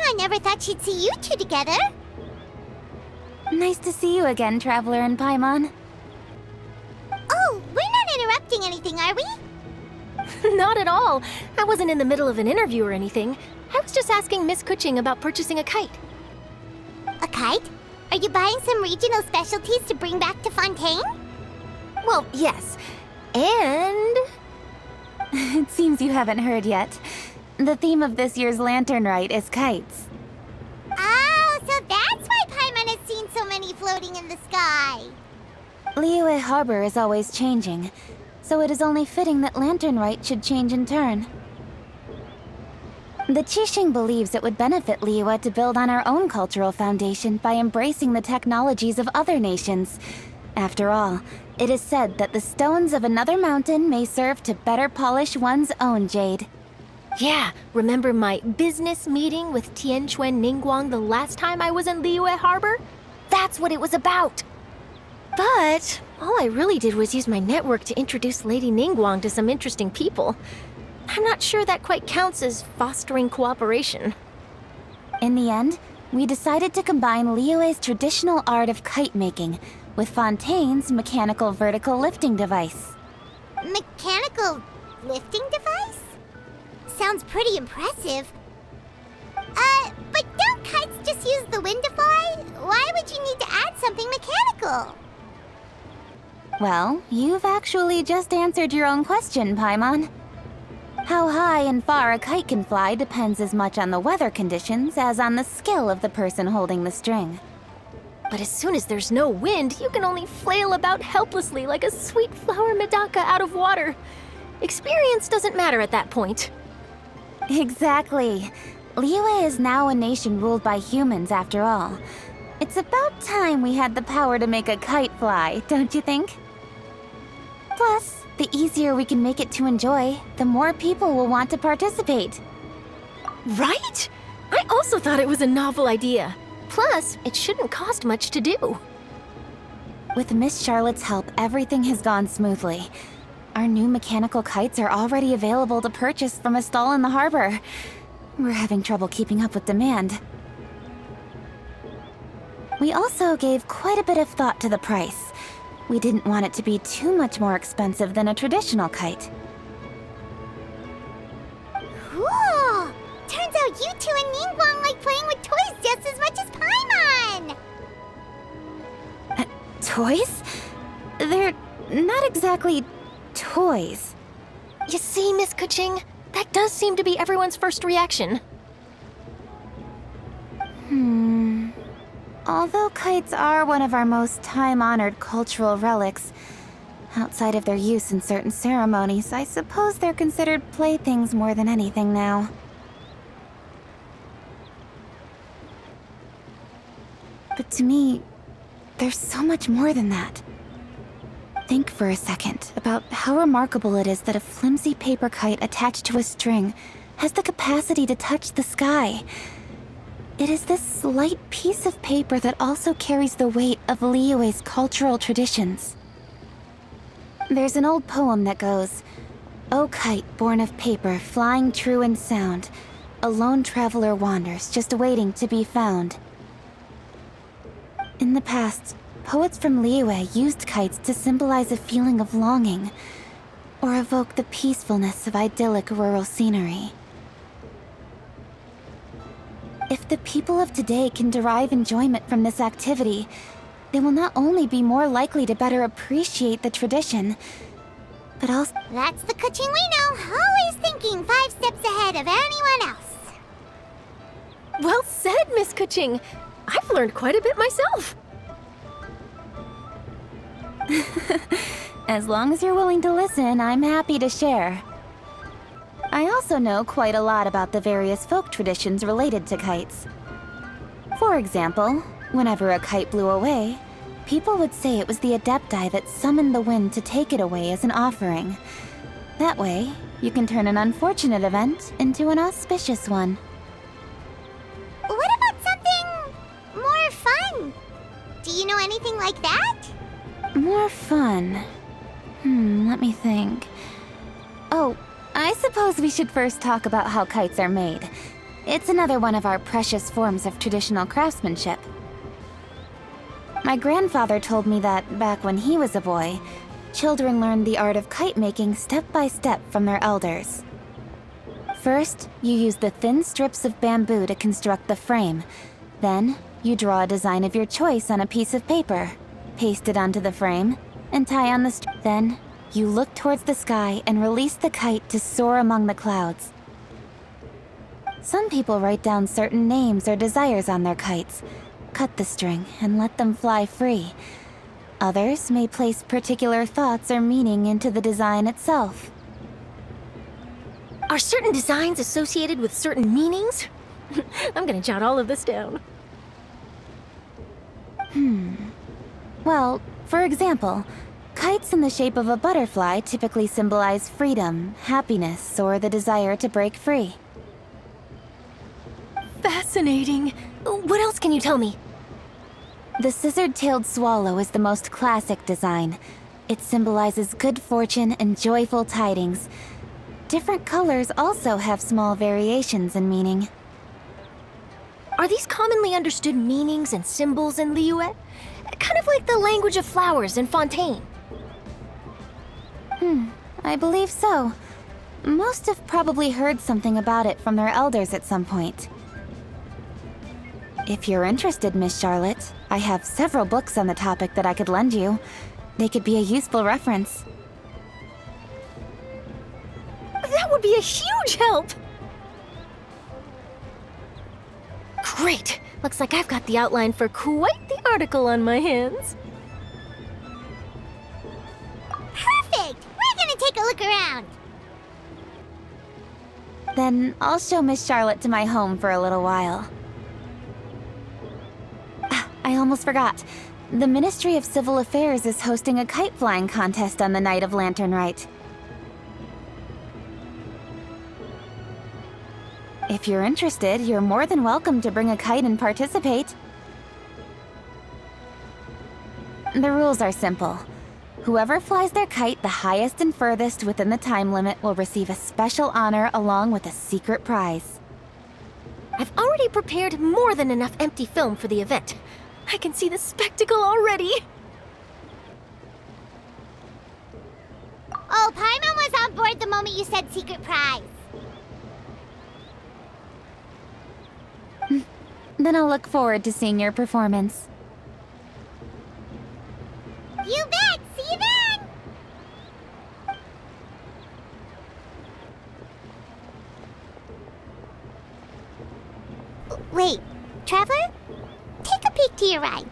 I never thought she'd see you two together. Nice to see you again, Traveler and Paimon. Oh, we're not interrupting anything, are we? Not at all. I wasn't in the middle of an interview or anything. I was just asking Miss Kuching about purchasing a kite. A kite? Are you buying some regional specialties to bring back to Fontaine? Well, yes. And... It seems you haven't heard yet. The theme of this year's Lantern Rite is kites. Oh, so that's why Paimon has seen so many floating in the sky. Liyue Harbor is always changing, so it is only fitting that Lantern Rite should change in turn. The Qixing believes it would benefit Liyue to build on our own cultural foundation by embracing the technologies of other nations. After all, it is said that the stones of another mountain may serve to better polish one's own jade. yeah, remember my business meeting with Tianquan Ningguang the last time I was in Liyue Harbor? That's what it was about. But all I really did was use my network to introduce Lady Ningguang to some interesting people. I'm not sure that quite counts as fostering cooperation. In the end, we decided to combine Liyue's traditional art of kite making with Fontaine's mechanical vertical lifting device. Mechanical lifting device? Sounds pretty impressive. But don't kites just use the wind to fly? Why would you need to add something mechanical? Well, you've actually just answered your own question, Paimon. How high and far a kite can fly depends as much on the weather conditions as on the skill of the person holding the string. But as soon as there's no wind, you can only flail about helplessly like a sweet flower medaka out of water. Experience doesn't matter at that point. Exactly. Liyue is now a nation ruled by humans, after all. It's about time we had the power to make a kite fly, don't you think? Plus, the easier we can make it to enjoy, the more people will want to participate. Right? I also thought it was a novel idea. Plus, it shouldn't cost much to do. With Miss Charlotte's help, everything has gone smoothly. Our new mechanical kites are already available to purchase from a stall in the harbor. We're having trouble keeping up with demand. We also gave quite a bit of thought to the price. We didn't want it to be too much more expensive than a traditional kite. Cool! Turns out you two and Ningguang like playing with toys just as much as Paimon! Toys? They're not exactly toys. You see, Miss Kuching? That does seem to be everyone's first reaction. Although kites are one of our most time-honored cultural relics, outside of their use in certain ceremonies, I suppose they're considered playthings more than anything now. But to me, there's so much more than that. Think for a second about how remarkable it is that a flimsy paper kite attached to a string has the capacity to touch the sky. It is this slight piece of paper that also carries the weight of Liyue's cultural traditions. There's an old poem that goes, "O kite born of paper, flying true in sound, a lone traveler wanders, just waiting to be found." In the past, poets from Liyue used kites to symbolize a feeling of longing, or evoke the peacefulness of idyllic rural scenery. If the people of today can derive enjoyment from this activity, they will not only be more likely to better appreciate the tradition, but also... That's the Kuching we know, always thinking 5 steps ahead of anyone else. Well said, Miss Kuching. I've learned quite a bit myself. As long as you're willing to listen, I'm happy to share. I also know quite a lot about the various folk traditions related to kites. For example, whenever a kite blew away, people would say it was the Adepti that summoned the wind to take it away as an offering. That way, you can turn an unfortunate event into an auspicious one. What about something more fun? Do you know anything like that? More fun. Let me think. Oh, I suppose we should first talk about how kites are made. It's another one of our precious forms of traditional craftsmanship. My grandfather told me that back when he was a boy, children learned the art of kite making step by step from their elders. First, you use the thin strips of bamboo to construct the frame. Then, you draw a design of your choice on a piece of paper, paste it onto the frame, and tie on the Then, you look towards the sky and release the kite to soar among the clouds. Some people write down certain names or desires on their kites, cut the string, and let them fly free. Others may place particular thoughts or meaning into the design itself. Are certain designs associated with certain meanings? I'm gonna jot all of this down. Well, for example, kites in the shape of a butterfly typically symbolize freedom, happiness, or the desire to break free. Fascinating. What else can you tell me? The scissored-tailed swallow is the most classic design. It symbolizes good fortune and joyful tidings. Different colors also have small variations in meaning. Are these commonly understood meanings and symbols in Liyue? Kind of like the language of flowers in Fontaine. I believe so. Most have probably heard something about it from their elders at some point. If you're interested, Miss Charlotte, I have several books on the topic that I could lend you. They could be a useful reference. That would be a huge help! Great! Looks like I've got the outline for quite the article on my hands. Perfect! We're gonna take a look around. Then I'll show Miss Charlotte to my home for a little while. I almost forgot. The Ministry of Civil Affairs is hosting a kite flying contest on the night of Lantern Rite. If you're interested, you're more than welcome to bring a kite and participate. The rules are simple. Whoever flies their kite the highest and furthest within the time limit will receive a special honor along with a secret prize. I've already prepared more than enough empty film for the event. I can see the spectacle already. Oh, Paimon was on board the moment you said secret prize. Then I'll look forward to seeing your performance. You bet! See you then! Wait, Traveler? Take a peek to your right.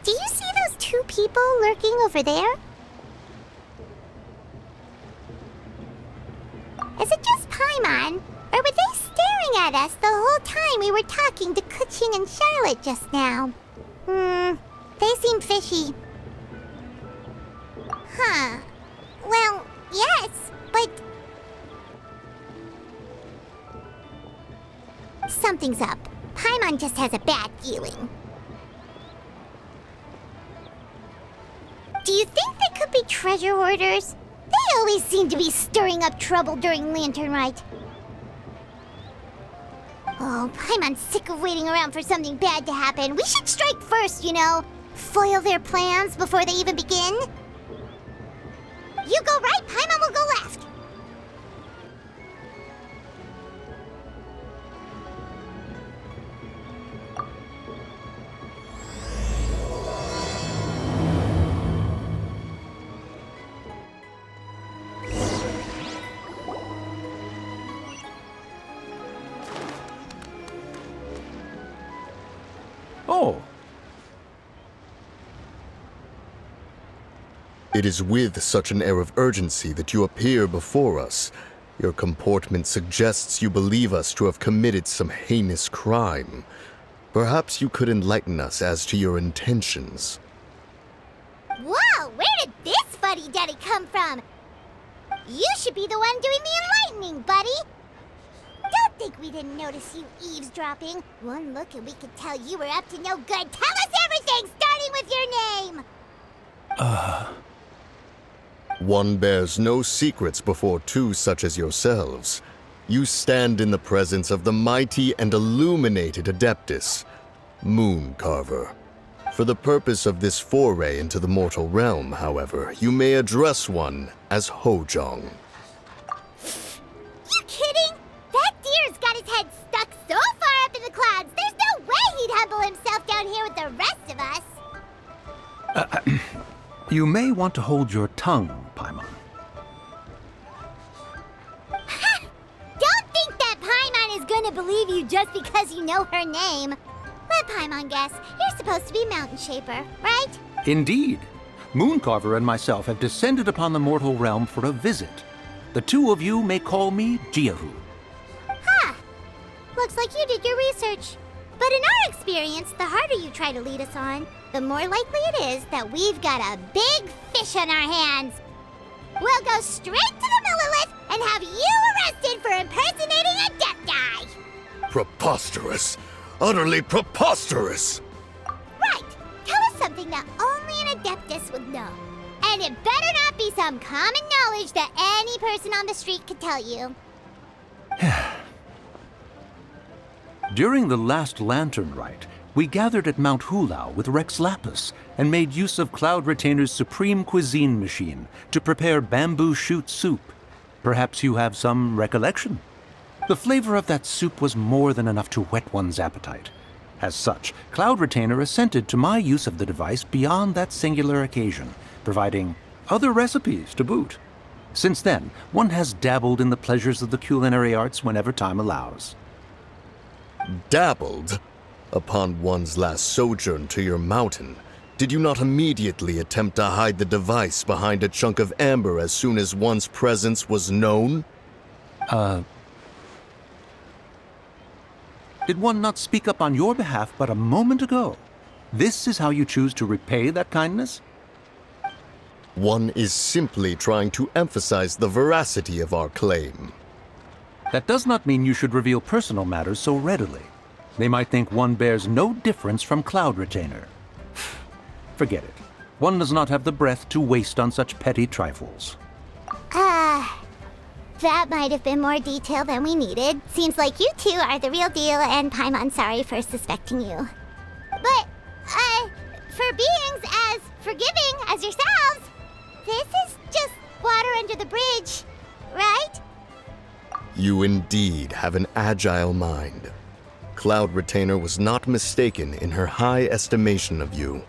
Do you see those two people lurking over there? Is it just Paimon? Or were they staring at us the whole time we were talking to Kuching and Charlotte just now? They seem fishy. Huh. Well, yes, but... something's up. Paimon just has a bad feeling. Do you think they could be treasure hoarders? They always seem to be stirring up trouble during Lantern Rite. Oh, Paimon's sick of waiting around for something bad to happen. We should strike first, you know. Foil their plans before they even begin. You go right, Paimon will go left. Oh. It is with such an air of urgency that you appear before us. Your comportment suggests you believe us to have committed some heinous crime. Perhaps you could enlighten us as to your intentions. Whoa, where did this fuddy-duddy come from? You should be the one doing the enlightening, buddy. Don't think we didn't notice you eavesdropping. One look and we could tell you were up to no good. Tell us everything, starting with your name. One bears no secrets before two such as yourselves. You stand in the presence of the mighty and illuminated Adeptus, Moon Carver. For the purpose of this foray into the mortal realm, however, you may address one as Hojong. You kidding? That deer's got his head stuck so far up in the clouds, there's no way he'd humble himself down here with the rest of us. You may want to hold your tongue, Paimon. Don't think that Paimon is gonna believe you just because you know her name. Let Paimon guess. You're supposed to be Mountain Shaper, right? Indeed. Mooncarver and myself have descended upon the mortal realm for a visit. The two of you may call me Jiahu. Huh. Looks like you did your research. But in our experience, the harder you try to lead us on, the more likely it is that we've got a big fish on our hands. We'll go straight to the Millilith and have you arrested for impersonating a Adepti! Preposterous! Utterly preposterous! Right! Tell us something that only an Adeptus would know. And it better not be some common knowledge that any person on the street could tell you. During the last Lantern Rite, we gathered at Mount Hulao with Rex Lapis and made use of Cloud Retainer's supreme cuisine machine to prepare bamboo shoot soup. Perhaps you have some recollection? The flavor of that soup was more than enough to whet one's appetite. As such, Cloud Retainer assented to my use of the device beyond that singular occasion, providing other recipes to boot. Since then, one has dabbled in the pleasures of the culinary arts whenever time allows. Dabbled? Upon one's last sojourn to your mountain, did you not immediately attempt to hide the device behind a chunk of amber as soon as one's presence was known? Did one not speak up on your behalf but a moment ago? This is how you choose to repay that kindness? One is simply trying to emphasize the veracity of our claim. That does not mean you should reveal personal matters so readily. They might think one bears no difference from Cloud Retainer. Forget it. One does not have the breath to waste on such petty trifles. That might have been more detail than we needed. Seems like you two are the real deal, and Paimon's sorry for suspecting you. But, for beings as forgiving as yourselves, this is just water under the bridge, right? You indeed have an agile mind. Cloud Retainer was not mistaken in her high estimation of you.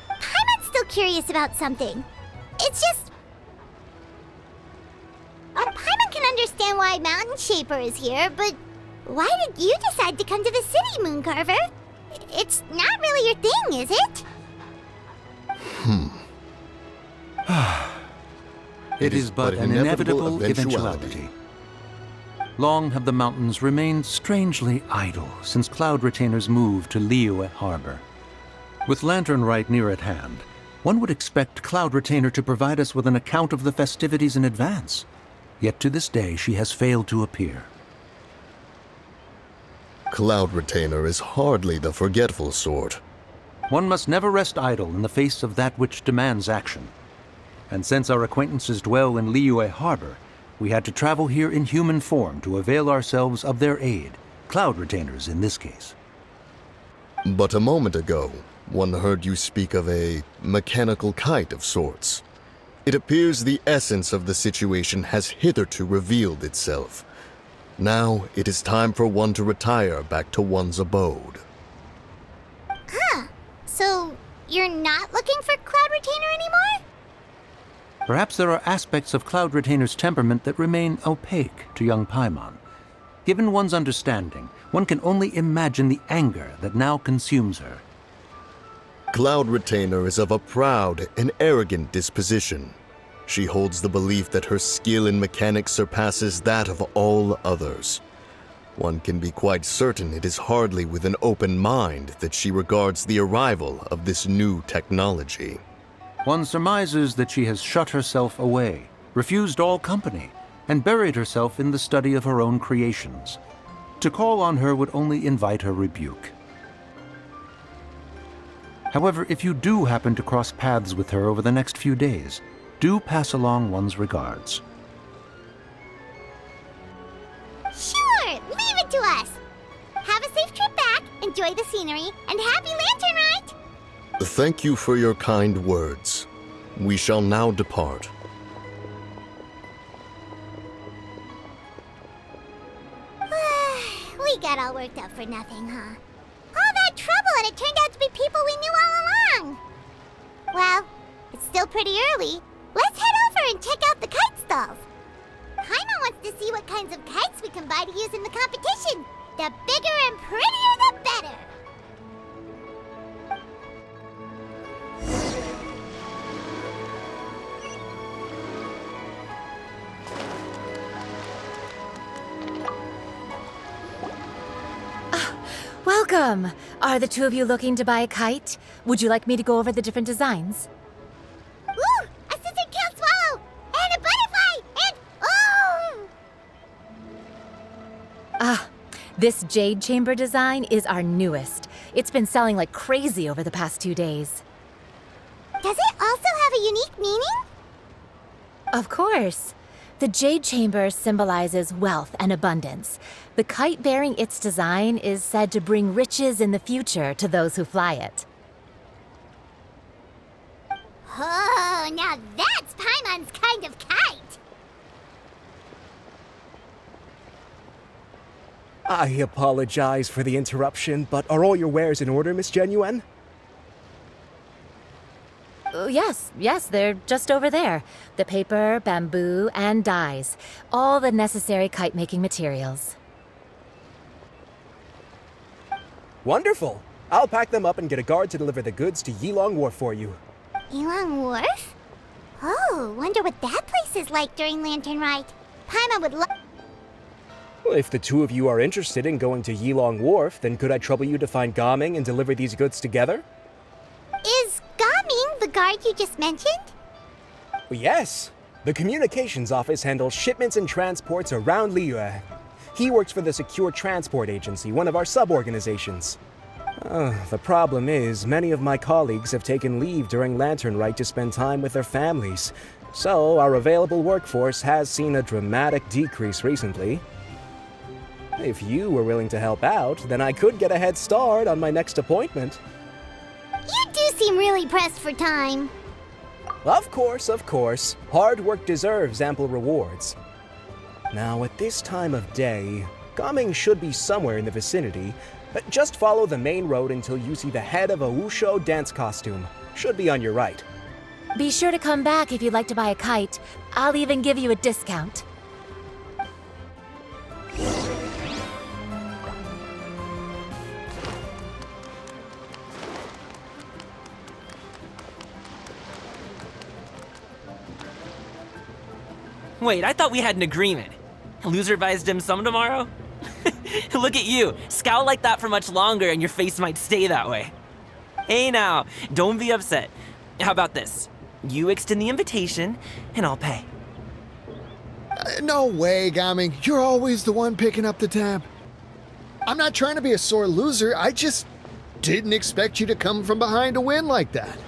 Paimon's still curious about something. It's just... Paimon can understand why Mountain Shaper is here, but why did you decide to come to the city, Mooncarver? It's not really your thing, is it? It is but an inevitable eventuality. Long have the mountains remained strangely idle since Cloud Retainer's move to Liyue Harbor. With Lantern Rite near at hand, one would expect Cloud Retainer to provide us with an account of the festivities in advance. Yet to this day she has failed to appear. Cloud Retainer is hardly the forgetful sort. One must never rest idle in the face of that which demands action. And since our acquaintances dwell in Liyue Harbor, we had to travel here in human form to avail ourselves of their aid, Cloud Retainers in this case. But a moment ago, one heard you speak of a mechanical kite of sorts. It appears the essence of the situation has hitherto revealed itself. Now it is time for one to retire back to one's abode. So, you're not looking for Cloud Retainer anymore? Perhaps there are aspects of Cloud Retainer's temperament that remain opaque to young Paimon. Given one's understanding, one can only imagine the anger that now consumes her. Cloud Retainer is of a proud and arrogant disposition. She holds the belief that her skill in mechanics surpasses that of all others. One can be quite certain it is hardly with an open mind that she regards the arrival of this new technology. One surmises that she has shut herself away, refused all company, and buried herself in the study of her own creations. To call on her would only invite her rebuke. However, if you do happen to cross paths with her over the next few days, do pass along one's regards. enjoy the scenery, and happy Lantern Rite! Thank you for your kind words. We shall now depart. We got all worked up for nothing, huh? All that trouble and it turned out to be people we knew all along! Well, it's still pretty early. Let's head over and check out the kite stalls. Paimon wants to see what kinds of kites we can buy to use in the competition. The bigger and prettier, the better! Welcome! Are the two of you looking to buy a kite? Would you like me to go over the different designs? Ooh! A scissor tail swallow! And a butterfly! And oh! This jade chamber design is our newest. It's been selling like crazy over the past 2 days. Does it also have a unique meaning? Of course. The jade chamber symbolizes wealth and abundance. The kite bearing its design is said to bring riches in the future to those who fly it. Oh, now that's Paimon's kind of kite! I apologize for the interruption, but are all your wares in order, Miss Genuine? Yes, they're just over there. The paper, bamboo, and dyes. All the necessary kite-making materials. Wonderful! I'll pack them up and get a guard to deliver the goods to Yilong Wharf for you. Yilong Wharf? Oh, wonder what that place is like during Lantern Rite. Paimon would love... Well, if the two of you are interested in going to Yilong Wharf, then could I trouble you to find Gaming and deliver these goods together? Is Gaming the guard you just mentioned? Well, yes. The communications office handles shipments and transports around Liyue. He works for the Secure Transport Agency, one of our sub-organizations. The problem is, many of my colleagues have taken leave during Lantern Rite to spend time with their families. So, our available workforce has seen a dramatic decrease recently. If you were willing to help out, then I could get a head start on my next appointment. You do seem really pressed for time. Of course. Hard work deserves ample rewards. Now, at this time of day, Gaming should be somewhere in the vicinity. Just follow the main road until you see the head of a Wushu dance costume. Should be on your right. Be sure to come back if you'd like to buy a kite. I'll even give you a discount. Wait, I thought we had an agreement. Loser buys dim sum tomorrow? Look at you, scowl like that for much longer and your face might stay that way. Hey now, don't be upset. How about this? You extend the invitation, and I'll pay. No way, Gaming. You're always the one picking up the tab. I'm not trying to be a sore loser. I just didn't expect you to come from behind to win like that.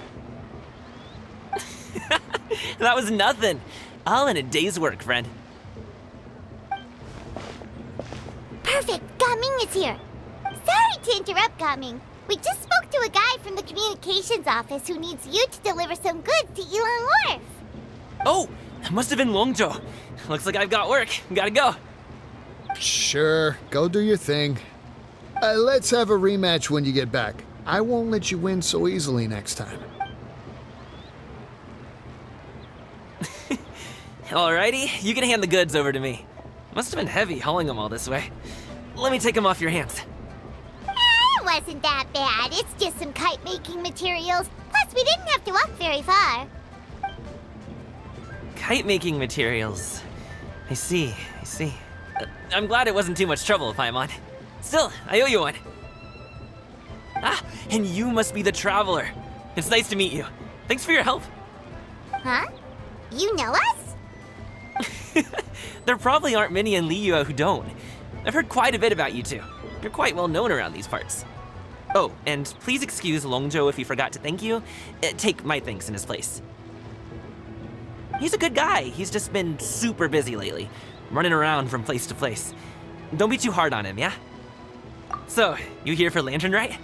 That was nothing. All in a day's work, friend. Perfect, Gaming is here. Sorry to interrupt, Gaming. We just spoke to a guy from the communications office who needs you to deliver some goods to Yilong Wharf. Oh, that must have been Longzhou. Looks like I've got work. Gotta go. Sure, go do your thing. Let's have a rematch when you get back. I won't let you win so easily next time. Alrighty, you can hand the goods over to me. Must have been heavy hauling them all this way. Let me take them off your hands. It wasn't that bad. It's just some kite-making materials. Plus, we didn't have to walk very far. Kite-making materials. I see. I'm glad it wasn't too much trouble, Paimon. Still, I owe you one. Ah, and you must be the traveler. It's nice to meet you. Thanks for your help. Huh? You know us? There probably aren't many in Liyue who don't. I've heard quite a bit about you two. You're quite well known around these parts. Oh, and please excuse Longzhou if he forgot to thank you. Take my thanks in his place. He's a good guy. He's just been super busy lately, running around from place to place. Don't be too hard on him, yeah? So, you here for Lantern Rite?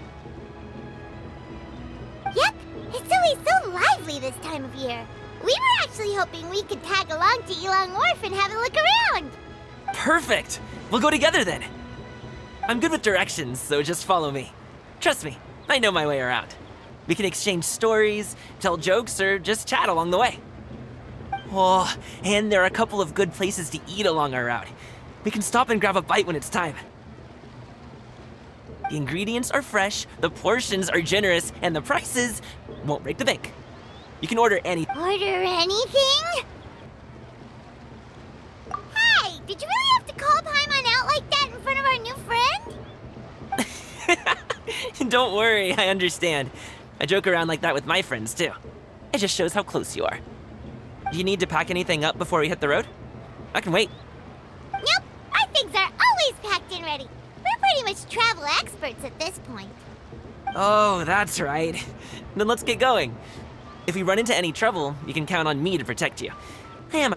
Yep, it's always so lively this time of year. We were actually hoping we could tag along to Elong Wharf and have a look around. Perfect! We'll go together then. I'm good with directions, so just follow me. Trust me, I know my way around. We can exchange stories, tell jokes, or just chat along the way. Oh, and there are a couple of good places to eat along our route. We can stop and grab a bite when it's time. The ingredients are fresh, the portions are generous, and the prices won't break the bank. You can order anything. Order anything? Hey, did you really have to call Paimon out like that in front of our new friend? Don't worry, I understand. I joke around like that with my friends too. It just shows how close you are. Do you need to pack anything up before we hit the road? I can wait. Nope, our things are always packed and ready. We're pretty much travel experts at this point. Oh, that's right. Then let's get going. If we run into any trouble, you can count on me to protect you. I am.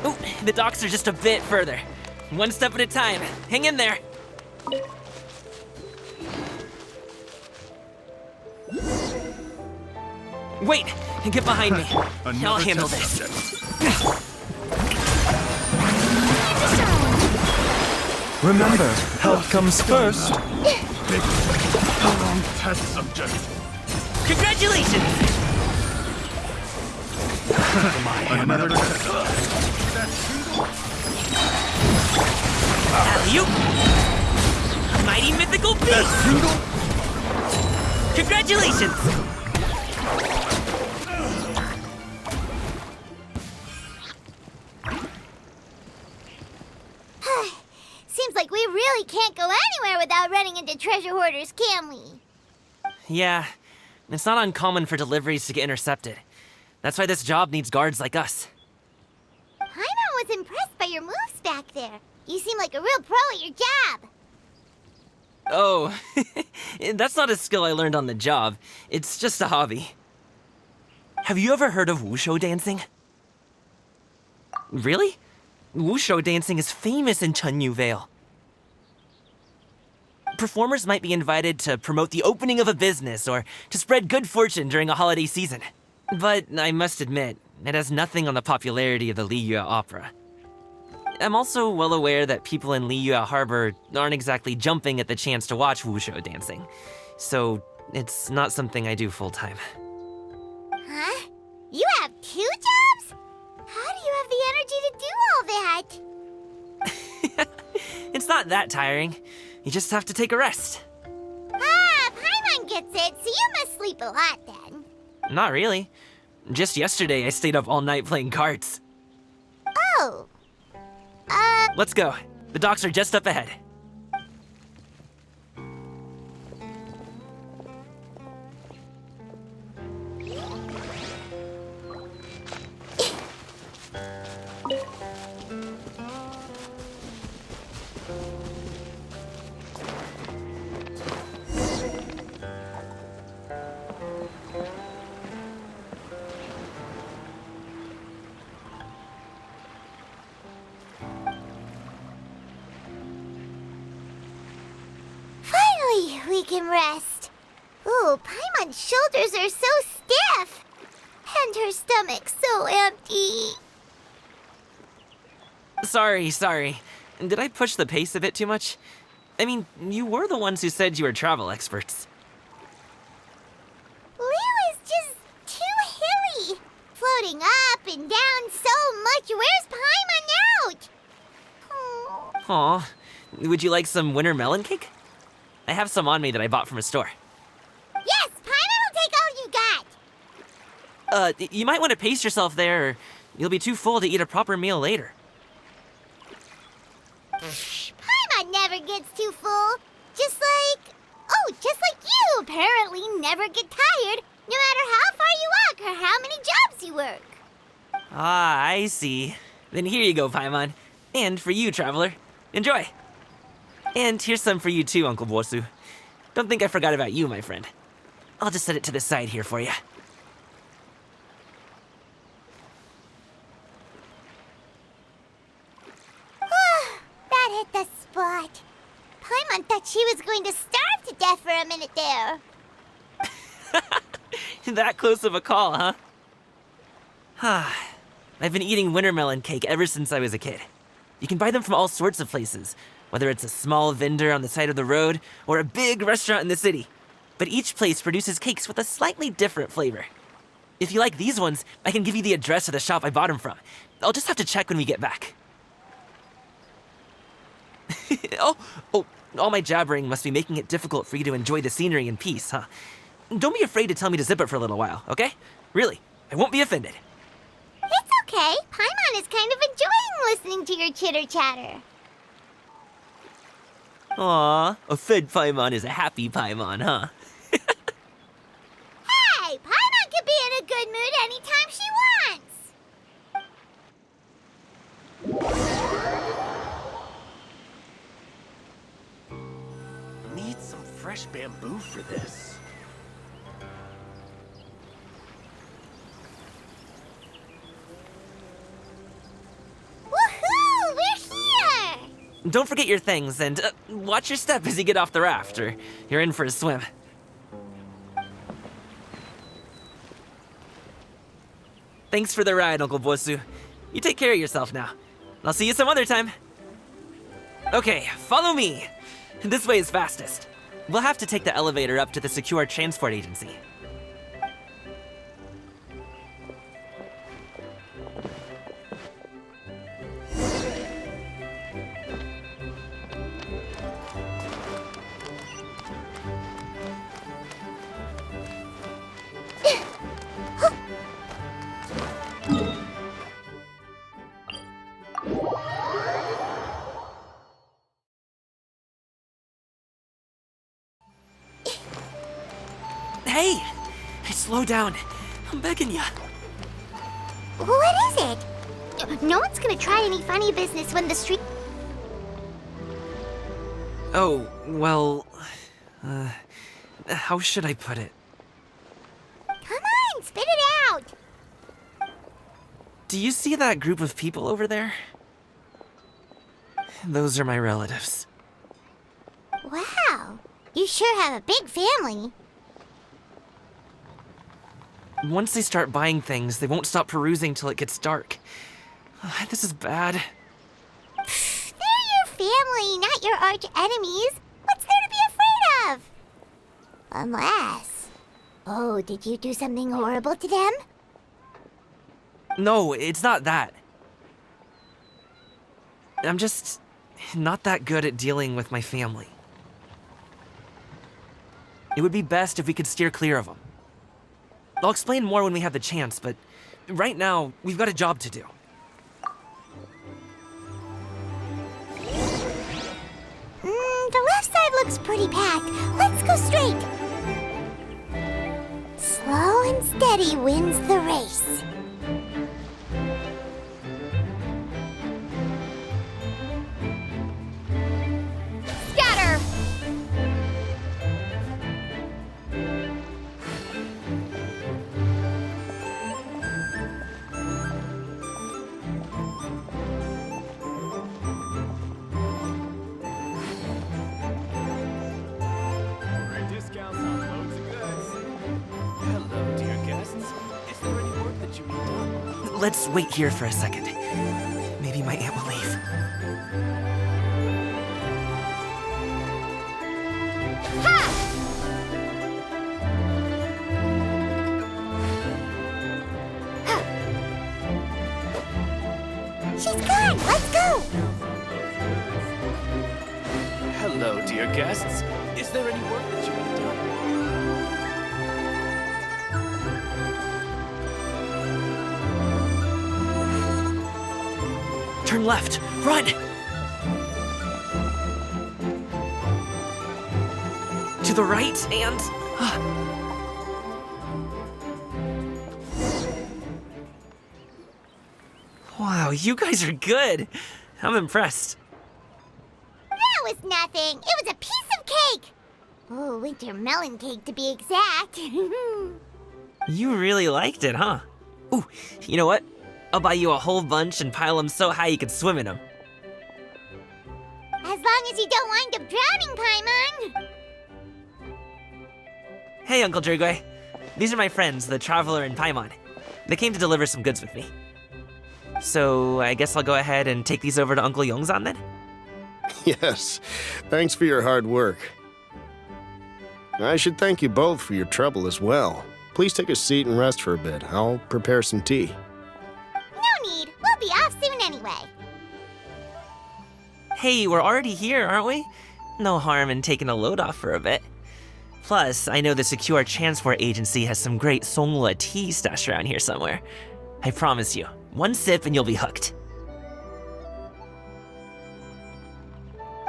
Ooh, the docks are just a bit further. One step at a time. Hang in there. Wait, get behind me. I'll handle this. Remember, health comes first. Test subject. Congratulations! Another test. Alley-oop! Mighty mythical beast! Congratulations! Seems like we really can't go anywhere without running into treasure hoarders, can we? Yeah, it's not uncommon for deliveries to get intercepted. That's why this job needs guards like us. Paimon was impressed by your moves back there. You seem like a real pro at your job. Oh, that's not a skill I learned on the job. It's just a hobby. Have you ever heard of wushou dancing? Really? Wushou dancing is famous in Chenyu Vale. Performers might be invited to promote the opening of a business or to spread good fortune during a holiday season. But I must admit, it has nothing on the popularity of the Liyue opera. I'm also well aware that people in Liyue Harbor aren't exactly jumping at the chance to watch wushou dancing. So it's not something I do full-time. Huh? You have 2 jobs? How do you have the energy to do all that? It's not that tiring. You just have to take a rest. Ah, Paimon gets it, so you must sleep a lot then. Not really. Just yesterday, I stayed up all night playing cards. Oh. Let's go. The docks are just up ahead. we can rest. Ooh, Paimon's shoulders are so stiff. And her stomach's so empty. Sorry. Did I push the pace a bit too much? I mean, you were the ones who said you were travel experts. Liu is just too hilly. Floating up and down so much. Where's Paimon out? Aw, would you like some winter melon cake? I have some on me that I bought from a store. Yes, Paimon will take all you got. You might want to pace yourself there, or you'll be too full to eat a proper meal later. Paimon never gets too full. Just like you apparently never get tired, no matter how far you walk or how many jobs you work. Ah, I see. Then here you go, Paimon. And for you, traveler. Enjoy. And here's some for you too, Uncle Bosu. Don't think I forgot about you, my friend. I'll just set it to the side here for you. That hit the spot. Paimon thought she was going to starve to death for a minute there. That close of a call, huh? I've been eating winter melon cake ever since I was a kid. You can buy them from all sorts of places, whether it's a small vendor on the side of the road or a big restaurant in the city. But each place produces cakes with a slightly different flavor. If you like these ones, I can give you the address of the shop I bought them from. I'll just have to check when we get back. Oh, all my jabbering must be making it difficult for you to enjoy the scenery in peace, huh? Don't be afraid to tell me to zip it for a little while, okay? Really, I won't be offended. It's okay. Paimon is kind of enjoying listening to your chitter-chatter. Aw, a fed Paimon is a happy Paimon, huh? Hey, Paimon can be in a good mood anytime she wants. Need some fresh bamboo for this. Woohoo! We're here! Don't forget your things, and watch your step as you get off the raft, or you're in for a swim. Thanks for the ride, Uncle Bosu. You take care of yourself now. I'll see you some other time. Okay, follow me. This way is fastest. We'll have to take the elevator up to the secure transport agency. Hey! Slow down. I'm begging ya. What is it? No one's gonna try any funny business when the street... Oh, well... how should I put it? Come on, spit it out! Do you see that group of people over there? Those are my relatives. Wow, you sure have a big family. Once they start buying things, they won't stop perusing till it gets dark. This is bad. They're your family, not your arch enemies. What's there to be afraid of? Unless... Oh, did you do something horrible to them? No, it's not that. I'm just not that good at dealing with my family. It would be best if we could steer clear of them. I'll explain more when we have the chance, but right now, we've got a job to do. The left side looks pretty packed. Let's go straight. Slow and steady wins the race. Scatter! let's wait here for a second. Maybe my aunt will leave. She's gone! Let's go! Hello, dear guests. Is there any work that you need done? Turn left! Run! To the right and... Wow, you guys are good. I'm impressed. That was nothing. It was a piece of cake. Oh, winter melon cake to be exact. You really liked it, huh? Ooh, you know what? I'll buy you a whole bunch and pile them so high you could swim in them. As long as you don't wind up drowning, Paimon. Hey, Uncle Yuegui. These are my friends, the Traveler and Paimon. They came to deliver some goods with me. So, I guess I'll go ahead and take these over to Uncle Yongzan then? Yes, thanks for your hard work. I should thank you both for your trouble as well. Please take a seat and rest for a bit. I'll prepare some tea. No need. We'll be off soon anyway. Hey, we're already here, aren't we? No harm in taking a load off for a bit. Plus, I know the Secure Transport Agency has some great Songhua tea stashed around here somewhere. I promise you, one sip and you'll be hooked.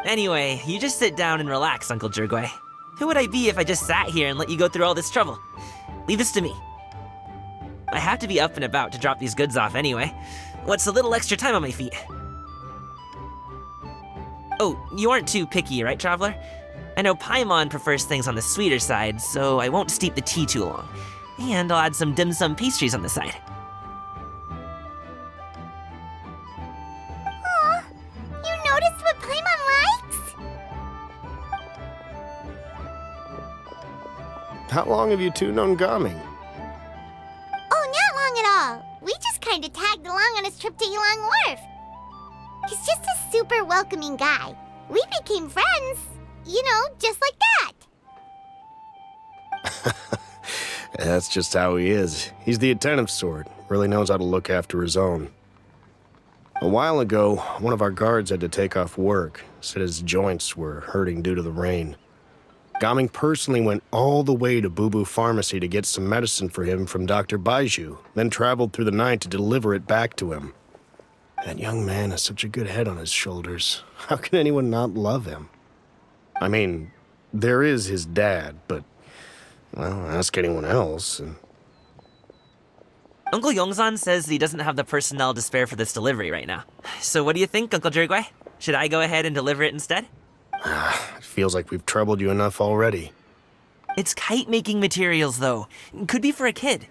Anyway, you just sit down and relax, Uncle Yuegui. Who would I be if I just sat here and let you go through all this trouble? Leave this to me. I have to be up and about to drop these goods off anyway. What's a little extra time on my feet? Oh, you aren't too picky, right, Traveler? I know Paimon prefers things on the sweeter side, so I won't steep the tea too long. And I'll add some dim sum pastries on the side. Aw, you noticed what Paimon likes? How long have you two known Gaming? Oh, not long at all. We just kind of tagged along on his trip to Yulong Wharf. He's just a super welcoming guy. We became friends, you know, just like that. That's just how he is. He's the attentive sort. Really knows how to look after his own. A while ago, one of our guards had to take off work. Said his joints were hurting due to the rain. Gaming personally went all the way to Boo Boo Pharmacy to get some medicine for him from Dr. Baiju, then traveled through the night to deliver it back to him. That young man has such a good head on his shoulders. How can anyone not love him? I mean, there is his dad, but, well, ask anyone else. Uncle Yongzan says he doesn't have the personnel to spare for this delivery right now. So what do you think, Uncle Yuegui? Should I go ahead and deliver it instead? It feels like we've troubled you enough already. It's kite-making materials, though. Could be for a kid.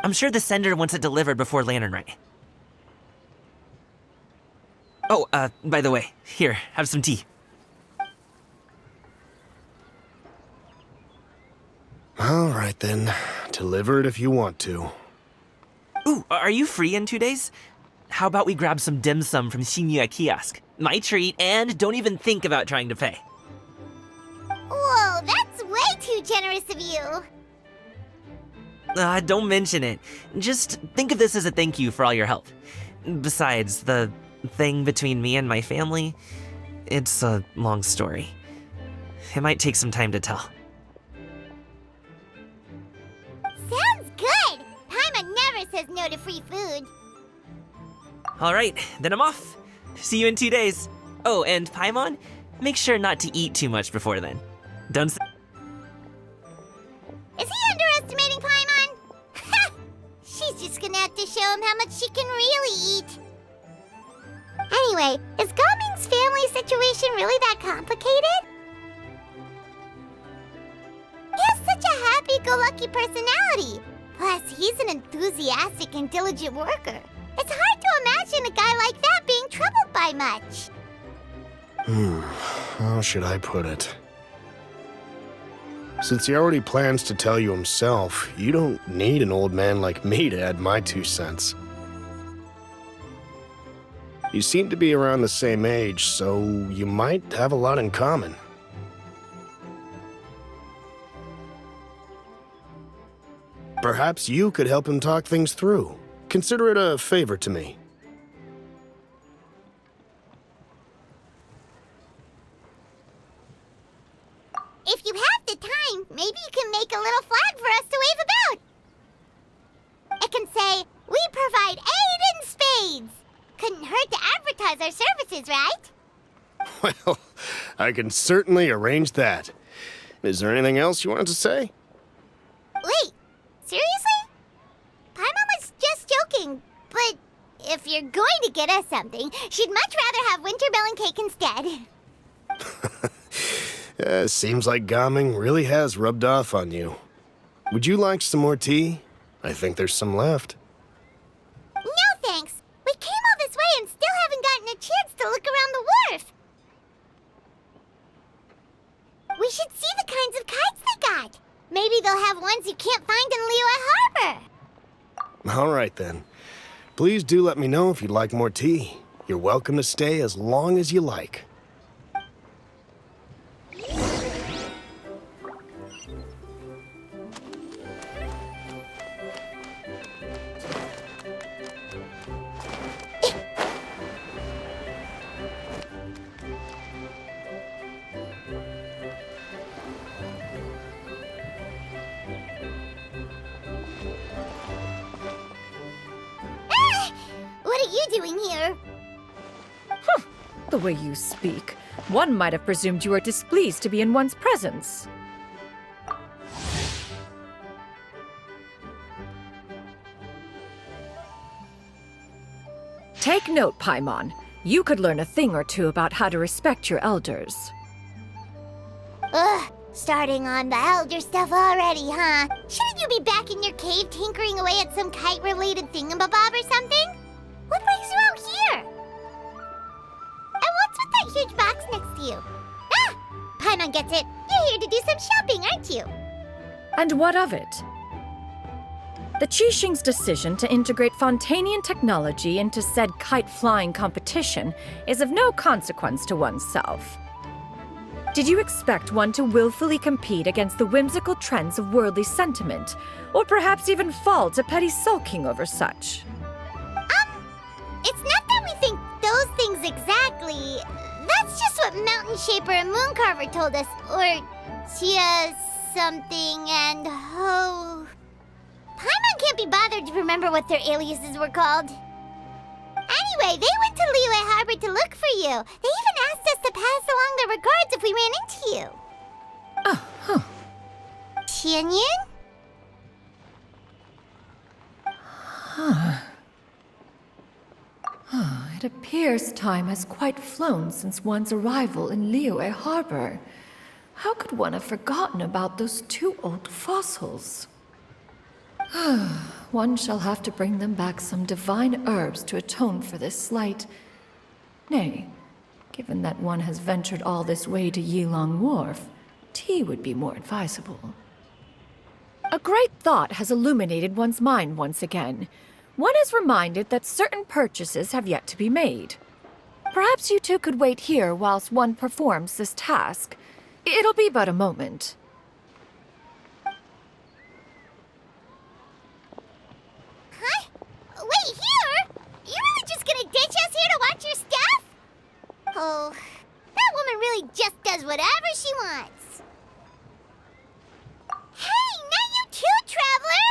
I'm sure the sender wants it delivered before Lantern Rite. Oh, by the way, here, have some tea. All right, then. Deliver it if you want to. Ooh, are you free in 2 days? How about we grab some dim sum from Shinya Kiosk? My treat, and don't even think about trying to pay. Whoa, that's way too generous of you. Don't mention it. Just think of this as a thank you for all your help. Besides, the thing between me and my family, it's a long story. It might take some time to tell. Sounds good. Paimon never says no to free food. All right, then I'm off. See you in 2 days. Oh, and Paimon, make sure not to eat too much before then. Don't say... Is he underestimating Paimon? She's just gonna have to show him how much she can really eat. Anyway, is Gaming's family situation really that complicated? He has such a happy-go-lucky personality. Plus, he's an enthusiastic and diligent worker. It's hard to imagine a guy like that being troubled by much. How should I put it? Since he already plans to tell you himself, you don't need an old man like me to add my 2 cents. You seem to be around the same age, so you might have a lot in common. Perhaps you could help him talk things through. Consider it a favor to me. If you have the time, maybe you can make a little flag for us to wave about. It can say, "We provide aid in spades." Couldn't hurt to advertise our services, right? Well, I can certainly arrange that. Is there anything else you wanted to say? Wait, seriously? Paimon was just joking, but if you're going to get us something, she'd much rather have winter melon cake instead. Seems like Gaming really has rubbed off on you. Would you like some more tea? I think there's some left. No thanks. We came all this way and still haven't gotten a chance to look around the wharf. We should see the kinds of kites they got. Maybe they'll have ones you can't find in Liyue Harbor. All right then. Please do let me know if you'd like more tea. You're welcome to stay as long as you like. What are you doing here? The way you speak, one might have presumed you were displeased to be in one's presence. Take note, Paimon. You could learn a thing or two about how to respect your elders. Ugh, starting on the elder stuff already, huh? Shouldn't you be back in your cave tinkering away at some kite-related thingamabob or something? What brings you out here? And what's with that huge box next to you? Ah! Paimon gets it. You're here to do some shopping, aren't you? And what of it? The Qixing's decision to integrate Fontanian technology into said kite-flying competition is of no consequence to oneself. Did you expect one to willfully compete against the whimsical trends of worldly sentiment, or perhaps even fall to petty sulking over such? It's not that we think those things exactly. That's just what Mountain Shaper and Moon Carver told us. Or Chia something and Ho. Paimon can't be bothered to remember what their aliases were called. Anyway, they went to Liyue Harbor to look for you. They even asked us to pass along their regards if we ran into you. Oh, huh. Tianyun? It appears time has quite flown since one's arrival in Liyue Harbor. How could one have forgotten about those 2 old fossils? One shall have to bring them back some divine herbs to atone for this slight. Nay, given that one has ventured all this way to Yilong Wharf, tea would be more advisable. A great thought has illuminated one's mind once again. One is reminded that certain purchases have yet to be made. Perhaps you two could wait here whilst one performs this task. It'll be but a moment. Huh? Wait, here? You're really just gonna ditch us here to watch your stuff? Oh, that woman really just does whatever she wants. Hey, not you too, Traveler!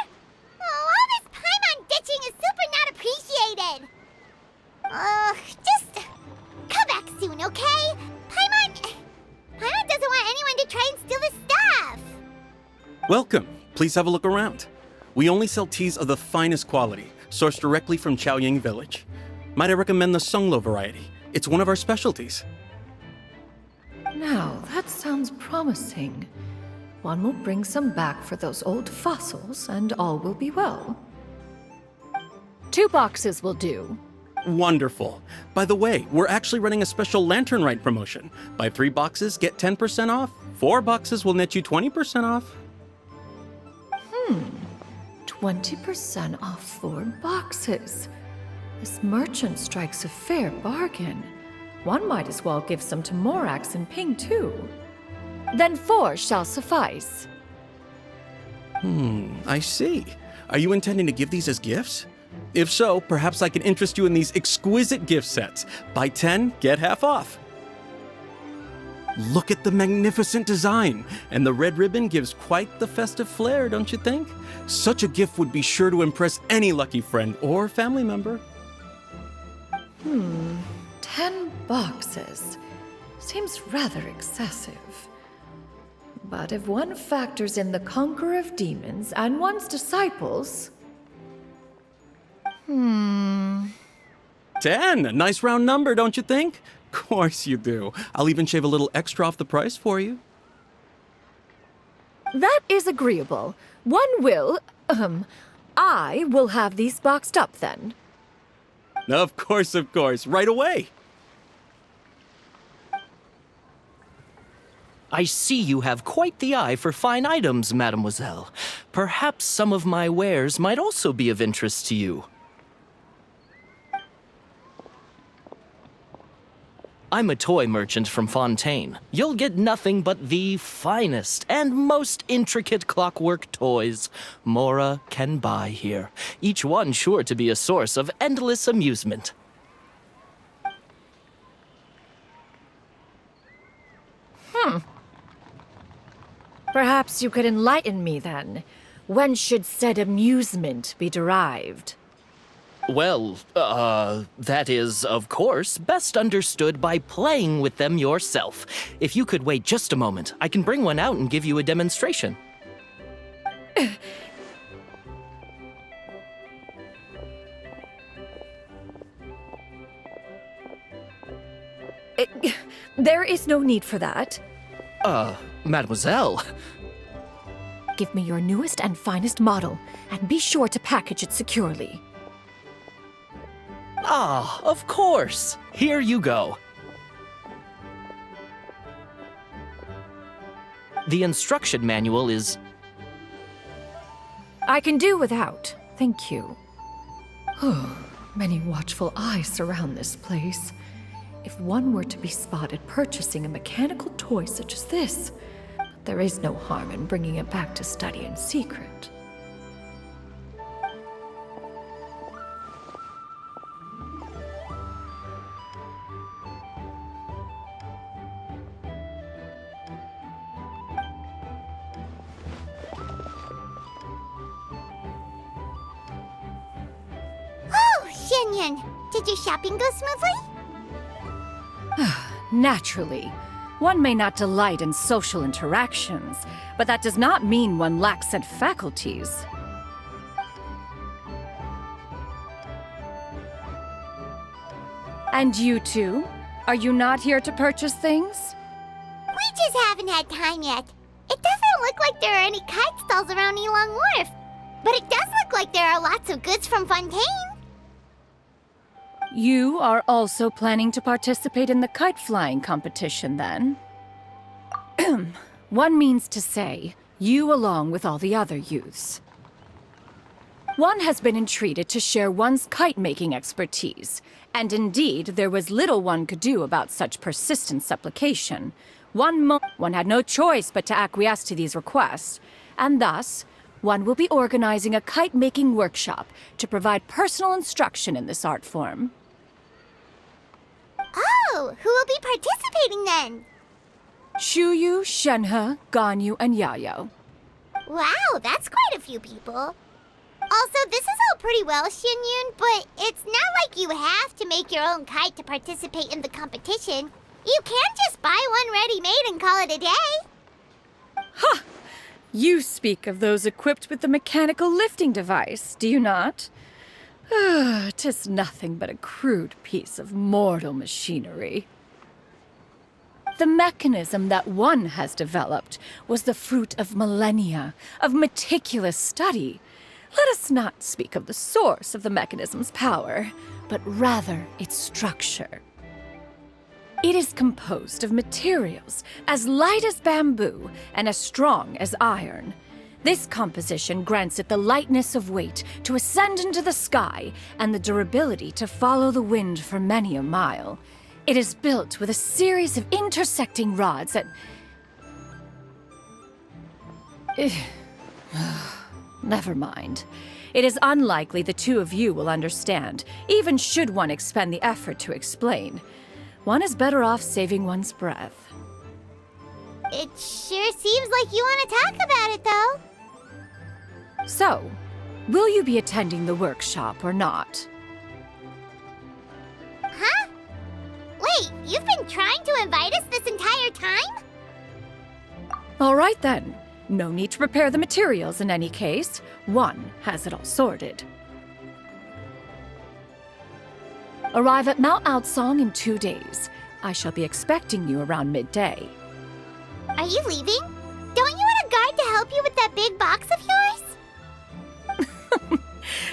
Oh, all this Paimon ditching is super not appreciated. Just come back soon, okay? Paimon doesn't want anyone to try and steal his stuff. Welcome. Please have a look around. We only sell teas of the finest quality, sourced directly from Chaoying Village. Might I recommend the Sunglo variety? It's one of our specialties. Now, that sounds promising. One will bring some back for those old fossils, and all will be well. 2 boxes will do. Wonderful. By the way, we're actually running a special Lantern Rite promotion. Buy 3 boxes, get 10% off 4 boxes will net you 20% off. 20% off 4 boxes. This merchant strikes a fair bargain. One might as well give some to Morax and Ping too. Then 4 shall suffice. I see. Are you intending to give these as gifts? If so, perhaps I can interest you in these exquisite gift sets. Buy 10, get half off. Look at the magnificent design, and the red ribbon gives quite the festive flair, don't you think? Such a gift would be sure to impress any lucky friend or family member. 10 boxes. Seems rather excessive. But if one factors in the conqueror of demons and one's disciples... 10! A nice round number, don't you think? Of course you do. I'll even shave a little extra off the price for you. That is agreeable. I will have these boxed up then. Of course, right away. I see you have quite the eye for fine items, mademoiselle. Perhaps some of my wares might also be of interest to you. I'm a toy merchant from Fontaine. You'll get nothing but the finest and most intricate clockwork toys Mora can buy here, each one sure to be a source of endless amusement. Perhaps you could enlighten me then. When should said amusement be derived? Well, that is, of course, best understood by playing with them yourself. If you could wait just a moment, I can bring one out and give you a demonstration. There is no need for that. Mademoiselle. Give me your newest and finest model, and be sure to package it securely. Ah, of course. Here you go. The instruction manual is... I can do without, thank you. Many watchful eyes surround this place. If one were to be spotted purchasing a mechanical toy such as this, there is no harm in bringing it back to study in secret. Did your shopping go smoothly? Naturally. One may not delight in social interactions, but that does not mean one lacks said faculties. And you two? Are you not here to purchase things? We just haven't had time yet. It doesn't look like there are any kite stalls around Yilong Wharf, but it does look like there are lots of goods from Fontaine. You are also planning to participate in the kite flying competition, then? One means to say, you along with all the other youths. One has been entreated to share one's kite-making expertise, and indeed, there was little one could do about such persistent supplication. One had no choice but to acquiesce to these requests, and thus, one will be organizing a kite-making workshop to provide personal instruction in this art form. Oh, who will be participating then? Shuyu, Shenhe, Ganyu, and Yayo. Wow, that's quite a few people. Also, this is all pretty well, Xinyun, but it's not like you have to make your own kite to participate in the competition. You can just buy one ready-made and call it a day. Ha! You speak of those equipped with the mechanical lifting device, do you not? 'Tis nothing but a crude piece of mortal machinery. The mechanism that one has developed was the fruit of millennia of meticulous study. Let us not speak of the source of the mechanism's power, but rather its structure. It is composed of materials as light as bamboo and as strong as iron. This composition grants it the lightness of weight to ascend into the sky and the durability to follow the wind for many a mile. It is built with a series of intersecting rods that... Never mind. It is unlikely the two of you will understand, even should one expend the effort to explain. One is better off saving one's breath. It sure seems like you want to talk about it, though. So, will you be attending the workshop or not? Huh? Wait, you've been trying to invite us this entire time? All right then. No need to prepare the materials in any case. One has it all sorted. Arrive at Mount Outsong in 2 days. I shall be expecting you around midday. Are you leaving? Don't you want a guard to help you with that big box of yours?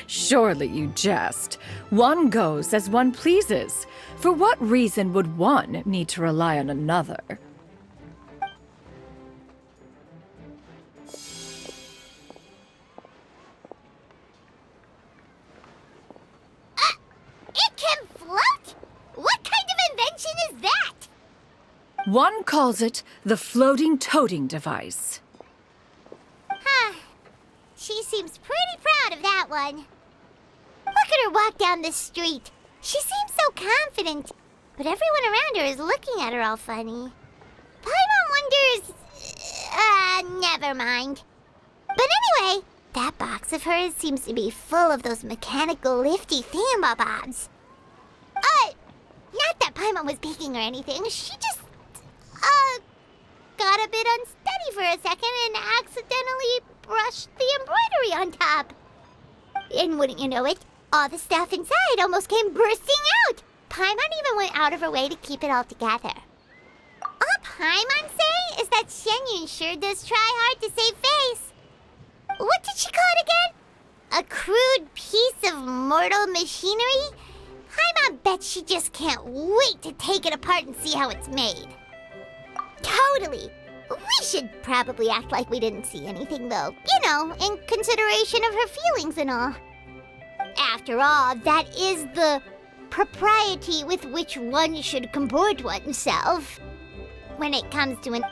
Surely you jest. One goes as one pleases. For what reason would one need to rely on another? It can float? What kind of invention is that? One calls it the floating toting device. Huh. She seems pretty proud of that one. Look at her walk down the street. She seems so confident, but everyone around her is looking at her all funny. Paimon wonders... never mind. But anyway, that box of hers seems to be full of those mechanical lifty thingamabobs. Not that Paimon was peeking or anything. She just, got a bit unsteady for a second and accidentally brushed the embroidery on top. And wouldn't you know it, all the stuff inside almost came bursting out. Paimon even went out of her way to keep it all together. All Paimon say is that Chenyu sure does try hard to save face. What did she call it again? A crude piece of mortal machinery? Paimon bet she just can't wait to take it apart and see how it's made. Totally. We should probably act like we didn't see anything, though. You know, in consideration of her feelings and all. After all, that is the propriety with which one should comport oneself when it comes to an...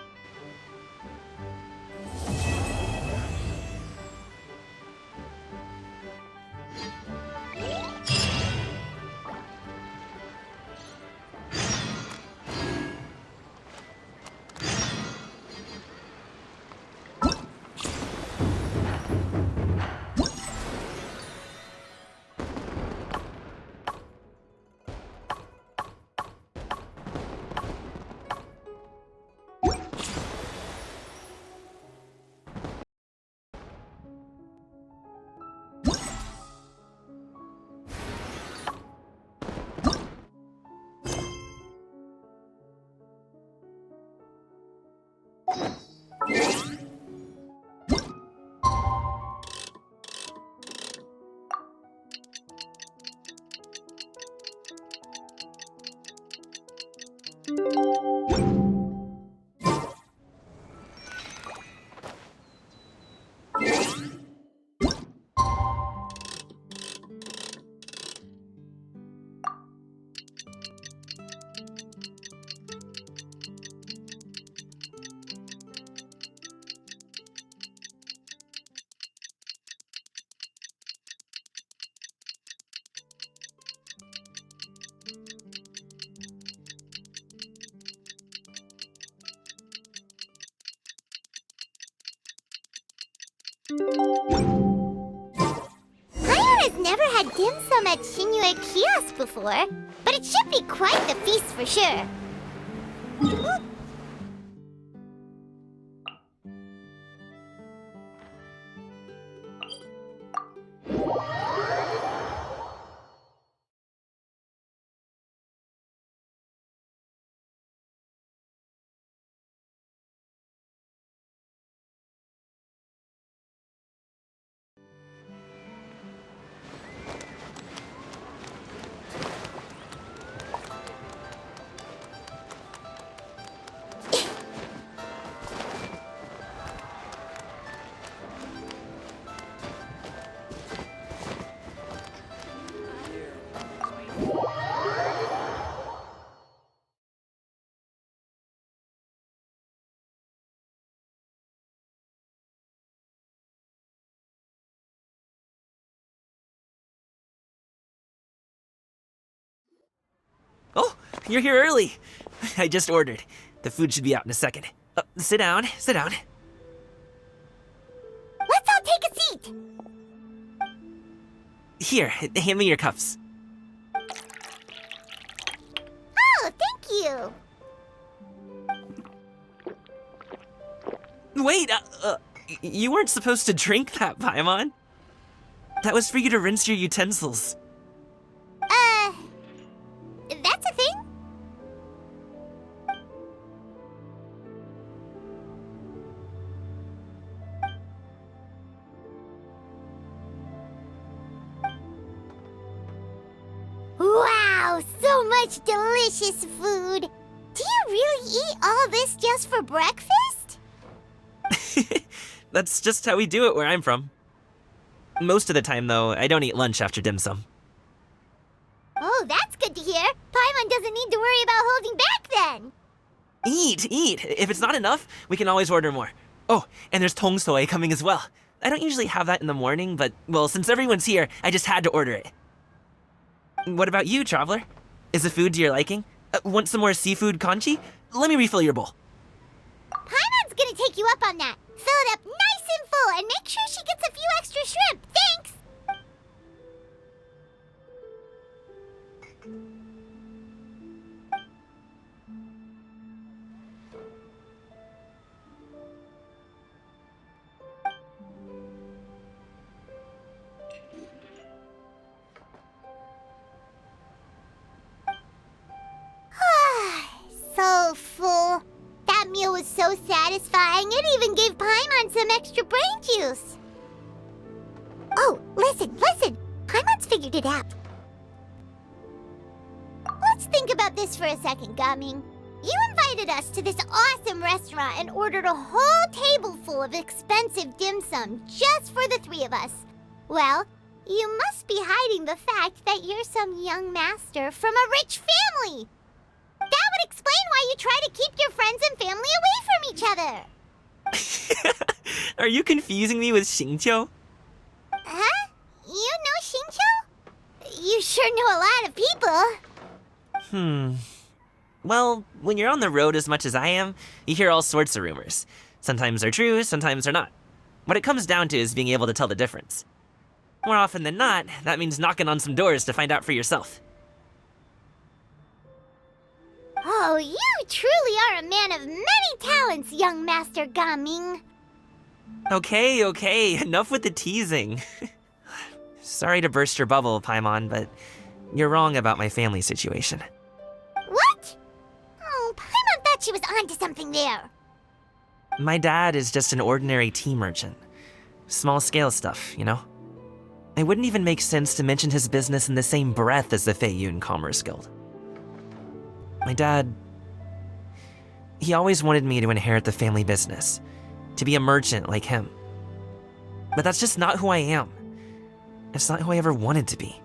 Paimon has never had dim sum at Chenyu kiosk before, but it should be quite the feast for sure. you're here early. I just ordered. The food should be out in a second. Sit down, sit down. Let's all take a seat. Here, hand me your cups. Oh, thank you. Wait, you weren't supposed to drink that, Paimon. That was for you to rinse your utensils. That's a thing? Wow, so much delicious food. Do you really eat all this just for breakfast? That's just how we do it where I'm from. Most of the time, though, I don't eat lunch after dim sum. Oh, that's good to hear. Paimon doesn't need to worry about holding back then. Eat, eat. If it's not enough, we can always order more. Oh, and there's tong soy coming as well. I don't usually have that in the morning, but, well, since everyone's here, I just had to order it. What about you, traveler? Is the food to your liking? Want some more seafood congee? Let me refill your bowl. Paimon's gonna take you up on that. Fill it up nice and full and make sure she gets a few extra shrimp. Thanks! So full. That meal was so satisfying, it even gave Paimon some extra brain juice. Oh, listen. Paimon's figured it out. Let's think about this for a second, Gaming. You invited us to this awesome restaurant and ordered a whole table full of expensive dim sum just for the three of us. Well, you must be hiding the fact that you're some young master from a rich family. That would explain why you try to keep your friends and family away from each other. Are you confusing me with Xingqiu? Huh? You know Xingqiu? You sure know a lot of people. Well, when you're on the road as much as I am, you hear all sorts of rumors. Sometimes they're true, sometimes they're not. What it comes down to is being able to tell the difference. More often than not, that means knocking on some doors to find out for yourself. Oh, you truly are a man of many talents, young Master Gaming. Okay, enough with the teasing. Sorry to burst your bubble, Paimon, but you're wrong about my family situation. What? Oh, Paimon thought she was onto something there. My dad is just an ordinary tea merchant. Small-scale stuff, you know? It wouldn't even make sense to mention his business in the same breath as the Feiyun Commerce Guild. My dad, he always wanted me to inherit the family business, to be a merchant like him. But that's just not who I am. It's not who I ever wanted to be.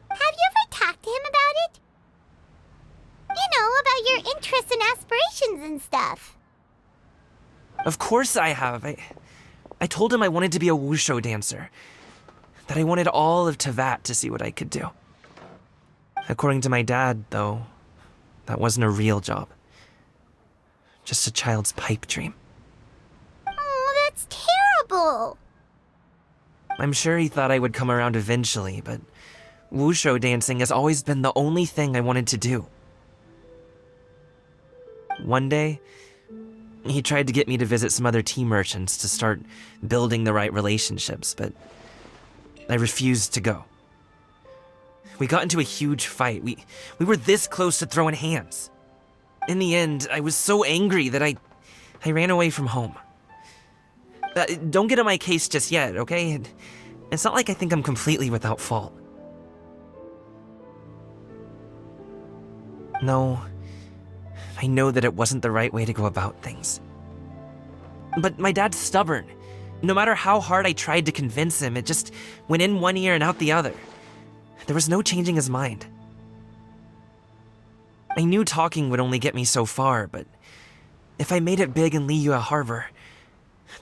Have you ever talked to him about it? You know, about your interests and aspirations and stuff. Of course I have. I told him I wanted to be a wushu dancer. That I wanted all of Tevat to see what I could do. According to my dad, though, that wasn't a real job. Just a child's pipe dream. Oh, that's terrible. I'm sure he thought I would come around eventually, but wushu dancing has always been the only thing I wanted to do. One day, he tried to get me to visit some other tea merchants to start building the right relationships, but I refused to go. We got into a huge fight. We were this close to throwing hands. In the end, I was so angry that I ran away from home. Don't get on my case just yet, okay? It's not like I think I'm completely without fault. No, I know that it wasn't the right way to go about things. But my dad's stubborn. No matter how hard I tried to convince him, it just went in one ear and out the other. There was no changing his mind. I knew talking would only get me so far, but if I made it big in Liyue Harbor,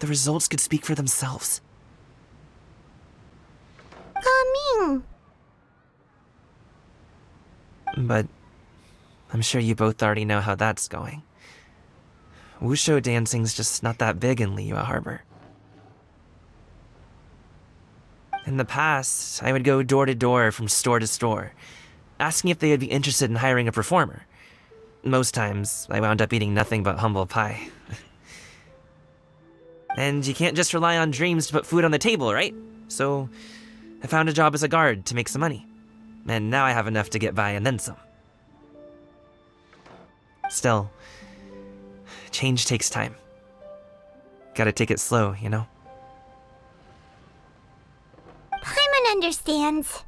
the results could speak for themselves. Gaming. But I'm sure you both already know how that's going. Wushu dancing's just not that big in Liyue Harbor. In the past, I would go door to door from store to store, asking if they would be interested in hiring a performer. Most times, I wound up eating nothing but humble pie. And you can't just rely on dreams to put food on the table, right? So, I found a job as a guard to make some money. And now I have enough to get by and then some. Still, change takes time. Gotta take it slow, you know? Paimon understands.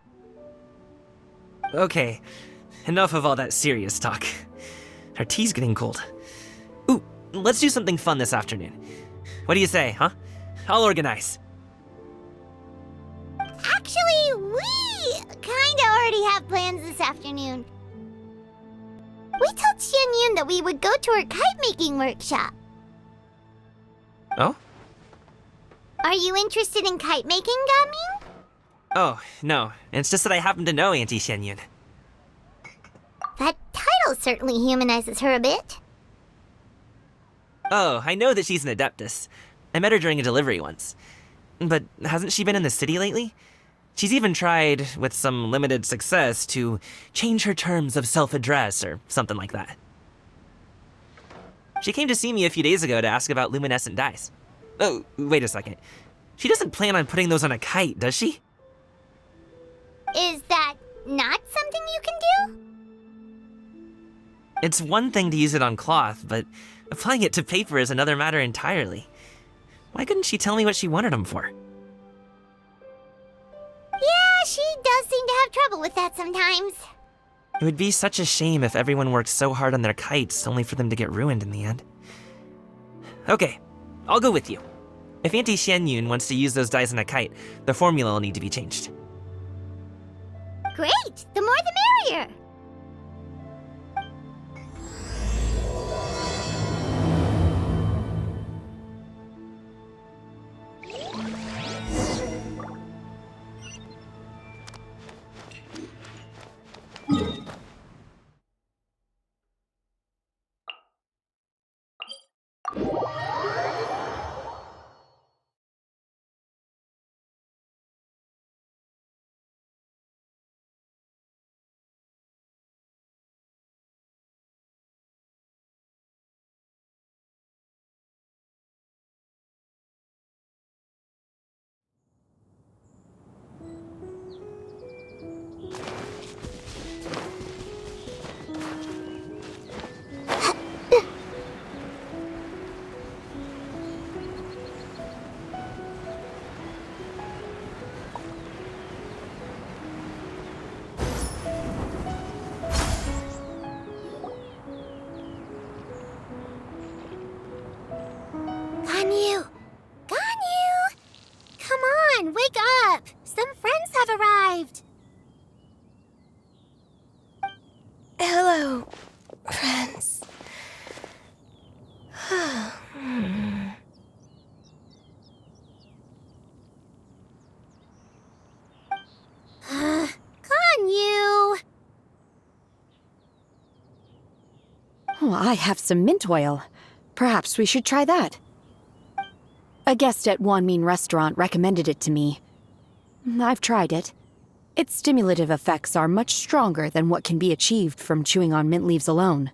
Okay, enough of all that serious talk. Our tea's getting cold. Ooh, let's do something fun this afternoon. What do you say, huh? I'll organize. Actually, we kinda already have plans this afternoon. We told Xianyun that we would go to her kite-making workshop. Oh? Are you interested in kite-making, Gaming? Oh, no. It's just that I happen to know Auntie Xianyun. That title certainly humanizes her a bit. Oh, I know that she's an adeptus. I met her during a delivery once. But hasn't she been in the city lately? She's even tried, with some limited success, to change her terms of self-address or something like that. She came to see me a few days ago to ask about luminescent dyes. Oh, wait a second. She doesn't plan on putting those on a kite, does she? Is that not something you can do? It's one thing to use it on cloth, but applying it to paper is another matter entirely. Why couldn't she tell me what she wanted them for? Yeah, she does seem to have trouble with that sometimes. It would be such a shame if everyone worked so hard on their kites only for them to get ruined in the end. Okay, I'll go with you. If Auntie Xianyun wants to use those dyes on a kite, the formula will need to be changed. Great! The more the merrier! Wake up! Some friends have arrived! Hello, friends. Ganyu! Oh, I have some mint oil. Perhaps we should try that. A guest at Wanmin Restaurant recommended it to me. I've tried it. Its stimulative effects are much stronger than what can be achieved from chewing on mint leaves alone.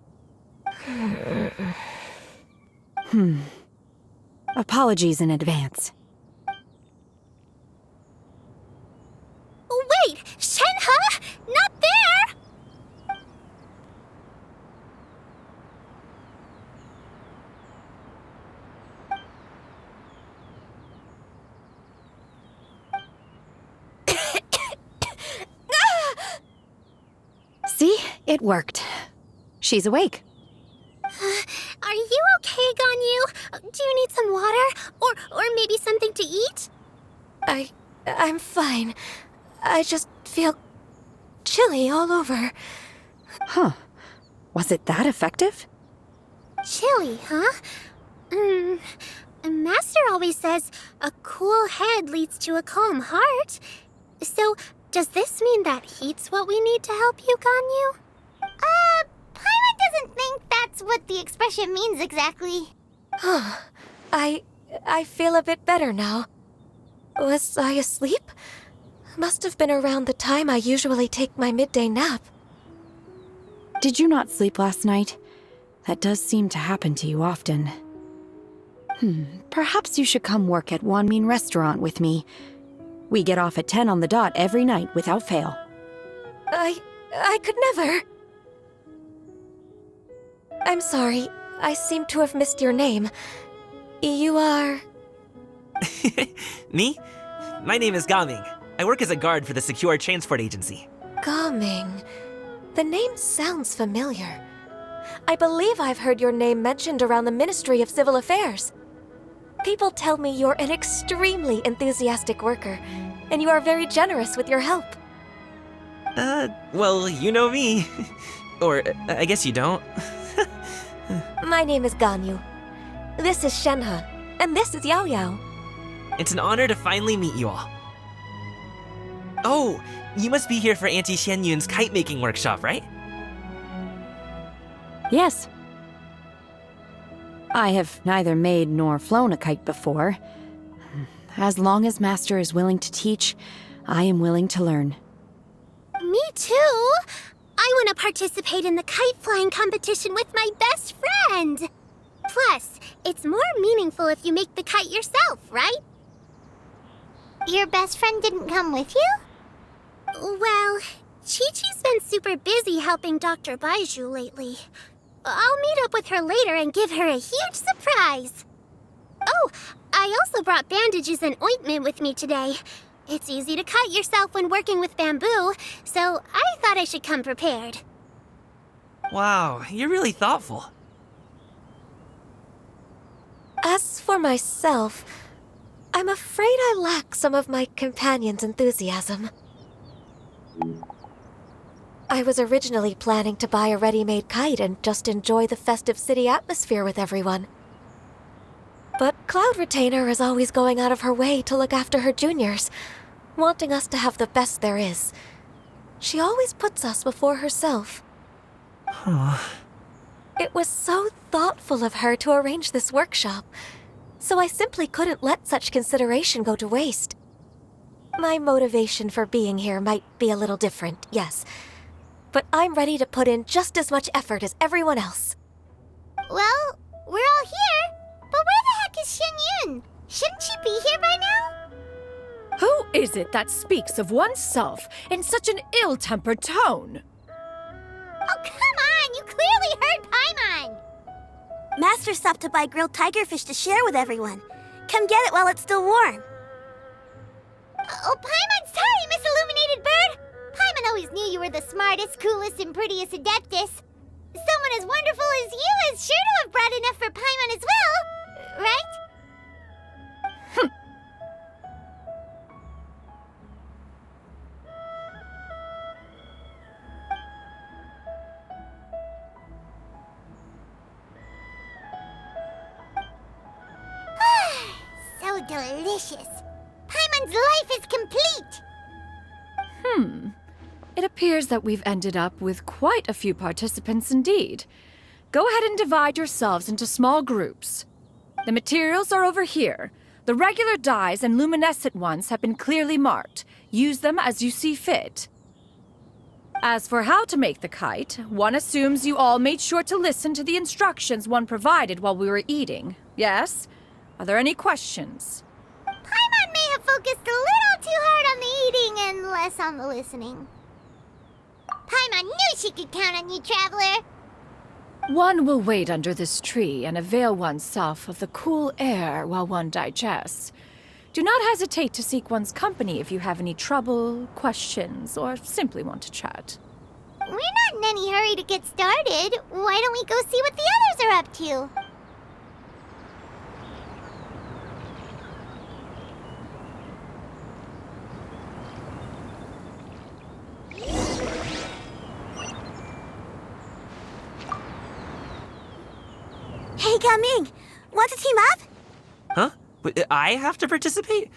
Apologies in advance. Wait! Shenhe? Not there! See? It worked. She's awake. Are you okay, Ganyu? Do you need some water? Or maybe something to eat? I'm fine. I just feel chilly all over. Huh. Was it that effective? Chilly, huh? Master always says a cool head leads to a calm heart. So, does this mean that heat's what we need to help you, Ganyu? Paimon doesn't think that's what the expression means exactly. I feel a bit better now. Was I asleep? Must have been around the time I usually take my midday nap. Did you not sleep last night? That does seem to happen to you often. Perhaps you should come work at Wanmin Restaurant with me. We get off at 10 on the dot every night without fail. I could never. I'm sorry. I seem to have missed your name. You are... Me? My name is Gaming. I work as a guard for the Secure Transport Agency. Gaming. The name sounds familiar. I believe I've heard your name mentioned around the Ministry of Civil Affairs. People tell me you're an extremely enthusiastic worker, and you are very generous with your help. Well, you know me. Or, I guess you don't. My name is Ganyu. This is Shenhe, and this is Yao Yao. It's an honor to finally meet you all. Oh, you must be here for Auntie Xianyun's kite-making workshop, right? Yes. I have neither made nor flown a kite before. As long as Master is willing to teach, I am willing to learn. Me too! I want to participate in the kite flying competition with my best friend! Plus, it's more meaningful if you make the kite yourself, right? Your best friend didn't come with you? Well, Chi-Chi's been super busy helping Dr. Baiju lately. I'll meet up with her later and give her a huge surprise. Oh, I also brought bandages and ointment with me today. It's easy to cut yourself when working with bamboo, so I thought I should come prepared. Wow, you're really thoughtful. As for myself, I'm afraid I lack some of my companion's enthusiasm. I was originally planning to buy a ready-made kite and just enjoy the festive city atmosphere with everyone. But Cloud Retainer is always going out of her way to look after her juniors, wanting us to have the best there is. She always puts us before herself. It was so thoughtful of her to arrange this workshop, so I simply couldn't let such consideration go to waste. My motivation for being here might be a little different, yes, but I'm ready to put in just as much effort as everyone else. Well, we're all here, but where the heck is Xianyun? Shouldn't she be here by now? Who is it that speaks of oneself in such an ill-tempered tone? Oh, come on! You clearly heard Paimon! Master stopped to buy grilled tigerfish to share with everyone. Come get it while it's still warm. Oh, Paimon, sorry, Miss Illuminated Bird! Paimon always knew you were the smartest, coolest, and prettiest Adeptus. Someone as wonderful as you is sure to have brought enough for Paimon as well, right? So delicious. Paimon's life is complete. It appears that we've ended up with quite a few participants indeed. Go ahead and divide yourselves into small groups. The materials are over here. The regular dyes and luminescent ones have been clearly marked. Use them as you see fit. As for how to make the kite, one assumes you all made sure to listen to the instructions one provided while we were eating. Yes? Are there any questions? Paimon may have focused a little too hard on the eating and less on the listening. Paimon knew she could count on you, Traveler. One will wait under this tree and avail oneself of the cool air while one digests. Do not hesitate to seek one's company if you have any trouble, questions, or simply want to chat. We're not in any hurry to get started. Why don't we go see what the others are up to? Hey, Gaming! Want to team up? Huh? But I have to participate?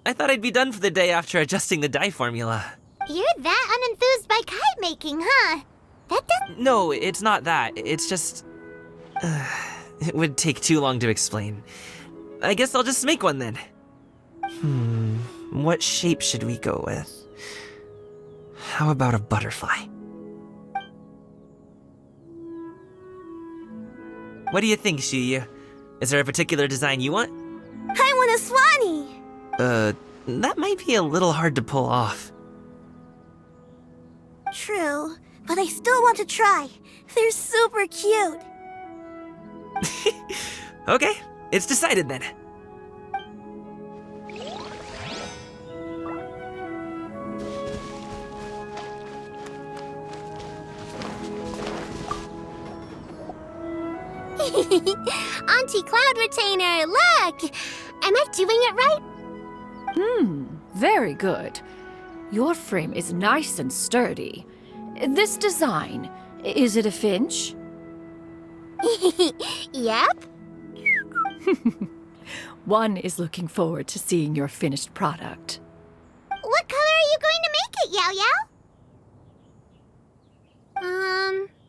I thought I'd be done for the day after adjusting the dye formula. You're that unenthused by kite making, huh? That doesn't... No, it's not that. It's just... it would take too long to explain. I guess I'll just make one then. What shape should we go with? How about a butterfly? What do you think, Shiyu? Is there a particular design you want? I want a swanee! That might be a little hard to pull off. True, but I still want to try. They're super cute. Okay, it's decided then. Auntie Cloud Retainer, look! Am I doing it right? Very good. Your frame is nice and sturdy. This design, is it a finch? Yep. One is looking forward to seeing your finished product. What color are you going to make it, Yao Yao?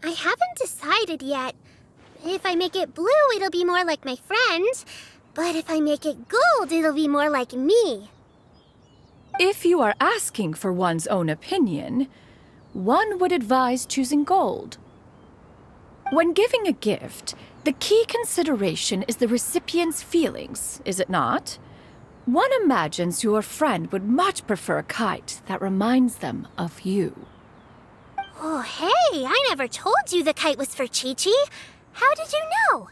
I haven't decided yet. If I make it blue, it'll be more like my friend. But if I make it gold, it'll be more like me. If you are asking for one's own opinion, one would advise choosing gold. When giving a gift, the key consideration is the recipient's feelings, is it not? One imagines your friend would much prefer a kite that reminds them of you. Oh, hey, I never told you the kite was for Chi-Chi. How did you know?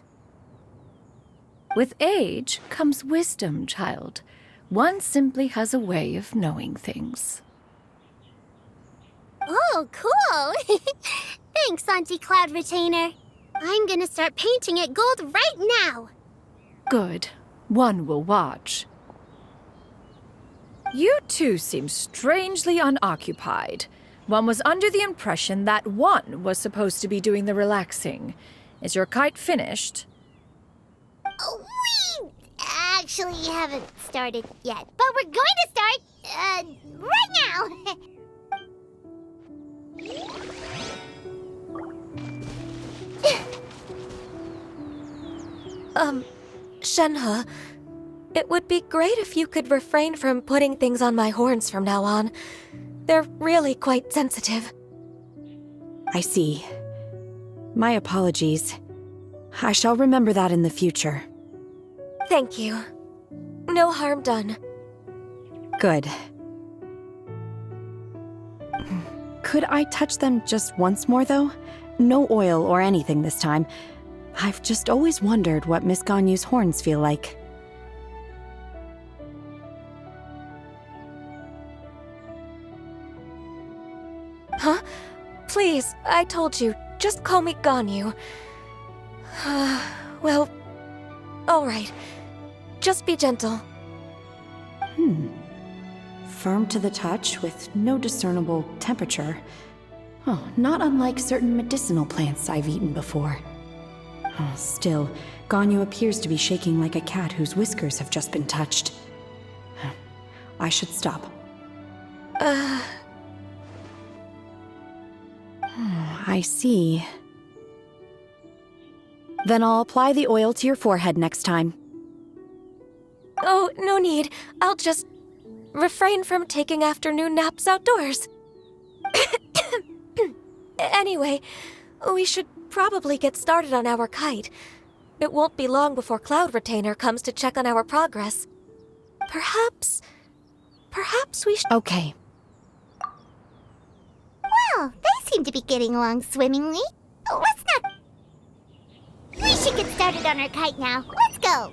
With age comes wisdom, child. One simply has a way of knowing things. Oh, cool. Thanks, Auntie Cloud Retainer. I'm gonna start painting it gold right now. Good. One will watch. You two seem strangely unoccupied. One was under the impression that one was supposed to be doing the relaxing. Is your kite finished? We actually haven't started yet, but we're going to start, right now. Shenhe, it would be great if you could refrain from putting things on my horns from now on. They're really quite sensitive. I see. My apologies. I shall remember that in the future. Thank you. No harm done. Good. Could I touch them just once more, though? No oil or anything this time. I've just always wondered what Miss Ganyu's horns feel like. Huh? Please, I told you, just call me Ganyu. Well, all right. Just be gentle. Firm to the touch with no discernible temperature. Oh, not unlike certain medicinal plants I've eaten before. Oh, still, Ganyu appears to be shaking like a cat whose whiskers have just been touched. I should stop. I see. Then I'll apply the oil to your forehead next time. Oh, no need. I'll just refrain from taking afternoon naps outdoors. Anyway, we should probably get started on our kite. It won't be long before Cloud Retainer comes to check on our progress. Perhaps we should... Okay. Well, they seem to be getting along swimmingly. Let's not... We should get started on our kite now. Let's go.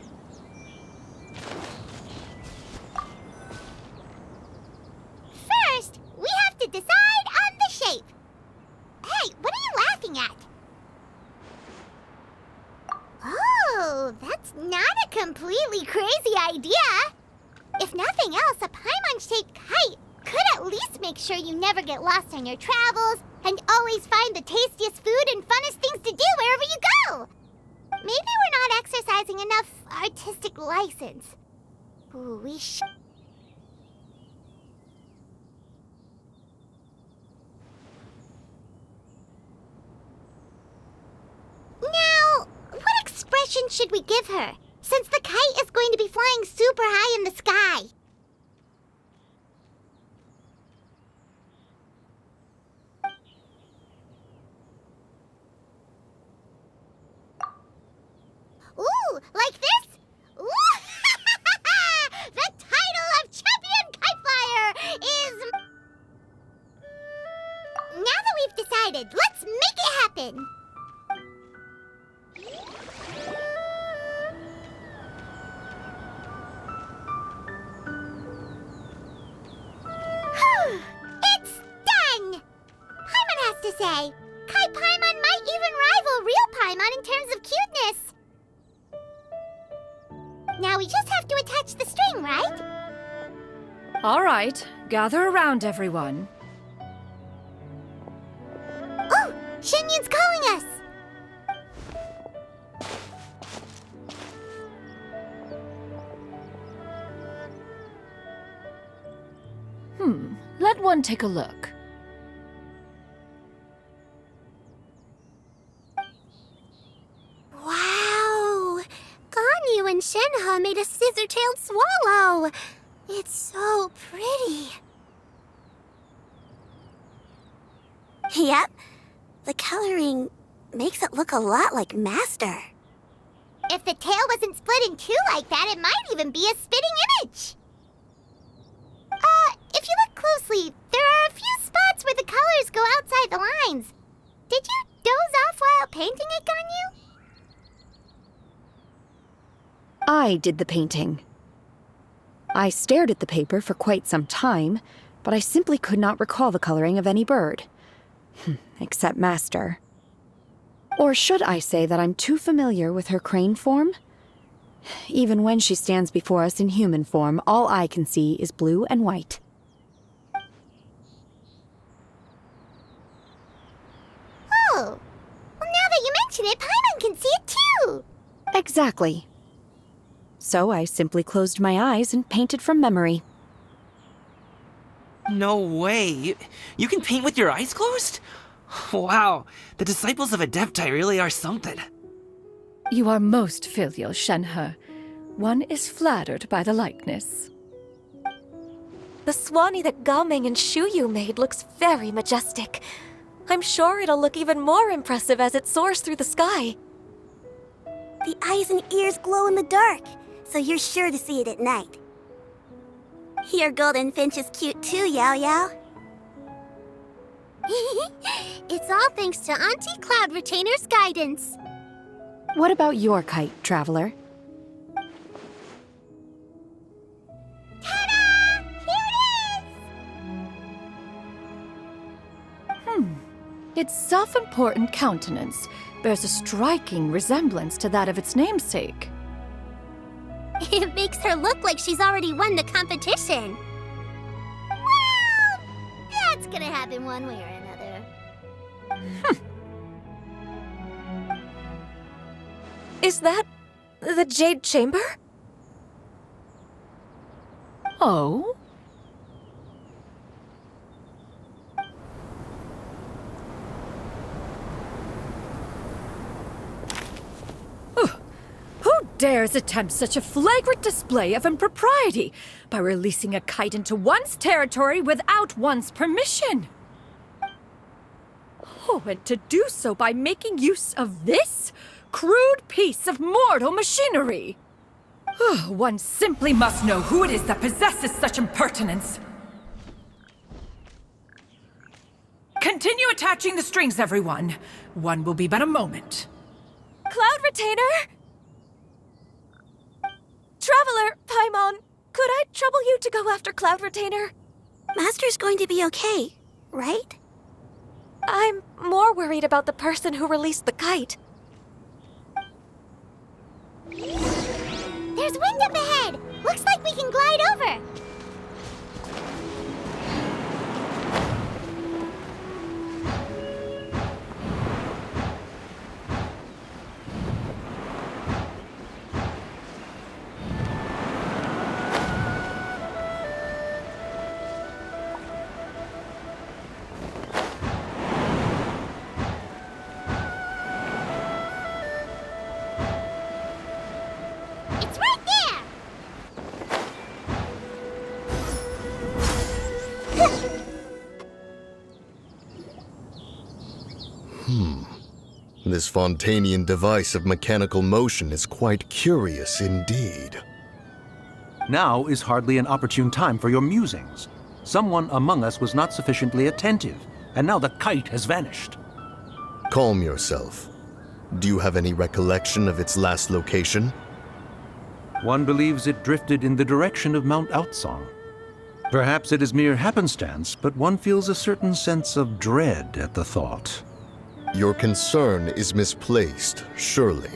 First, we have to decide on the shape. Hey, what are you laughing at? Oh, that's not a completely crazy idea. If nothing else, a paimon-shaped kite could at least make sure you never get lost on your travels and always find the tastiest food and funnest things to do wherever you go. Maybe we're not exercising enough artistic license. Ooh, we should... mission should we give her, since the kite is going to be flying super high in the sky? Ooh, like this? Ooh! The title of Champion Kite Flyer is... Now that we've decided, let's make it happen! It's done! Paimon has to say, Kite Paimon might even rival real Paimon in terms of cuteness. Now we just have to attach the string, right? All right, gather around, everyone. Oh, Shenyun's calling us! Let one take a look. Wow! Ganyu and Shenhe made a scissor-tailed swallow. It's so pretty. Yep. The coloring makes it look a lot like Master. If the tail wasn't split in two like that, it might even be a spitting image. If you look closely, there are a few spots where the colors go outside the lines. Did you doze off while painting it, Ganyu? I did the painting. I stared at the paper for quite some time, but I simply could not recall the coloring of any bird. Except Master. Or should I say that I'm too familiar with her crane form? Even when she stands before us in human form, all I can see is blue and white. Oh, well, now that you mention it, Paimon can see it too! Exactly. So I simply closed my eyes and painted from memory. No way. You can paint with your eyes closed? Wow, the disciples of Adepti really are something. You are most filial, Shenhe. One is flattered by the likeness. The swanee that Gaming and Shuyu made looks very majestic. I'm sure it'll look even more impressive as it soars through the sky. The eyes and ears glow in the dark, so you're sure to see it at night. Your golden finch is cute too, Yao Yao. It's all thanks to Auntie Cloud Retainer's guidance. What about your kite, Traveler? Ta-da! Here it is! Its self-important countenance bears a striking resemblance to that of its namesake. It makes her look like she's already won the competition. Well, that's gonna happen one way or another. Is that the Jade Chamber? Oh? Who dares attempt such a flagrant display of impropriety by releasing a kite into one's territory without one's permission? Oh, and to do so by making use of this crude piece of mortal machinery. One simply must know who it is that possesses such impertinence. Continue attaching the strings, everyone. One will be but a moment. Cloud Retainer? Traveler, Paimon, could I trouble you to go after Cloud Retainer? Master's going to be okay, right? I'm more worried about the person who released the kite. There's wind up ahead! Looks like we can glide over! This Fontanian device of mechanical motion is quite curious indeed. Now is hardly an opportune time for your musings. Someone among us was not sufficiently attentive, and now the kite has vanished. Calm yourself. Do you have any recollection of its last location? One believes it drifted in the direction of Mount Outsong. Perhaps it is mere happenstance, but one feels a certain sense of dread at the thought. Your concern is misplaced, surely.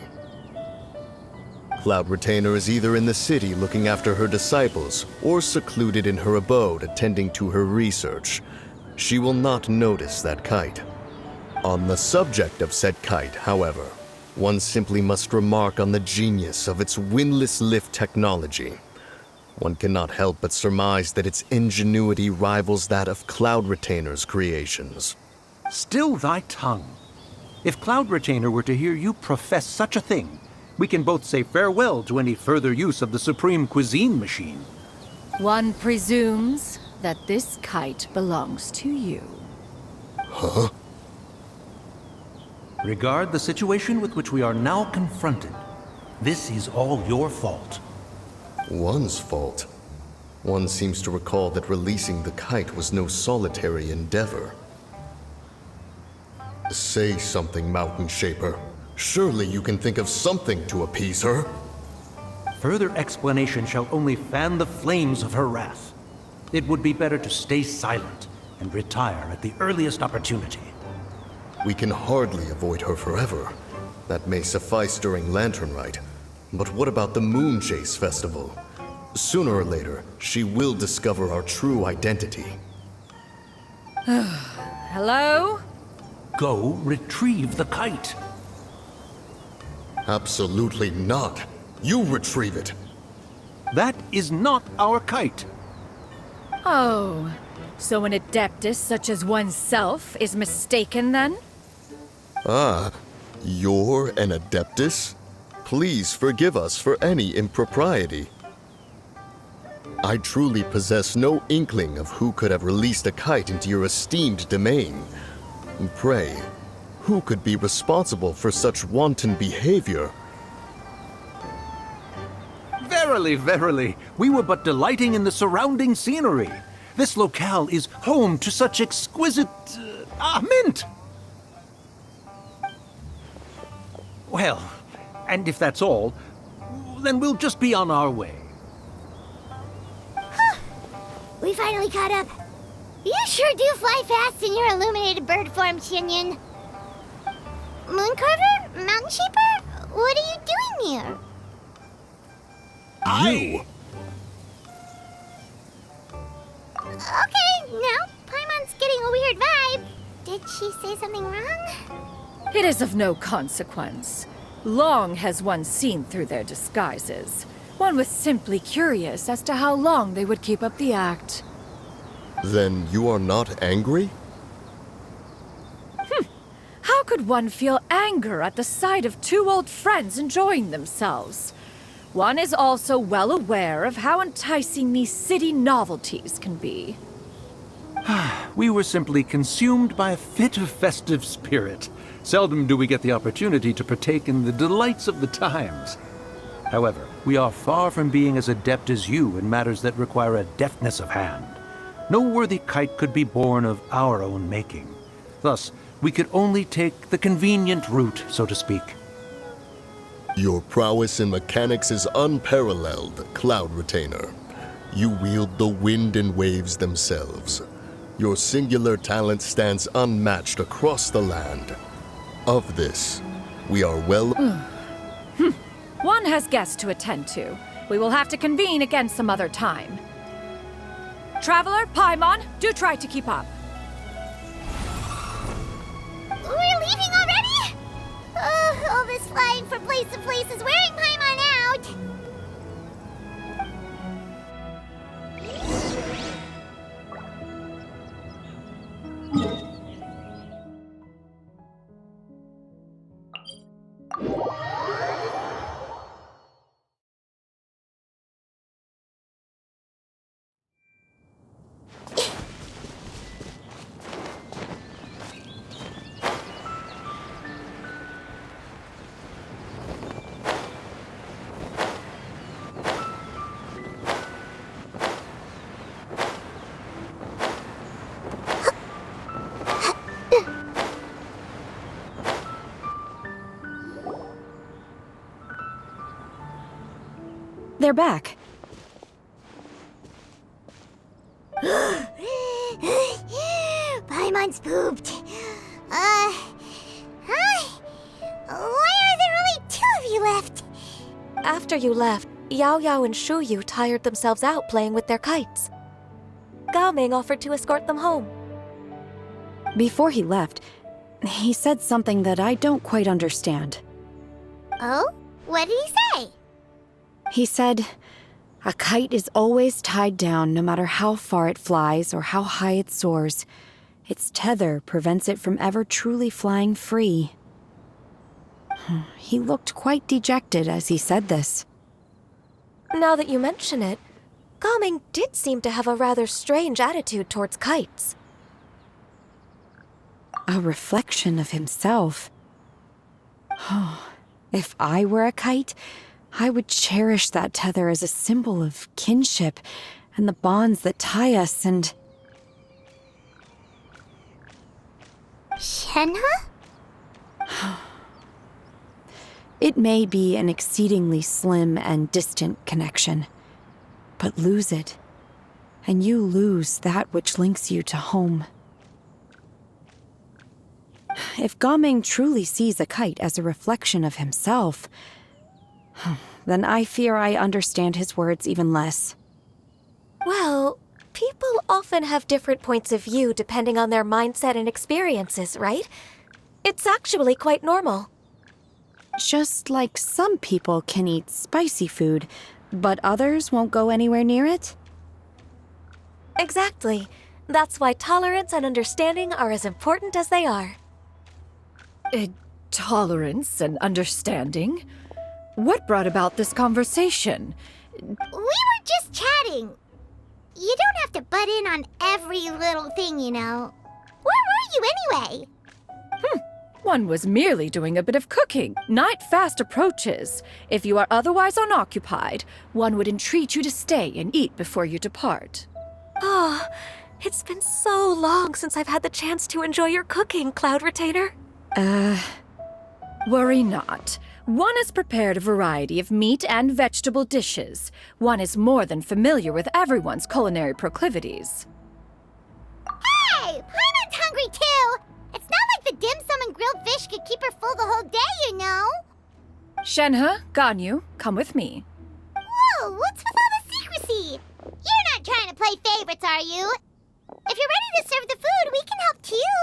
Cloud Retainer is either in the city looking after her disciples, or secluded in her abode attending to her research. She will not notice that kite. On the subject of said kite, however, one simply must remark on the genius of its windlass lift technology. One cannot help but surmise that its ingenuity rivals that of Cloud Retainer's creations. Still thy tongue. If Cloud Retainer were to hear you profess such a thing, we can both say farewell to any further use of the Supreme Cuisine Machine. One presumes that this kite belongs to you. Huh? Regard the situation with which we are now confronted. This is all your fault. One's fault? One seems to recall that releasing the kite was no solitary endeavor. Say something, Mountain Shaper. Surely you can think of something to appease her. Further explanation shall only fan the flames of her wrath. It would be better to stay silent and retire at the earliest opportunity. We can hardly avoid her forever. That may suffice during Lantern Rite. But what about the Moon Chase Festival? Sooner or later, she will discover our true identity. Hello? Go retrieve the kite. Absolutely not. You retrieve it. That is not our kite. Oh, so an adeptus such as oneself is mistaken then? Ah, you're an adeptus? Please forgive us for any impropriety. I truly possess no inkling of who could have released a kite into your esteemed domain. Pray, who could be responsible for such wanton behavior? Verily, verily, we were but delighting in the surrounding scenery. This locale is home to such exquisite... mint! Well, and if that's all, then we'll just be on our way. We finally caught up. You sure do fly fast in your illuminated bird form, Chenyu. Mooncarver? Mountain Shaper? What are you doing here? You! Okay, now Paimon's getting a weird vibe. Did she say something wrong? It is of no consequence. Long has one seen through their disguises. One was simply curious as to how long they would keep up the act. Then you are not angry? How could one feel anger at the sight of two old friends enjoying themselves? One is also well aware of how enticing these city novelties can be. We were simply consumed by a fit of festive spirit. Seldom do we get the opportunity to partake in the delights of the times. However, we are far from being as adept as you in matters that require a deftness of hand. No worthy kite could be born of our own making. Thus, we could only take the convenient route, so to speak. Your prowess in mechanics is unparalleled, Cloud Retainer. You wield the wind and waves themselves. Your singular talent stands unmatched across the land. Of this, we are well... One has guests to attend to. We will have to convene again some other time. Traveler, Paimon, do try to keep up. We're leaving already? All this flying from place to place is wearing Paimon out. They're back. Paimon's pooped. Hi. Why are there only 2 of you left? After you left, Yao Yao and Shu Yu tired themselves out playing with their kites. Gao Ming offered to escort them home. Before he left, he said something that I don't quite understand. Oh? What did he say? He said, a kite is always tied down no matter how far it flies or how high it soars. Its tether prevents it from ever truly flying free. He looked quite dejected as he said this. Now that you mention it, Gao Ming did seem to have a rather strange attitude towards kites. A reflection of himself. If I were a kite, I would cherish that tether as a symbol of kinship and the bonds that tie us and... Shenhe? It may be an exceedingly slim and distant connection, but lose it, and you lose that which links you to home. If Gao Ming truly sees a kite as a reflection of himself, then I fear I understand his words even less. Well, people often have different points of view depending on their mindset and experiences, right? It's actually quite normal. Just like some people can eat spicy food, but others won't go anywhere near it? Exactly. That's why tolerance and understanding are as important as they are. Tolerance and understanding? What brought about this conversation? We were just chatting. You don't have to butt in on every little thing, you know. Where were you anyway? One was merely doing a bit of cooking. Night fast approaches. If you are otherwise unoccupied, one would entreat you to stay and eat before you depart. Oh, it's been so long since I've had the chance to enjoy your cooking, Cloud Retainer. Worry not. One has prepared a variety of meat and vegetable dishes. One is more than familiar with everyone's culinary proclivities. Hey! Paimon's hungry too! It's not like the dim sum and grilled fish could keep her full the whole day, you know! Shenhe, Ganyu, come with me. Whoa, what's with all the secrecy? You're not trying to play favorites, are you? If you're ready to serve the food, we can help too!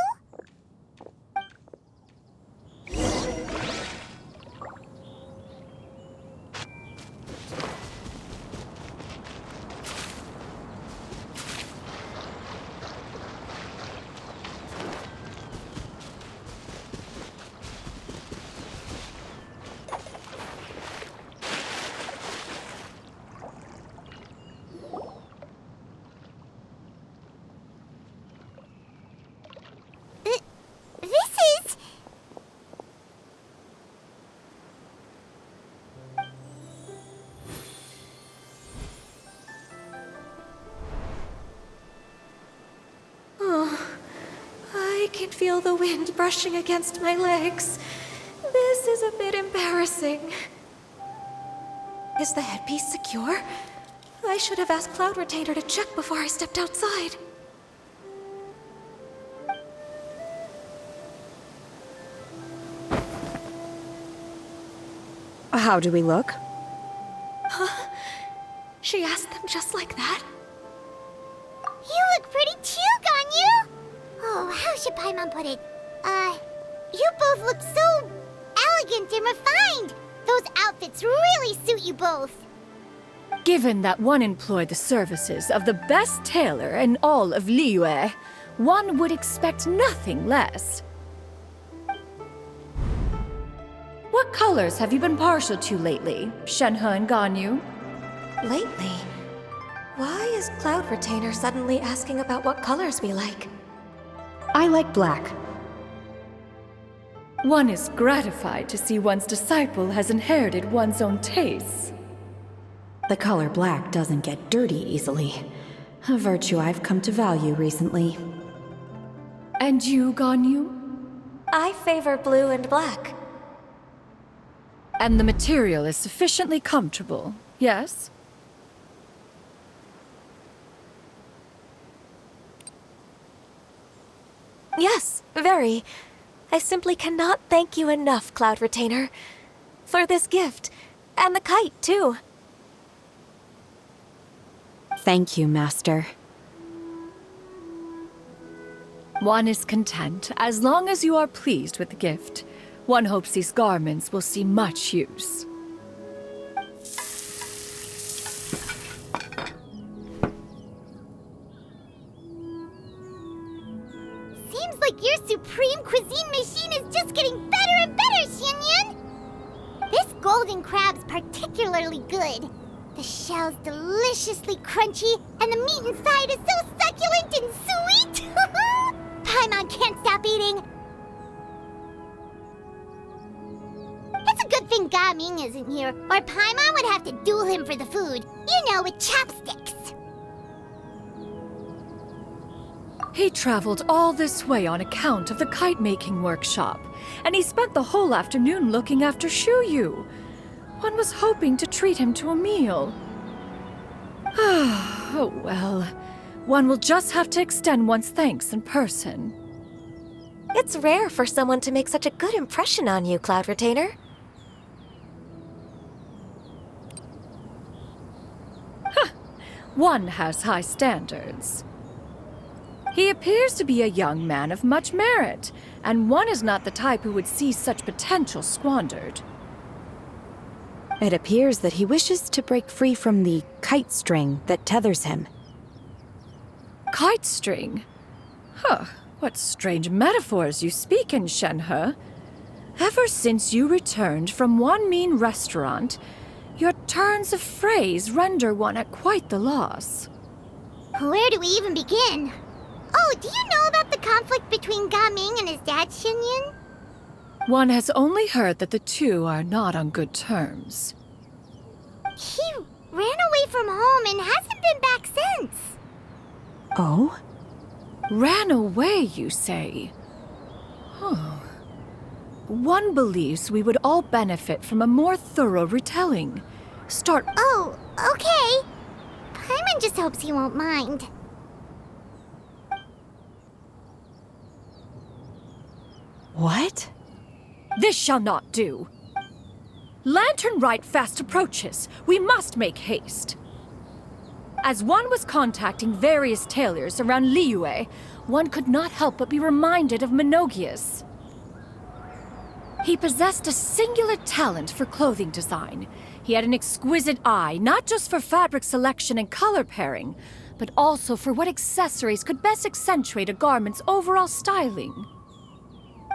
I can feel the wind brushing against my legs. This is a bit embarrassing. Is the headpiece secure? I should have asked Cloud Retainer to check before I stepped outside. How do we look? Huh? She asked them just like that? You look pretty too, Ganyu! Oh, how should Paimon put it? You both look so elegant and refined! Those outfits really suit you both! Given that one employed the services of the best tailor in all of Liyue, one would expect nothing less. What colors have you been partial to lately, Shenhe and Ganyu? Lately? Why is Cloud Retainer suddenly asking about what colors we like? I like black. One is gratified to see one's disciple has inherited one's own tastes. The color black doesn't get dirty easily. A virtue I've come to value recently. And you, Ganyu? I favor blue and black. And the material is sufficiently comfortable. Yes? Yes, very. I simply cannot thank you enough, Cloud Retainer. For this gift. And the kite, too. Thank you, Master. One is content as long as you are pleased with the gift. One hopes these garments will see much use. Seems like your supreme cuisine machine is just getting better and better, Xianyun! This golden crab's particularly good. The shell's deliciously crunchy, and the meat inside is so succulent and sweet! Paimon can't stop eating! It's a good thing Gaming isn't here, or Paimon would have to duel him for the food. You know, with chopsticks. He traveled all this way on account of the kite-making workshop, and he spent the whole afternoon looking after Shuyu. One was hoping to treat him to a meal. Oh well. One will just have to extend one's thanks in person. It's rare for someone to make such a good impression on you, Cloud Retainer. One has high standards. He appears to be a young man of much merit, and one is not the type who would see such potential squandered. It appears that he wishes to break free from the kite string that tethers him. Kite string? Huh, what strange metaphors you speak in, Shenhe. Ever since you returned from one mean restaurant, your turns of phrase render one at quite the loss. Where do we even begin? Oh, do you know about the conflict between Gaming and his dad, Xianyun? One has only heard that the two are not on good terms. He ran away from home and hasn't been back since. Oh? Ran away, you say? Oh. One believes we would all benefit from a more thorough retelling. Oh, okay. Paimon just hopes he won't mind. What? This shall not do. Lantern Rite fast approaches. We must make haste. As one was contacting various tailors around Liyue, one could not help but be reminded of Menogius. He possessed a singular talent for clothing design. He had an exquisite eye, not just for fabric selection and color pairing, but also for what accessories could best accentuate a garment's overall styling.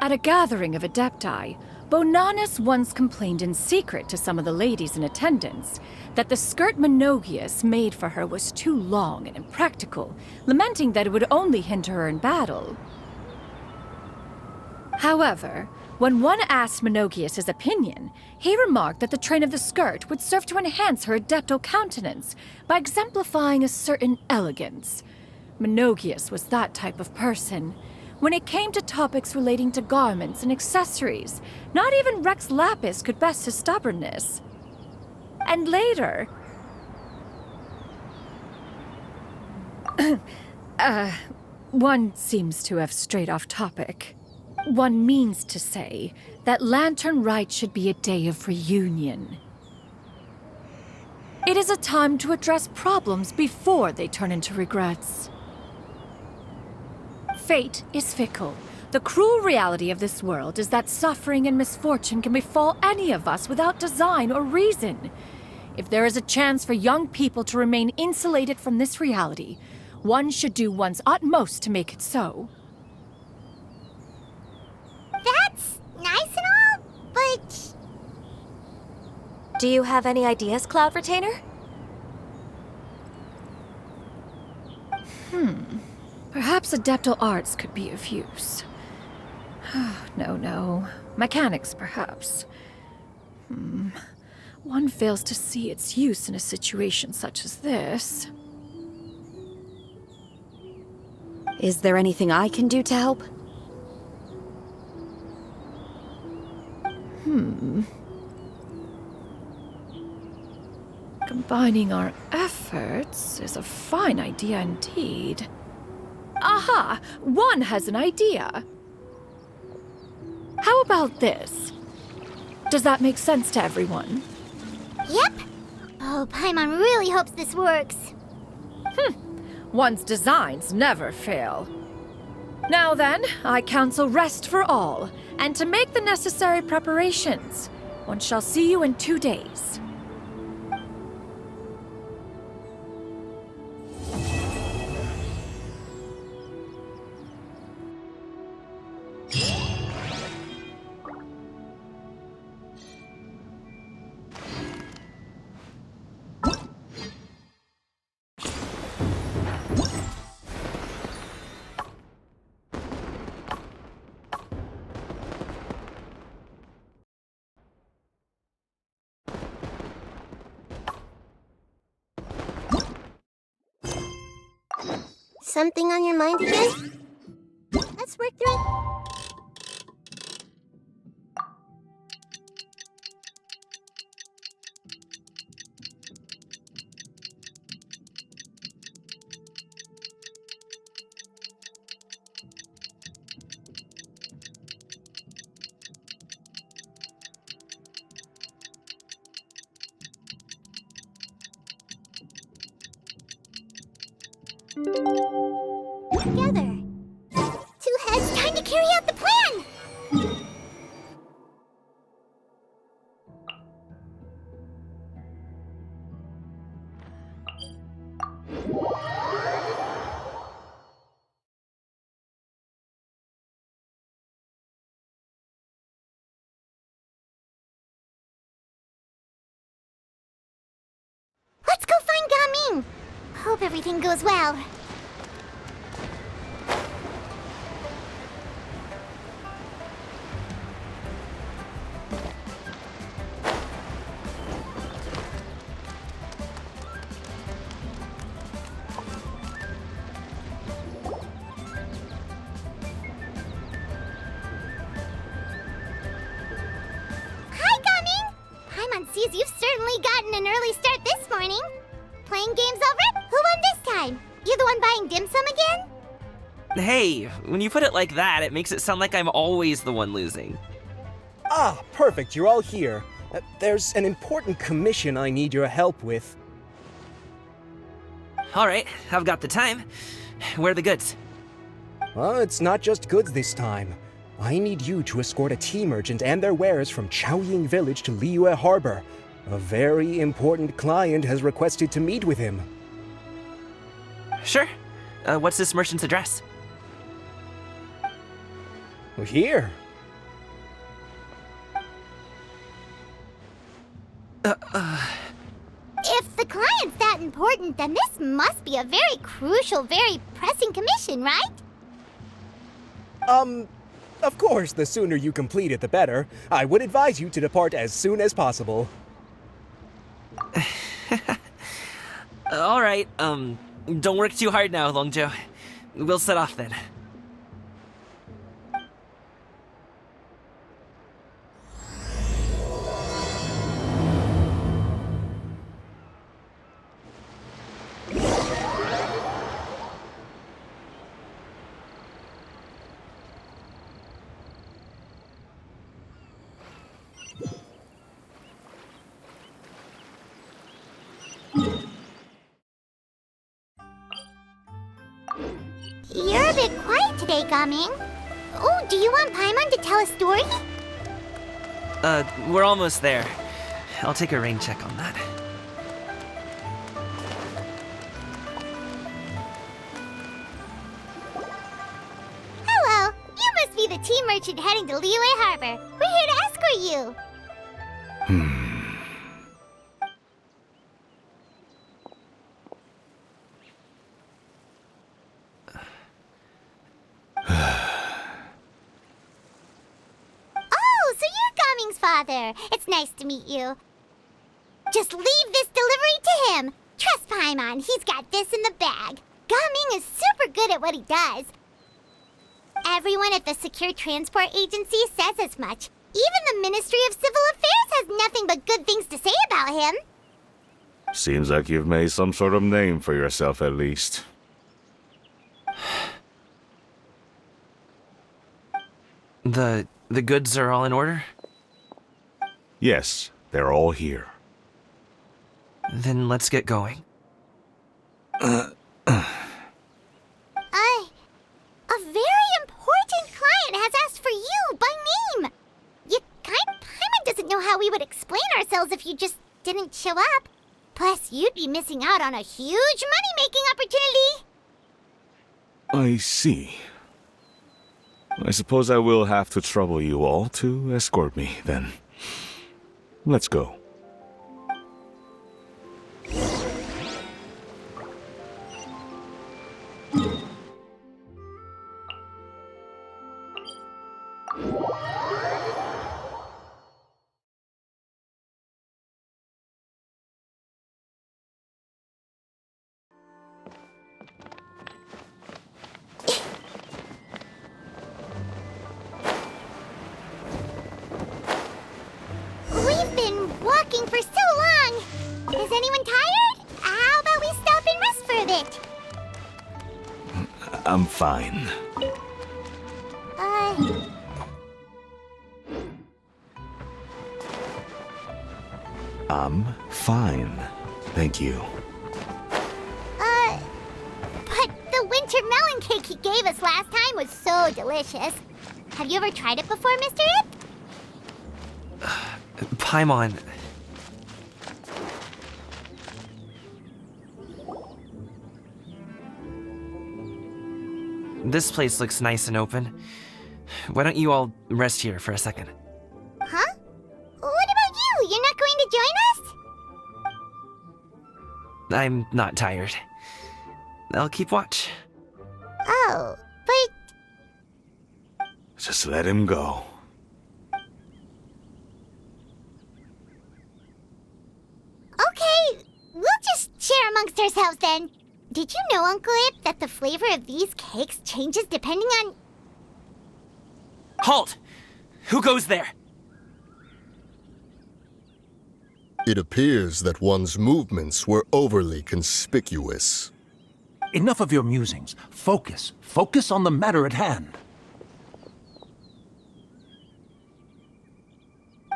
At a gathering of Adepti, Bonanis once complained in secret to some of the ladies in attendance that the skirt Menogius made for her was too long and impractical, lamenting that it would only hinder her in battle. However, when one asked Menogius' opinion, he remarked that the train of the skirt would serve to enhance her adeptal countenance by exemplifying a certain elegance. Menogius was that type of person. When it came to topics relating to garments and accessories, not even Rex Lapis could best his stubbornness. And later... one seems to have strayed off topic. One means to say that Lantern Rite should be a day of reunion. It is a time to address problems before they turn into regrets. Fate is fickle. The cruel reality of this world is that suffering and misfortune can befall any of us without design or reason. If there is a chance for young people to remain insulated from this reality, one should do one's utmost to make it so. That's nice and all, but... Do you have any ideas, Cloud Retainer? Perhaps adeptal arts could be of use. No. Mechanics, perhaps. One fails to see its use in a situation such as this. Is there anything I can do to help? Combining our efforts is a fine idea indeed. Aha! One has an idea. How about this? Does that make sense to everyone? Yep. Oh, Paimon really hopes this works. One's designs never fail. Now then, I counsel rest for all, and to make the necessary preparations. One shall see you in 2 days. Something on your mind again? Let's work through it. Together. 2 heads, time to carry out the plan! Let's go find Gaming! Hope everything goes well. Sees you've certainly gotten an early start this morning. Playing games over? Who won this time? You the one buying dim sum again? Hey, when you put it like that, it makes it sound like I'm always the one losing. Ah, perfect, you're all here. There's an important commission I need your help with. Alright, I've got the time. Where are the goods? It's not just goods this time. I need you to escort a tea merchant and their wares from Chaoying Village to Liyue Harbor. A very important client has requested to meet with him. Sure. What's this merchant's address? Here. If the client's that important, then this must be a very crucial, very pressing commission, right? Of course, the sooner you complete it, the better. I would advise you to depart as soon as possible. Alright, don't work too hard now, Longzhou. We'll set off then. You're a bit quiet today, Gaming. Oh, do you want Paimon to tell a story? We're almost there. I'll take a rain check on that. Hello, you must be the tea merchant heading to Liyue Harbor. We're here to escort you. Father, it's nice to meet you. Just leave this delivery to him. Trust Paimon, he's got this in the bag. Gaming is super good at what he does. Everyone at the Secure Transport Agency says as much. Even the Ministry of Civil Affairs has nothing but good things to say about him. Seems like you've made some sort of name for yourself at least. The goods are all in order? Yes, they're all here. Then let's get going. A very important client has asked for you by name. Paimon doesn't know how we would explain ourselves if you just didn't show up. Plus, you'd be missing out on a huge money-making opportunity. I see. I suppose I will have to trouble you all to escort me, then. Let's go. We've been walking for so long. Is anyone tired? How about we stop and rest for a bit? I'm fine. I'm fine. Thank you. But the winter melon cake he gave us last time was so delicious. Have you ever tried it before, Mr. Ip? Paimon. This place looks nice and open. Why don't you all rest here for a second? Huh? What about you? You're not going to join us? I'm not tired. I'll keep watch. Oh, but... Just let him go. Okay, we'll just share amongst ourselves then. Did you know, Uncle Ip, that the flavor of these cakes changes depending on... Halt! Who goes there? It appears that one's movements were overly conspicuous. Enough of your musings. Focus. Focus on the matter at hand.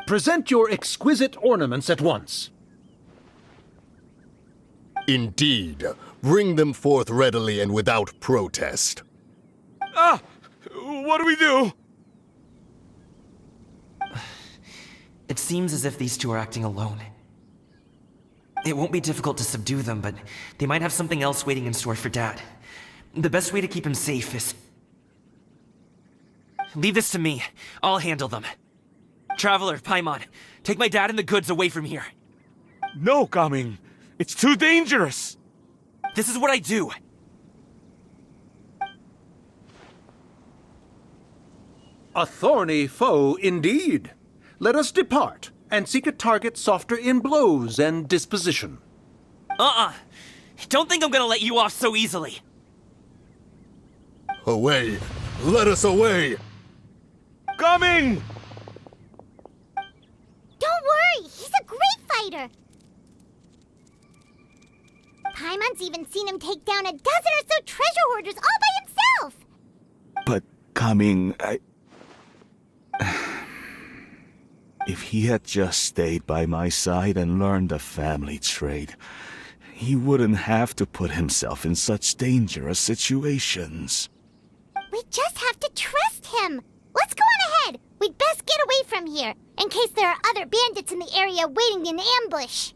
Present your exquisite ornaments at once. Indeed. Bring them forth readily and without protest. Ah! What do we do? It seems as if these two are acting alone. It won't be difficult to subdue them, but they might have something else waiting in store for Dad. The best way to keep him safe is... Leave this to me. I'll handle them. Traveler, Paimon, take my dad and the goods away from here. No, Gaming. It's too dangerous. This is what I do. A thorny foe indeed. Let us depart and seek a target softer in blows and disposition. Don't think I'm gonna let you off so easily. Away! Let us away! Coming! Don't worry, he's a great fighter. Paimon's even seen him take down a dozen or so treasure hoarders all by himself. But Coming, If he had just stayed by my side and learned the family trade, he wouldn't have to put himself in such dangerous situations. We just have to trust him. Let's go on ahead. We'd best get away from here, in case there are other bandits in the area waiting in ambush.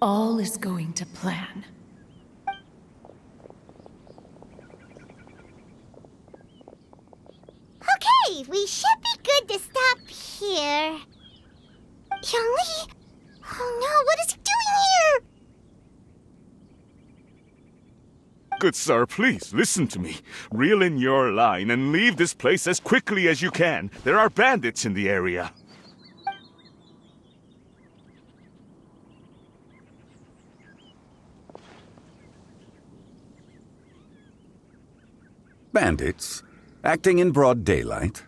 All is going to plan. Okay, we should be good to stop here. Youngli? Oh no, what is he doing here? Good sir, please, listen to me. Reel in your line and leave this place as quickly as you can. There are bandits in the area. Bandits? Acting in broad daylight?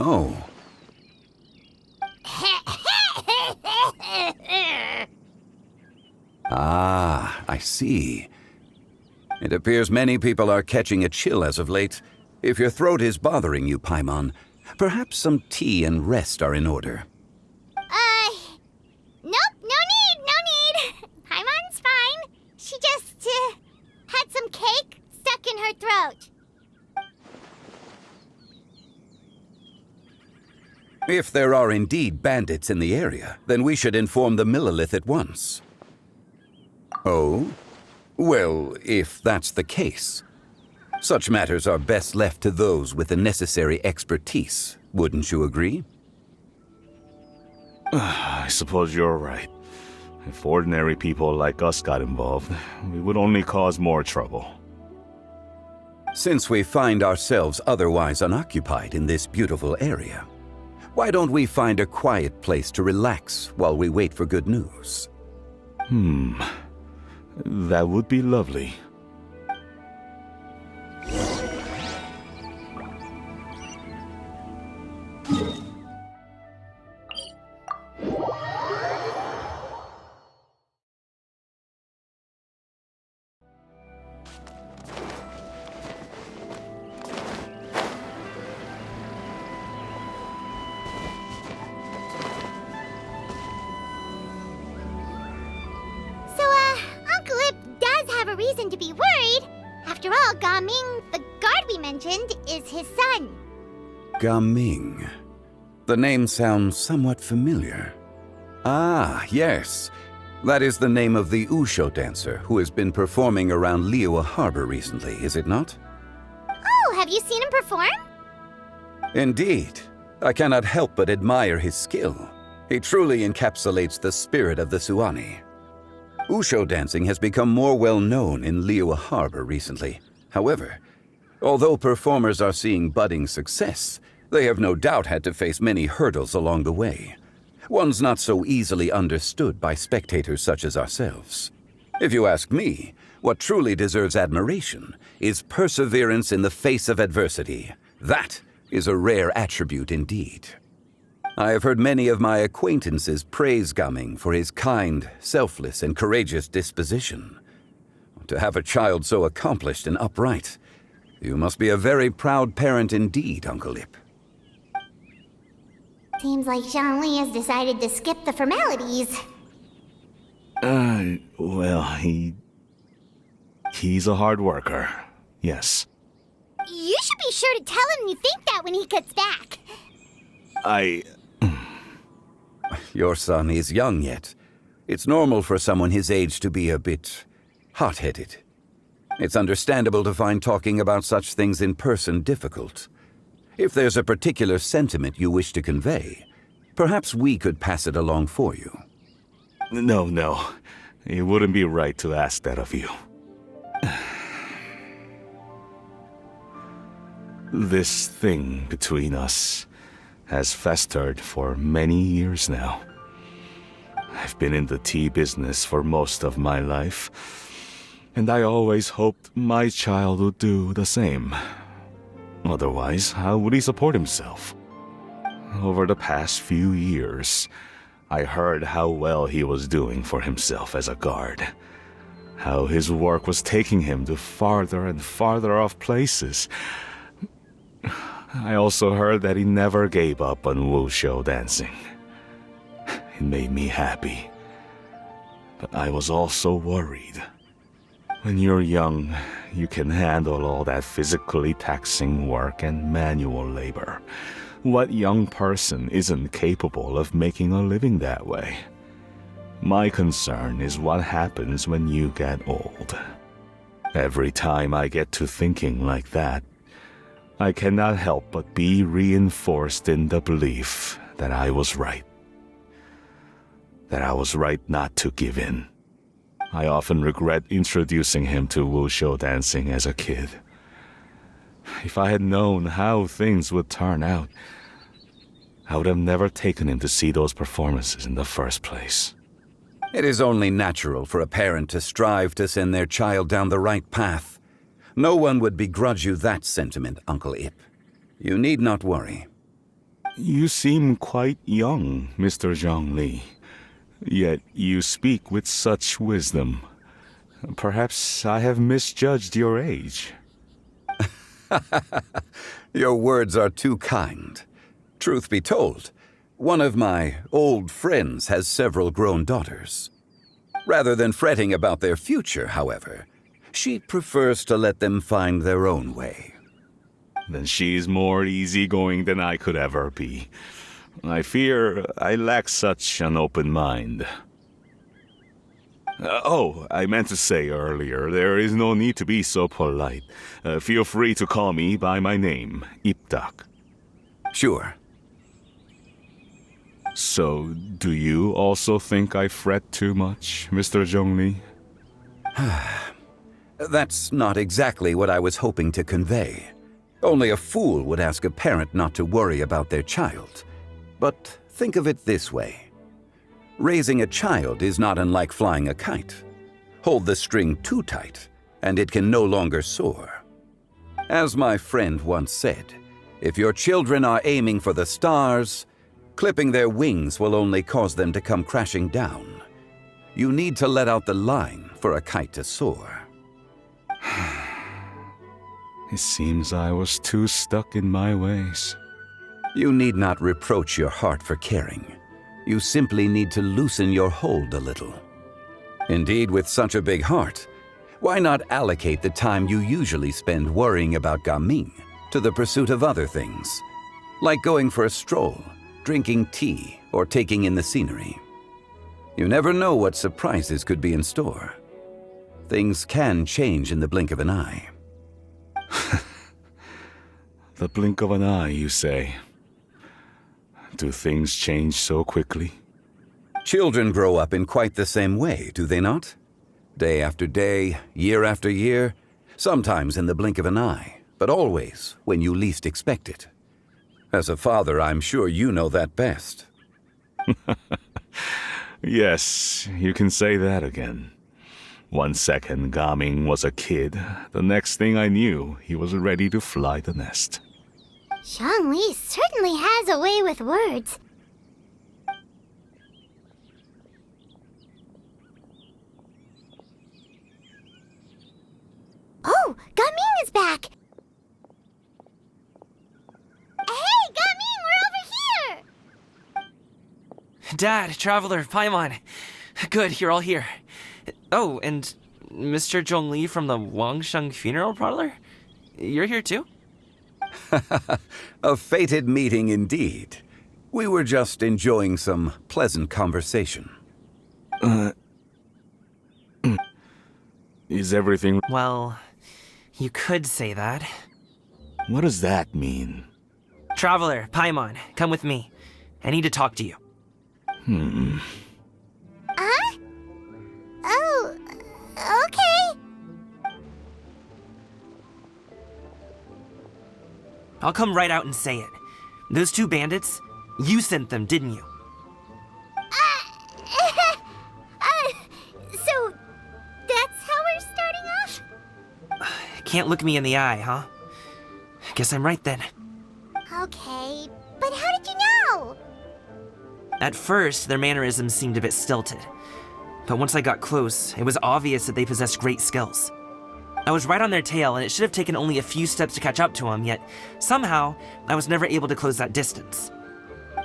Oh. Ah, I see. It appears many people are catching a chill as of late. If your throat is bothering you, Paimon, perhaps some tea and rest are in order. Nope, no need. Paimon's fine. She just, had some cake stuck in her throat. If there are indeed bandits in the area, then we should inform the Millilith at once. Oh? Well, if that's the case. Such matters are best left to those with the necessary expertise, wouldn't you agree? I suppose you're right. If ordinary people like us got involved, we would only cause more trouble. Since we find ourselves otherwise unoccupied in this beautiful area, why don't we find a quiet place to relax while we wait for good news? That would be lovely. Reason to be worried. After all, Gaming, the guard we mentioned, is his son. Gaming. The name sounds somewhat familiar. Ah, yes. That is the name of the Wushu dancer who has been performing around Liyue Harbor recently, is it not? Oh, have you seen him perform? Indeed. I cannot help but admire his skill. He truly encapsulates the spirit of the Suani. Wushu dancing has become more well-known in Liyue Harbor recently. However, although performers are seeing budding success, they have no doubt had to face many hurdles along the way. Ones not so easily understood by spectators such as ourselves. If you ask me, what truly deserves admiration is perseverance in the face of adversity. That is a rare attribute indeed. I have heard many of my acquaintances praise Gaming for his kind, selfless, and courageous disposition. To have a child so accomplished and upright, you must be a very proud parent indeed, Uncle Ip. Seems like Zhangli has decided to skip the formalities. Well, he's a hard worker, yes. You should be sure to tell him you think that when he gets back. Your son is young yet. It's normal for someone his age to be a bit hot-headed. It's understandable to find talking about such things in person difficult. If there's a particular sentiment you wish to convey, perhaps we could pass it along for you. No. It wouldn't be right to ask that of you. This thing between us has festered for many years now. I've been in the tea business for most of my life, and I always hoped my child would do the same. Otherwise, how would he support himself? Over the past few years, I heard how well he was doing for himself as a guard. How his work was taking him to farther and farther off places. I also heard that he never gave up on Wushu dancing. It made me happy. But I was also worried. When you're young, you can handle all that physically taxing work and manual labor. What young person isn't capable of making a living that way? My concern is what happens when you get old. Every time I get to thinking like that, I cannot help but be reinforced in the belief that I was right. That I was right not to give in. I often regret introducing him to Wushu dancing as a kid. If I had known how things would turn out, I would have never taken him to see those performances in the first place. It is only natural for a parent to strive to send their child down the right path. No one would begrudge you that sentiment, Uncle Ip. You need not worry. You seem quite young, Mr. Zhongli. Yet you speak with such wisdom. Perhaps I have misjudged your age. Your words are too kind. Truth be told, one of my old friends has several grown daughters. Rather than fretting about their future, however, she prefers to let them find their own way. Then she's more easygoing than I could ever be. I fear I lack such an open mind. I meant to say earlier, there is no need to be so polite. Feel free to call me by my name, Iptak. Sure. So, do you also think I fret too much, Mr. Zhongli? That's not exactly what I was hoping to convey. Only a fool would ask a parent not to worry about their child. But think of it this way. Raising a child is not unlike flying a kite. Hold the string too tight, and it can no longer soar. As my friend once said, if your children are aiming for the stars, clipping their wings will only cause them to come crashing down. You need to let out the line for a kite to soar. It seems I was too stuck in my ways. You need not reproach your heart for caring. You simply need to loosen your hold a little. Indeed, with such a big heart, why not allocate the time you usually spend worrying about Gaming to the pursuit of other things, like going for a stroll, drinking tea, or taking in the scenery? You never know what surprises could be in store. Things can change in the blink of an eye. The blink of an eye, you say? Do things change so quickly? Children grow up in quite the same way, do they not? Day after day, year after year, sometimes in the blink of an eye, but always when you least expect it. As a father, I'm sure you know that best. Yes, you can say that again. 1 second, Gaming was a kid. The next thing I knew, he was ready to fly the nest. Zhongli certainly has a way with words. Oh, Gaming is back! Hey, Gaming, we're over here! Dad, Traveler, Paimon. Good, you're all here. Oh, and Mr. Zhongli from the Wangsheng Funeral Parlor? You're here too? A fated meeting indeed. We were just enjoying some pleasant conversation. Is everything... Well, you could say that. What does that mean? Traveler, Paimon, come with me. I need to talk to you. Huh? Oh, okay. I'll come right out and say it. Those two bandits, you sent them, didn't you? So, that's how we're starting off? Can't look me in the eye, huh? Guess I'm right then. Okay, but how did you know? At first, their mannerisms seemed a bit stilted. But once I got close, it was obvious that they possessed great skills. I was right on their tail, and it should have taken only a few steps to catch up to them, yet somehow, I was never able to close that distance.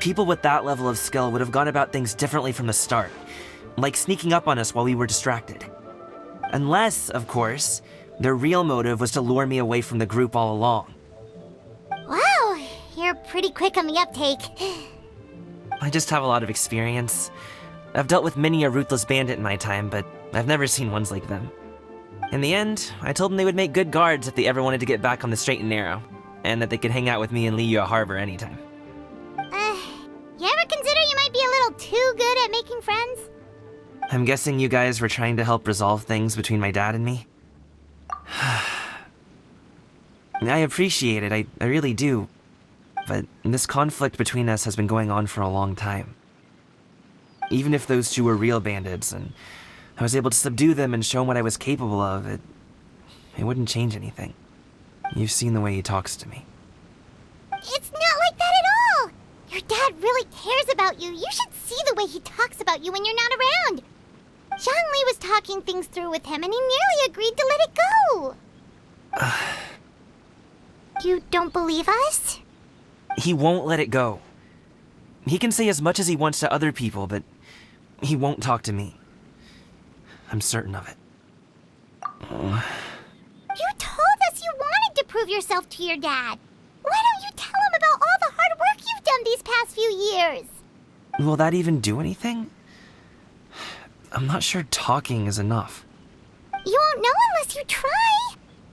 People with that level of skill would have gone about things differently from the start, like sneaking up on us while we were distracted. Unless, of course, their real motive was to lure me away from the group all along. Wow, you're pretty quick on the uptake. I just have a lot of experience. I've dealt with many a ruthless bandit in my time, but I've never seen ones like them. In the end, I told them they would make good guards if they ever wanted to get back on the straight and narrow, and that they could hang out with me in Liyue Harbor anytime. You ever consider you might be a little too good at making friends? I'm guessing you guys were trying to help resolve things between my dad and me? I appreciate it, I really do. But this conflict between us has been going on for a long time. Even if those two were real bandits, and I was able to subdue them and show them what I was capable of, it wouldn't change anything. You've seen the way he talks to me. It's not like that at all! Your dad really cares about you. You should see the way he talks about you when you're not around. Zhongli was talking things through with him, and he nearly agreed to let it go. You don't believe us? He won't let it go. He can say as much as he wants to other people, but he won't talk to me. I'm certain of it. You told us you wanted to prove yourself to your dad. Why don't you tell him about all the hard work you've done these past few years? Will that even do anything? I'm not sure talking is enough. You won't know unless you try.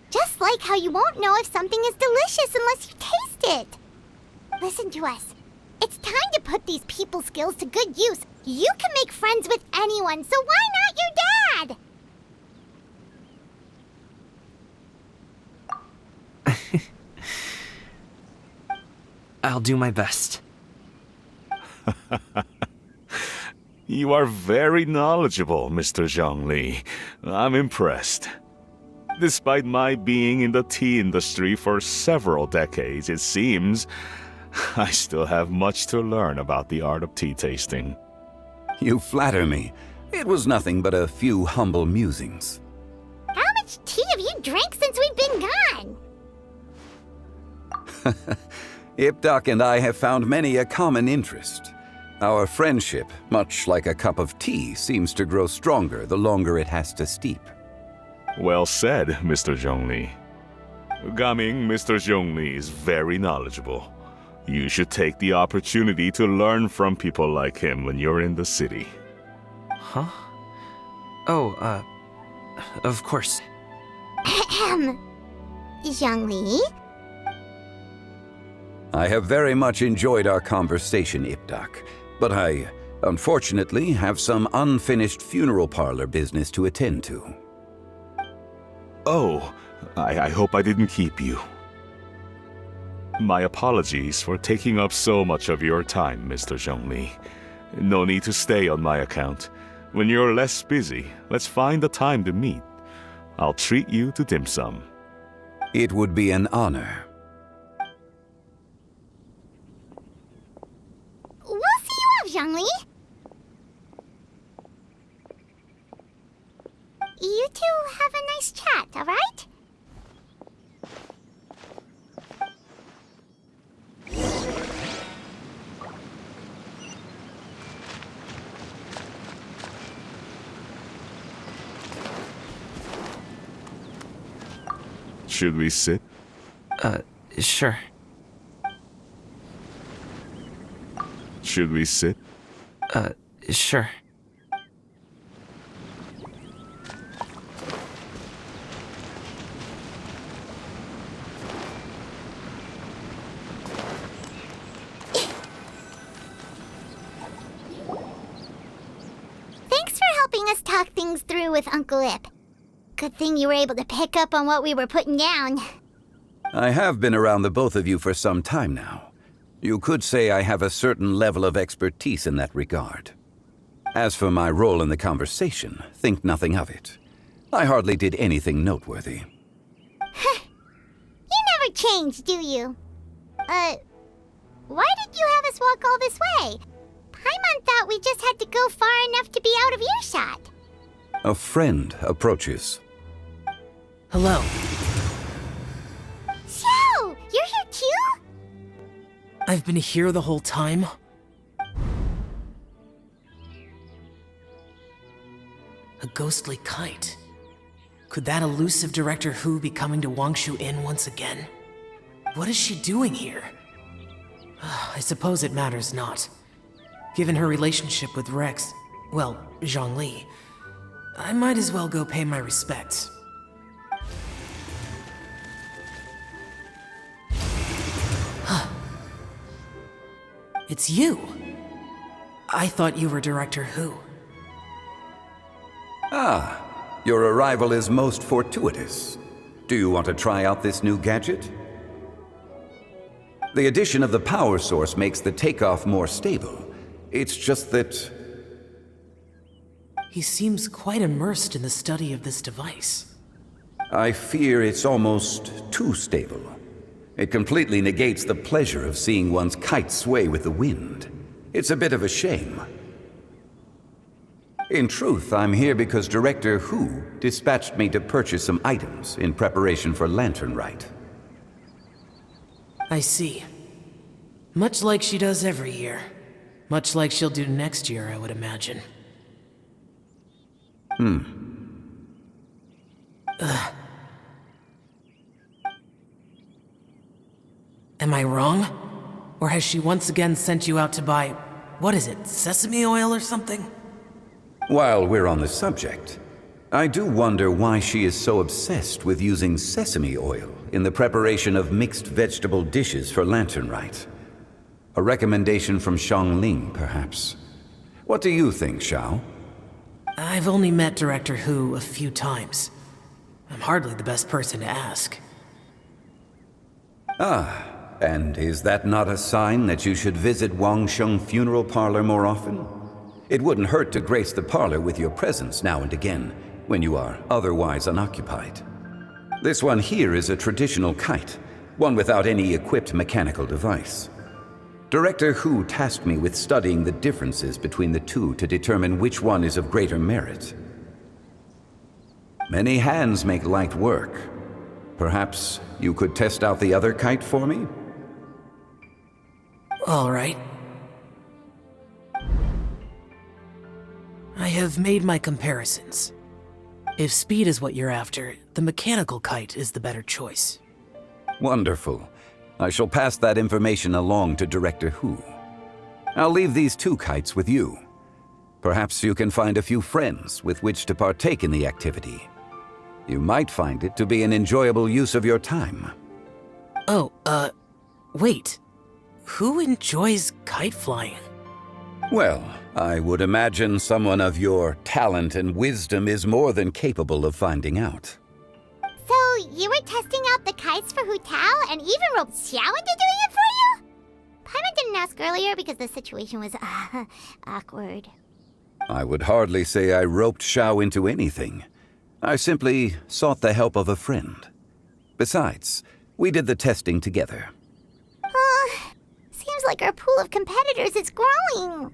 Just like how you won't know if something is delicious unless you taste it. Listen to us. It's time to put these people skills to good use. You can make friends with anyone, so why not your dad? I'll do my best. You are very knowledgeable, Mr. Zhongli. I'm impressed. Despite my being in the tea industry for several decades, it seems I still have much to learn about the art of tea tasting. You flatter me. It was nothing but a few humble musings. How much tea have you drank since we've been gone? Ipdak and I have found many a common interest. Our friendship, much like a cup of tea, seems to grow stronger the longer it has to steep. Well said, Mr. Zhongli. Gaming, Mr. Zhongli is very knowledgeable. You should take the opportunity to learn from people like him when you're in the city. Huh? Oh, of course. Zhongli? I have very much enjoyed our conversation, Ipdak, but I, unfortunately, have some unfinished funeral parlor business to attend to. Oh, I hope I didn't keep you. My apologies for taking up so much of your time, Mr. Zhongli. No need to stay on my account. When you're less busy, let's find a time to meet. I'll treat you to dim sum. It would be an honor. We'll see you off, Zhongli. You two have a nice chat, all right? Should we sit? Sure. Should we sit? Sure. Thanks for helping us talk things through with Uncle Ip. Good thing you were able to pick up on what we were putting down. I have been around the both of you for some time now. You could say I have a certain level of expertise in that regard. As for my role in the conversation, think nothing of it. I hardly did anything noteworthy. You never change, do you? Why did you have us walk all this way? Paimon thought we just had to go far enough to be out of earshot. A friend approaches. Hello. So, you're here too? I've been here the whole time? A ghostly kite. Could that elusive Director Hu be coming to Wangshu Inn once again? What is she doing here? I suppose it matters not. Given her relationship with Rex, well, Zhongli, I might as well go pay my respects. It's you! I thought you were Director Hu. Ah, your arrival is most fortuitous. Do you want to try out this new gadget? The addition of the power source makes the takeoff more stable. It's just that... He seems quite immersed in the study of this device. I fear it's almost too stable. It completely negates the pleasure of seeing one's kite sway with the wind. It's a bit of a shame. In truth, I'm here because Director Hu dispatched me to purchase some items in preparation for Lantern Rite. I see. Much like she does every year. Much like she'll do next year, I would imagine. Am I wrong? Or has she once again sent you out to buy, what is it, sesame oil or something? While we're on the subject, I do wonder why she is so obsessed with using sesame oil in the preparation of mixed vegetable dishes for Lantern Rite. A recommendation from Xiangling, perhaps. What do you think, Xiao? I've only met Director Hu a few times. I'm hardly the best person to ask. Ah, and is that not a sign that you should visit Wangsheng Funeral Parlor more often? It wouldn't hurt to grace the parlor with your presence now and again, when you are otherwise unoccupied. This one here is a traditional kite, one without any equipped mechanical device. Director Hu tasked me with studying the differences between the two to determine which one is of greater merit. Many hands make light work. Perhaps you could test out the other kite for me? All right. I have made my comparisons. If speed is what you're after, the mechanical kite is the better choice. Wonderful. I shall pass that information along to Director Hu. I'll leave these two kites with you. Perhaps you can find a few friends with which to partake in the activity. You might find it to be an enjoyable use of your time. Oh, wait. Who enjoys kite flying? Well, I would imagine someone of your talent and wisdom is more than capable of finding out. So, you were testing out the kites for Hu Tao and even roped Xiao into doing it for you? Paimon didn't ask earlier because the situation was, awkward. I would hardly say I roped Xiao into anything. I simply sought the help of a friend. Besides, we did the testing together. Seems like our pool of competitors is growing.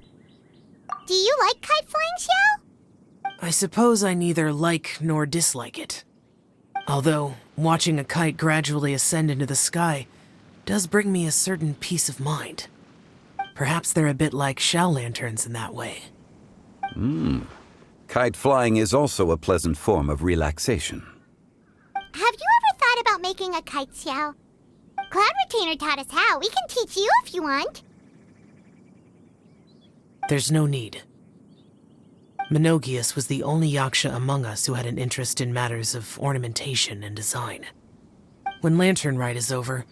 Do you like kite flying, Xiao? I suppose I neither like nor dislike it. Although, watching a kite gradually ascend into the sky does bring me a certain peace of mind. Perhaps they're a bit like shell lanterns in that way. Kite flying is also a pleasant form of relaxation. Have you ever thought about making a kite, Xiao? Cloud Retainer taught us how. We can teach you if you want. There's no need. Menogius was the only yaksha among us who had an interest in matters of ornamentation and design. When Lantern Rite is over,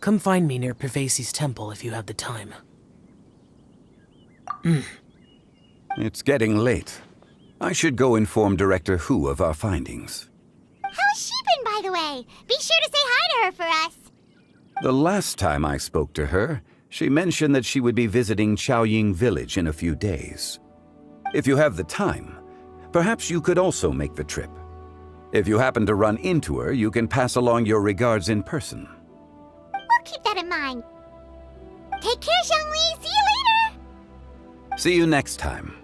come find me near Pervasi's temple if you have the time. It's getting late. I should go inform Director Hu of our findings. How's she been, by the way? Be sure to say hi to her for us. The last time I spoke to her, she mentioned that she would be visiting Chaoying Village in a few days. If you have the time, perhaps you could also make the trip. If you happen to run into her, you can pass along your regards in person. We'll keep that in mind. Take care, Xiangli. See you later. See you next time.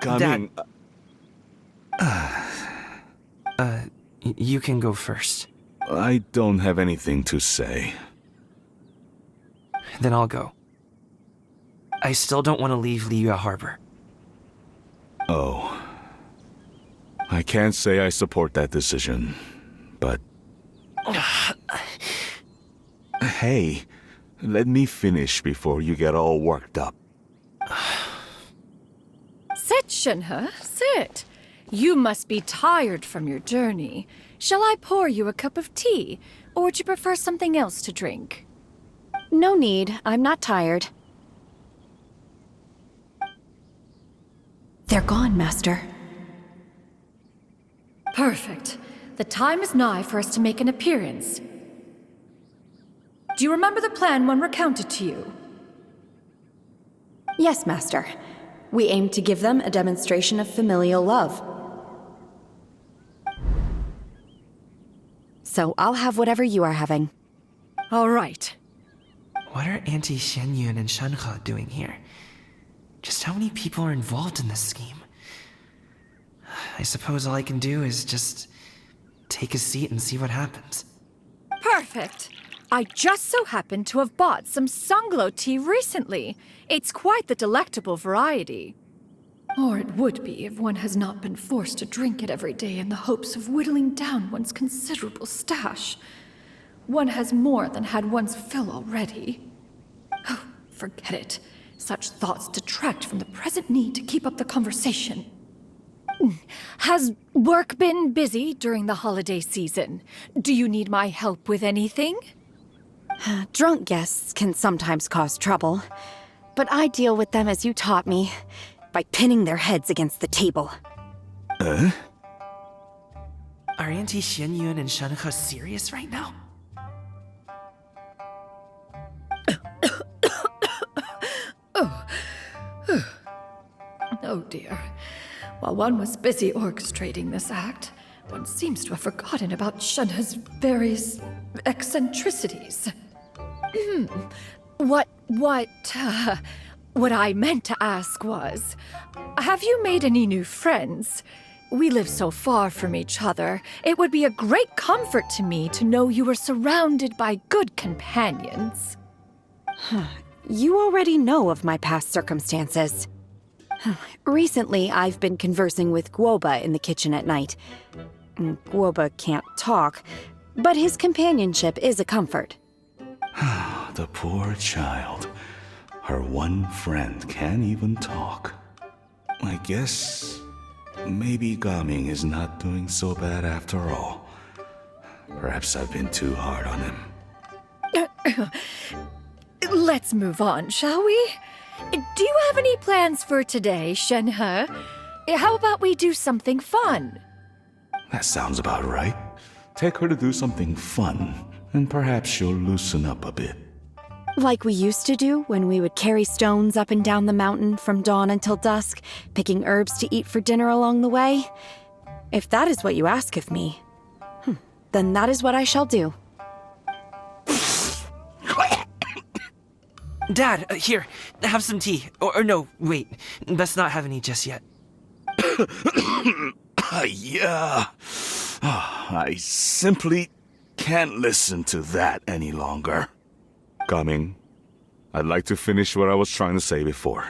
Gaming. You can go first. I don't have anything to say. Then I'll go. I still don't want to leave Liyue Harbor. Oh. I can't say I support that decision, but... Hey, let me finish before you get all worked up. Sit, Shenhe, sit. You must be tired from your journey. Shall I pour you a cup of tea, or would you prefer something else to drink? No need. I'm not tired. They're gone, Master. Perfect. The time is nigh for us to make an appearance. Do you remember the plan when recounted to you? Yes, Master. We aim to give them a demonstration of familial love. So I'll have whatever you are having. All right. What are Auntie Shenyun and Shenhe doing here? Just how many people are involved in this scheme? I suppose all I can do is just take a seat and see what happens. Perfect. I just so happen to have bought some Songlo tea recently. It's quite the delectable variety. Or it would be if one has not been forced to drink it every day in the hopes of whittling down one's considerable stash. One has more than had one's fill already. Oh, forget it. Such thoughts detract from the present need to keep up the conversation. Has work been busy during the holiday season? Do you need my help with anything? Drunk guests can sometimes cause trouble, but I deal with them as you taught me, by pinning their heads against the table. Are Auntie Shenyun and Shenhe serious right now? Oh dear. While one was busy orchestrating this act, one seems to have forgotten about Shenhe's various eccentricities. What I meant to ask was, have you made any new friends? We live so far from each other. It would be a great comfort to me to know you were surrounded by good companions. You already know of my past circumstances. Recently, I've been conversing with Guoba in the kitchen at night. Guoba can't talk, but his companionship is a comfort. The poor child. Her one friend can't even talk. I guess maybe Gaming is not doing so bad after all. Perhaps I've been too hard on him. Let's move on, shall we? Do you have any plans for today, Shenhe? How about we do something fun? That sounds about right. Take her to do something fun, and perhaps she'll loosen up a bit. Like we used to do when we would carry stones up and down the mountain from dawn until dusk, picking herbs to eat for dinner along the way? If that is what you ask of me, then that is what I shall do. Dad, here, have some tea. Or no, wait, best not have any just yet. Yeah. I simply can't listen to that any longer. Gaming, I'd like to finish what I was trying to say before.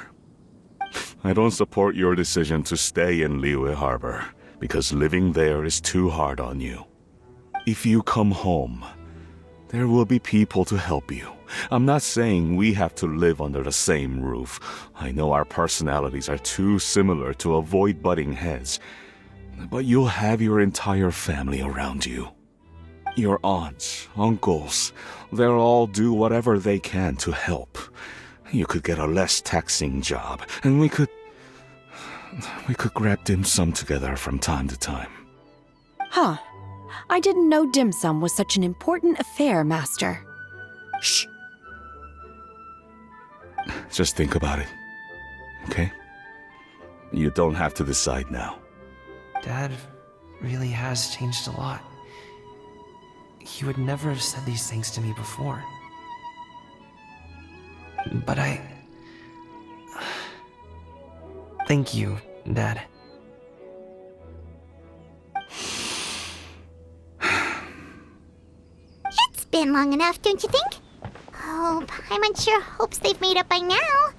I don't support your decision to stay in Liyue Harbor, because living there is too hard on you. If you come home, there will be people to help you. I'm not saying we have to live under the same roof. I know our personalities are too similar to avoid butting heads. But you'll have your entire family around you. Your aunts, uncles, they'll all do whatever they can to help. You could get a less taxing job, and we could grab dim sum together from time to time. Huh. I didn't know dim sum was such an important affair, Master. Shh. Just think about it, okay? You don't have to decide now. Dad really has changed a lot. He would never have said these things to me before. But thank you, Dad. It's been long enough, don't you think? Oh, Paimon sure hopes they've made up by now.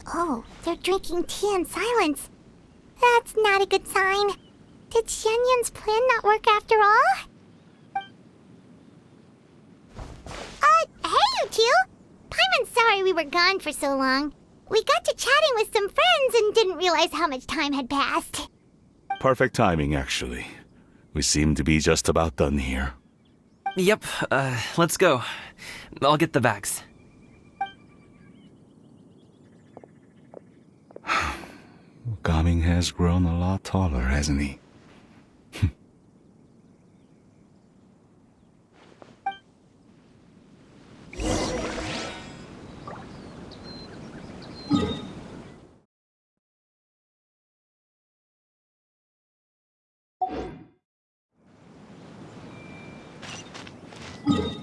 Oh, they're drinking tea in silence. That's not a good sign. Did Xianyun's plan not work after all? Hey you two! Paimon's sorry we were gone for so long. We got to chatting with some friends and didn't realize how much time had passed. Perfect timing, actually. We seem to be just about done here. Yep, let's go. I'll get the bags. Gaming has grown a lot taller, hasn't he? You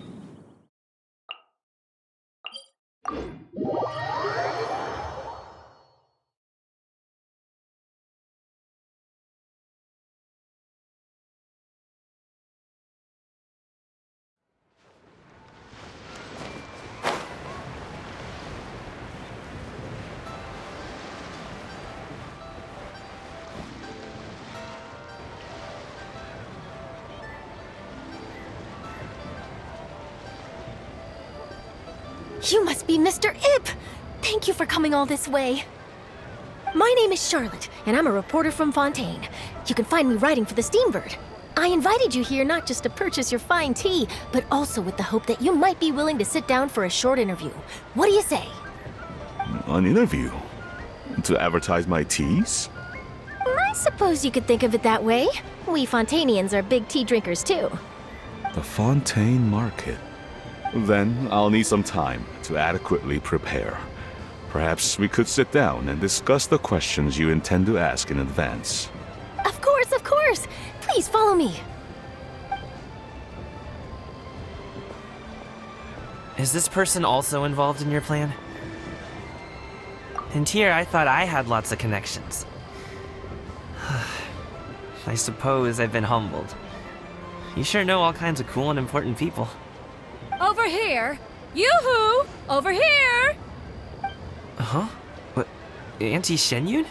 must be Mr. Ip! Thank you for coming all this way. My name is Charlotte, and I'm a reporter from Fontaine. You can find me writing for the Steambird. I invited you here not just to purchase your fine tea, but also with the hope that you might be willing to sit down for a short interview. What do you say? An interview? To advertise my teas? I suppose you could think of it that way. We Fontainians are big tea drinkers too. The Fontaine Market. Then I'll need some time to adequately prepare. Perhaps we could sit down and discuss the questions you intend to ask in advance. Of course, of course! Please follow me. Is this person also involved in your plan? And here I thought I had lots of connections. I suppose I've been humbled. You sure know all kinds of cool and important people. Over here! Yoo-hoo! Over here! Huh? What? Auntie Shenyun?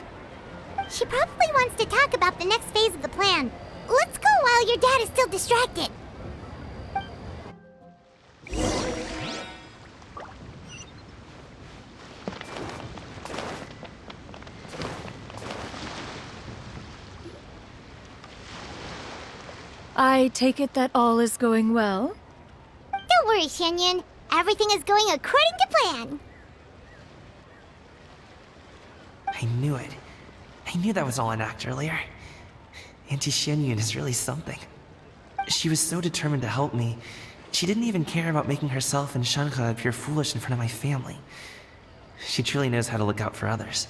She probably wants to talk about the next phase of the plan. Let's go while your dad is still distracted. I take it that all is going well? Don't worry, Shenyun. Everything is going according to plan. I knew it. I knew that was all an act earlier. Auntie Shenyun is really something. She was so determined to help me. She didn't even care about making herself and Shanka appear foolish in front of my family. She truly knows how to look out for others.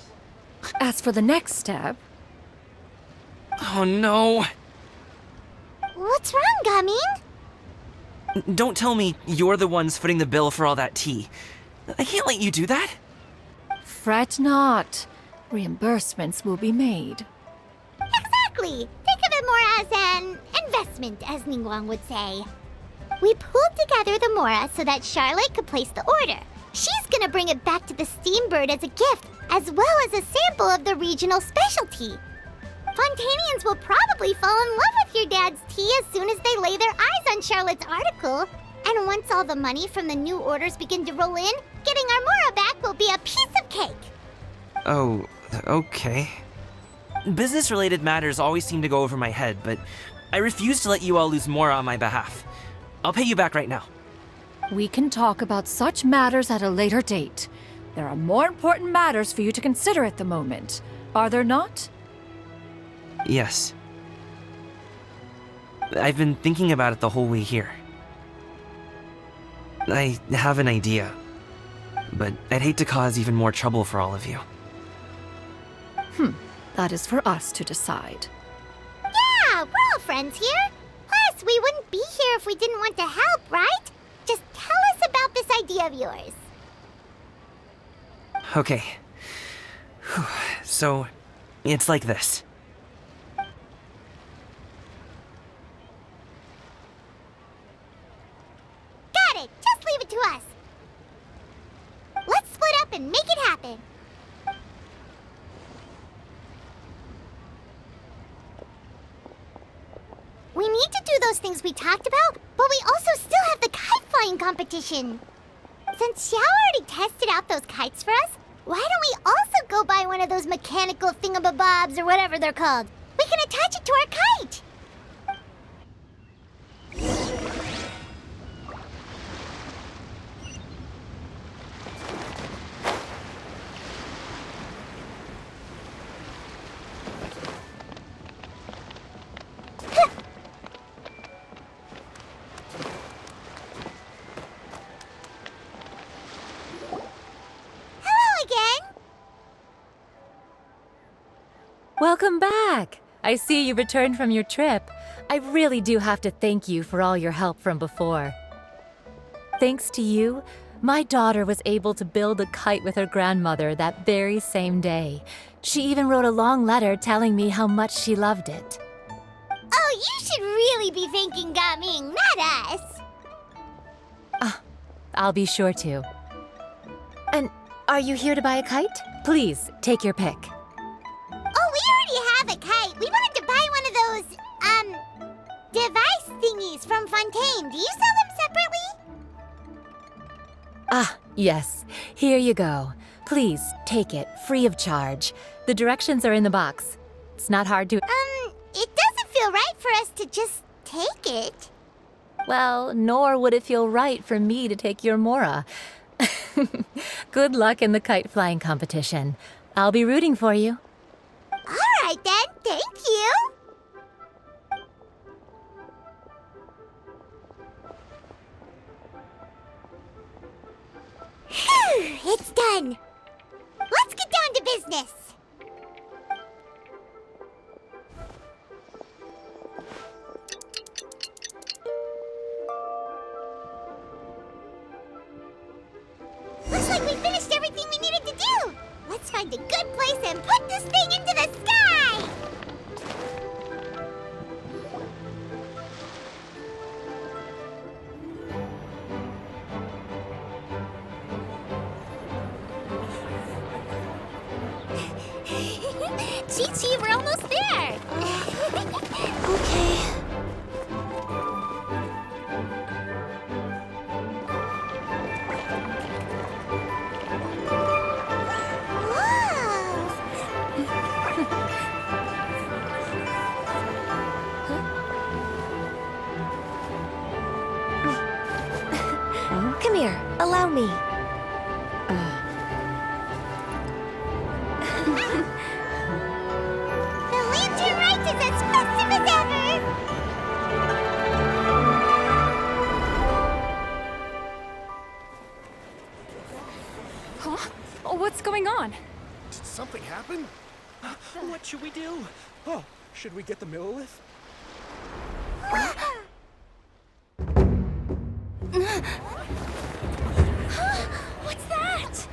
As for the next step... Oh no! What's wrong, Gaming? Don't tell me you're the ones footing the bill for all that tea. I can't let you do that. Fret not. Reimbursements will be made. Exactly! Think of it more as an investment, as Ningguang would say. We pulled together the Mora so that Charlotte could place the order. She's gonna bring it back to the Steambird as a gift, as well as a sample of the regional specialty. Fontainians will probably fall in love with your dad's tea as soon as they lay their eyes on Charlotte's article. And once all the money from the new orders begin to roll in, getting our Mora back will be a piece of cake. Oh, okay. Business-related matters always seem to go over my head, but I refuse to let you all lose more on my behalf. I'll pay you back right now. We can talk about such matters at a later date. There are more important matters for you to consider at the moment, are there not? Yes. I've been thinking about it the whole way here. I have an idea, but I'd hate to cause even more trouble for all of you. That is for us to decide. Yeah, we're all friends here. Plus, we wouldn't be here if we didn't want to help, right? Just tell us about this idea of yours. Okay. So, it's like this. Got it! Just leave it to us. Let's split up and make it happen. We need to do those things we talked about, but we also still have the kite flying competition. Since Xiao already tested out those kites for us, why don't we also go buy one of those mechanical thingamabobs or whatever they're called? We can attach it to our kite. Welcome back! I see you returned from your trip. I really do have to thank you for all your help from before. Thanks to you, my daughter was able to build a kite with her grandmother that very same day. She even wrote a long letter telling me how much she loved it. Oh, you should really be thanking Gaming, not us. I'll be sure to. And are you here to buy a kite? Please, take your pick. Oh, we already have a kite. We wanted to buy one of those, device thingies from Fontaine. Do you sell them separately? Yes. Here you go. Please, take it, free of charge. The directions are in the box. It's not hard to... It doesn't feel right for us to just take it. Well, nor would it feel right for me to take your Mora. Good luck in the kite flying competition. I'll be rooting for you. All right then, thank you. Phew, it's done. Let's get down to business. Looks like we finished everything we needed to do. Let's find a good place and put this thing into the sky. Chi-Chi, we're almost there. Okay. Come here, allow me. The Lantern Rite is as festive as ever! Huh? Oh, what's going on? Did something happen? What should we do? Oh, should we get the Millilith? What's that?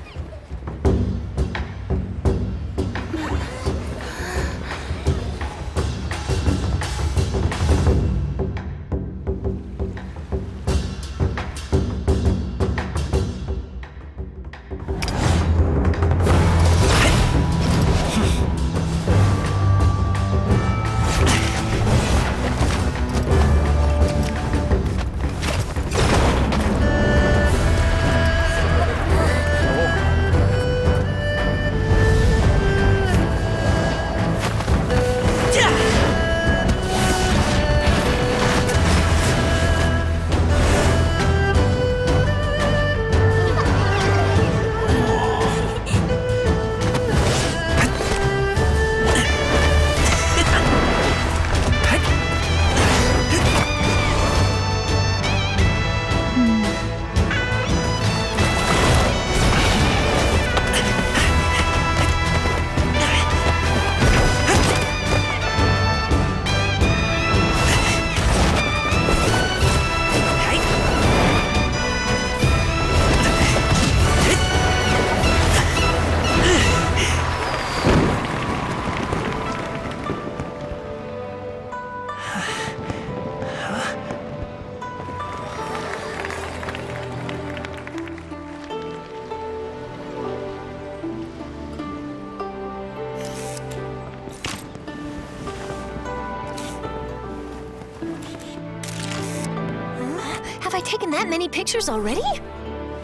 Have I taken that many pictures already?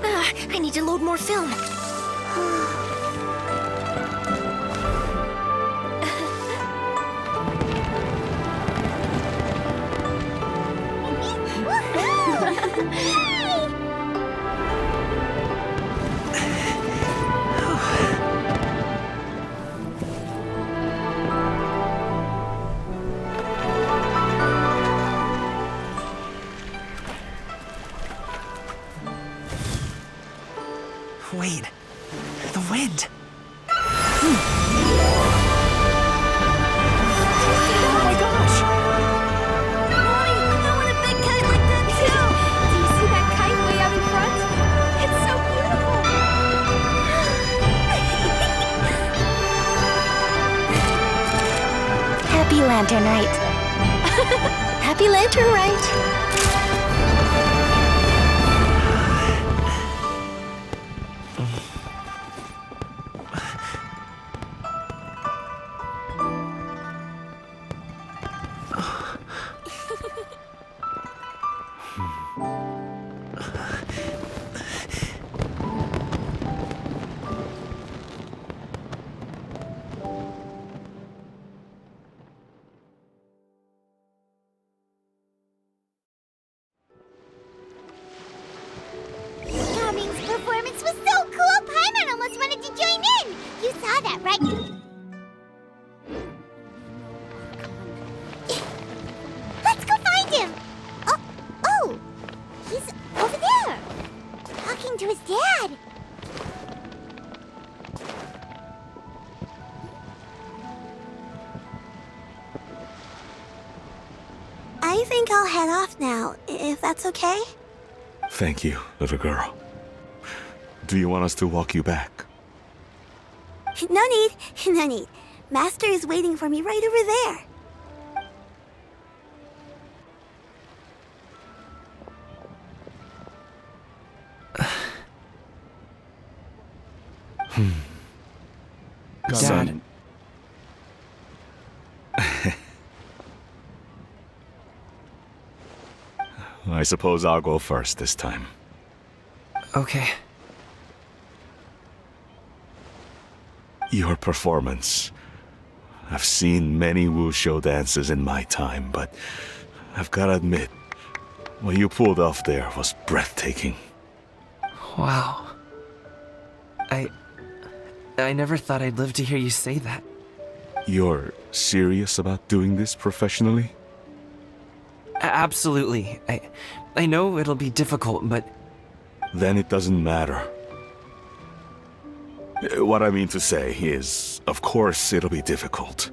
I need to load more film. Wait, the wind. Oh my gosh! Mommy, I want a big kite like that too! Do you see that kite way out in front? Lantern Rite. Happy Lantern Rite! Gaming's performance was so cool, Paimon almost wanted to join in. You saw that, right? Let's go find him. Oh, he's over there, talking to his dad. I think I'll head off now, if that's okay. Thank you, little girl. Do you want us to walk you back? No need, no need. Master is waiting for me right over there. Dad. I suppose I'll go first this time. Okay. Your performance. I've seen many wushou dances in my time, but I've gotta admit, what you pulled off there was breathtaking. Wow. I never thought I'd live to hear you say that. You're serious about doing this professionally? Absolutely. I know it'll be difficult, but... Then it doesn't matter. What I mean to say is, of course it'll be difficult.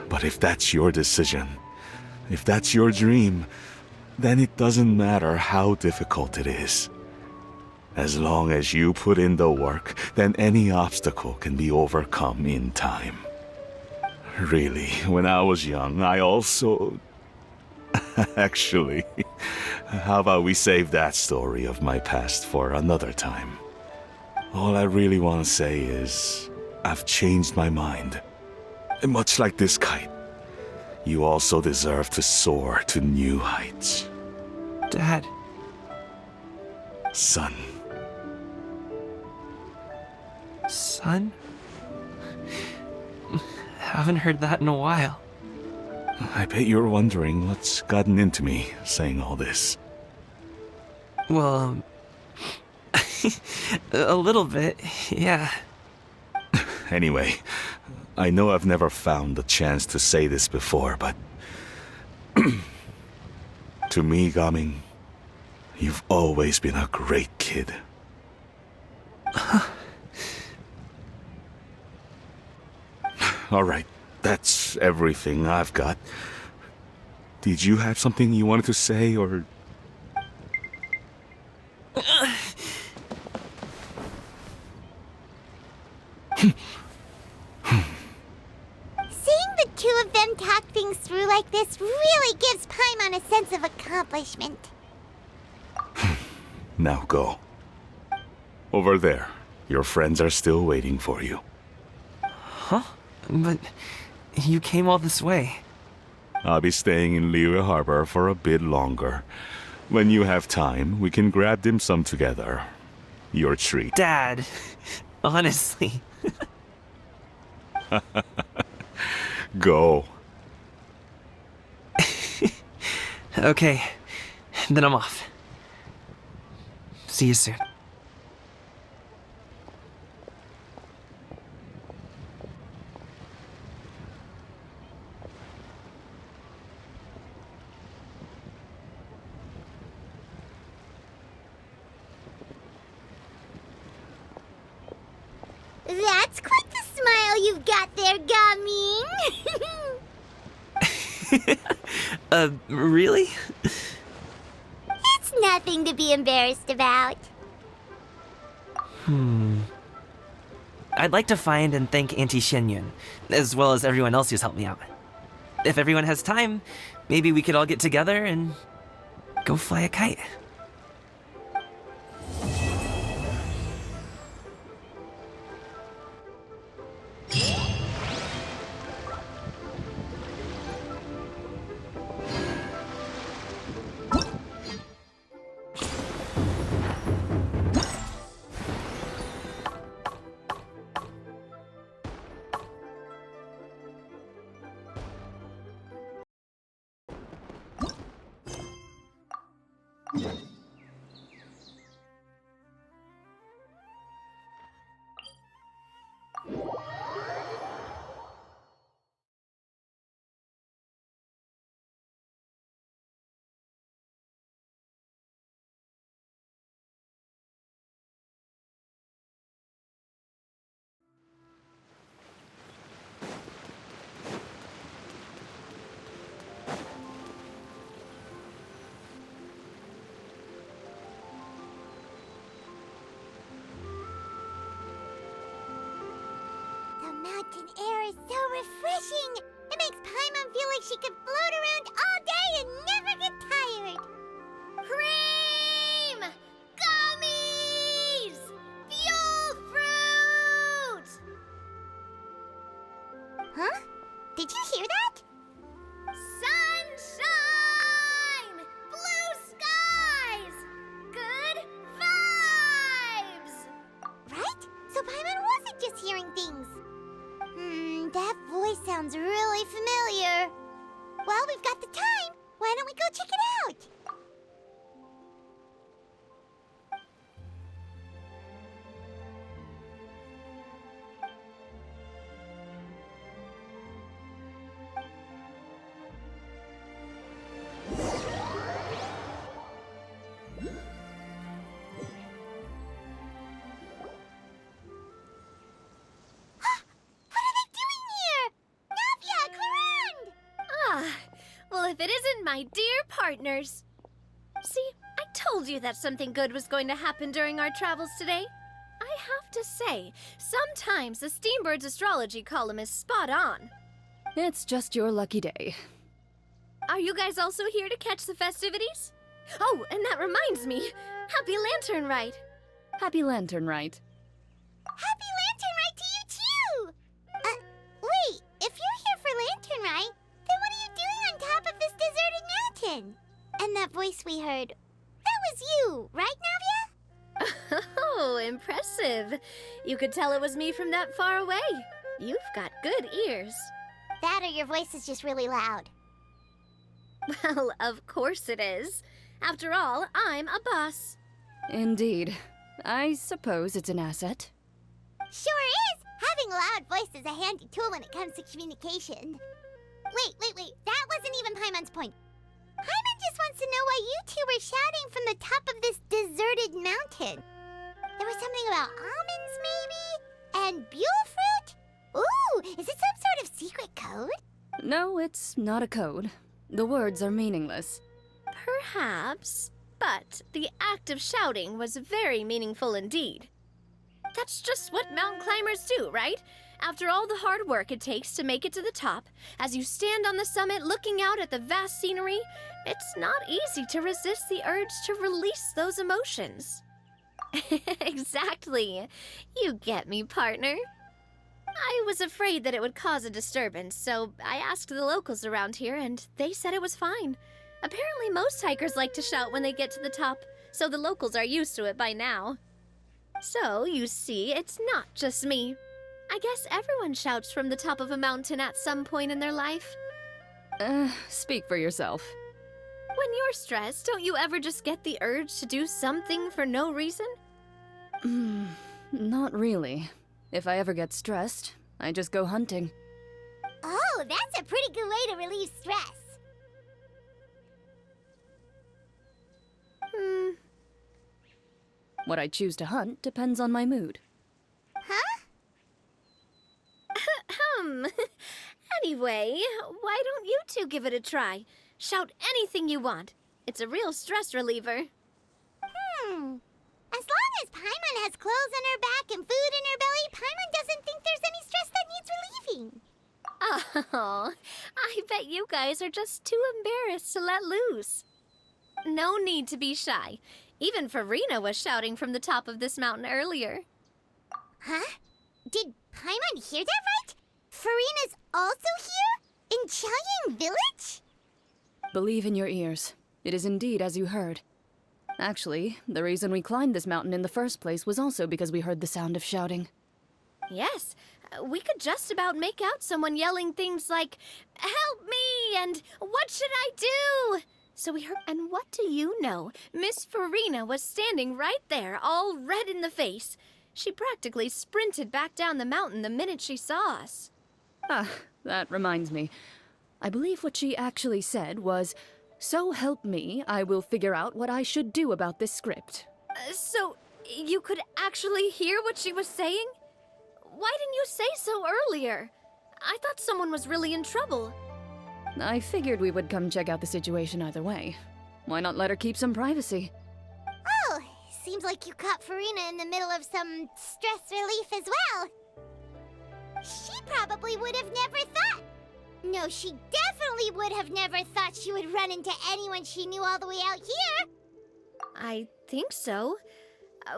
But if that's your decision, if that's your dream, then it doesn't matter how difficult it is. As long as you put in the work, then any obstacle can be overcome in time. Really, when I was young, I also... Actually, how about we save that story of my past for another time? All I really want to say is, I've changed my mind. Much like this kite, you also deserve to soar to new heights. Dad. Son. Son? Haven't heard that in a while. I bet you're wondering what's gotten into me saying all this. Well, a little bit, yeah. Anyway, I know I've never found the chance to say this before, but... to me, Gaming, you've always been a great kid. Alright, that's everything I've got. Did you have something you wanted to say, or... Seeing the two of them talk things through like this really gives Paimon a sense of accomplishment. Now go. Over there. Your friends are still waiting for you. Huh? But you came all this way. I'll be staying in Liyue Harbor for a bit longer. When you have time, we can grab dim sum together. Your treat. Dad, honestly. Go. Okay, then I'm off. See you soon. That's quite the smile you've got there, Gaming. Really? It's nothing to be embarrassed about. I'd like to find and thank Auntie Shenyun, as well as everyone else who's helped me out. if everyone has time, maybe we could all get together and go fly a kite. Mountain air is so refreshing! It makes Paimon feel like she could float around all day and never get tired! Cream! Gummies! Fuel fruit! Huh? Did you hear that? Sunshine! Blue skies! Good vibes! Right? So Paimon wasn't just hearing things. That voice sounds really familiar. Well, we've got the time. Why don't we go check it out? Well, if it isn't my dear partners. See, I told you that something good was going to happen during our travels today. I have to say, sometimes the Steambird's astrology column is spot on. It's just your lucky day. Are you guys also here to catch the festivities? Oh, and that reminds me. Happy Lantern Rite. Happy Lantern Rite. Happy Lantern Rite to you too! Wait, if you're here for Lantern Rite, then what are you doing on top of this deserted mountain? And that voice we heard, that was you, right, Navia? Oh, impressive. You could tell it was me from that far away. You've got good ears. That or your voice is just really loud. Well, of course it is. After all, I'm a boss. Indeed. I suppose it's an asset. Sure is! Having a loud voice is a handy tool when it comes to communication. Wait. That wasn't even Paimon's point. Paimon just wants to know why you two were shouting from the top of this deserted mountain. There was something about almonds, maybe? And buell fruit? Ooh, is it some sort of secret code? No, it's not a code. The words are meaningless. Perhaps, but the act of shouting was very meaningful indeed. That's just what mountain climbers do, right? After all the hard work it takes to make it to the top, as you stand on the summit looking out at the vast scenery, it's not easy to resist the urge to release those emotions. Exactly. You get me, partner. I was afraid that it would cause a disturbance, so I asked the locals around here, and they said it was fine. Apparently most hikers like to shout when they get to the top, so the locals are used to it by now. So, you see, it's not just me. I guess everyone shouts from the top of a mountain at some point in their life. Speak for yourself. When you're stressed, don't you ever just get the urge to do something for no reason? Not really. If I ever get stressed, I just go hunting. Oh, that's a pretty good way to relieve stress. What I choose to hunt depends on my mood. Huh? Anyway, why don't you two give it a try? Shout anything you want. It's a real stress reliever. As long as Paimon has clothes on her back and food in her belly, Paimon doesn't think there's any stress that needs relieving. Oh, I bet you guys are just too embarrassed to let loose. No need to be shy. Even Farina was shouting from the top of this mountain earlier. Huh? Did Paimon hear that right? Farina's also here? In Chaoying Village? Believe in your ears. It is indeed as you heard. Actually, the reason we climbed this mountain in the first place was also because we heard the sound of shouting. Yes, we could just about make out someone yelling things like, "Help me!" and "What should I do?" So we heard, and what do you know? Miss Farina was standing right there, all red in the face. She practically sprinted back down the mountain the minute she saw us. Ah, that reminds me. I believe what she actually said was, "So help me, I will figure out what I should do about this script." So, you could actually hear what she was saying? Why didn't you say so earlier? I thought someone was really in trouble. I figured we would come check out the situation either way. Why not let her keep some privacy? Oh, seems like you caught Farina in the middle of some stress relief as well. She probably would have never thought. No, she definitely would have never thought she would run into anyone she knew all the way out here. I think so.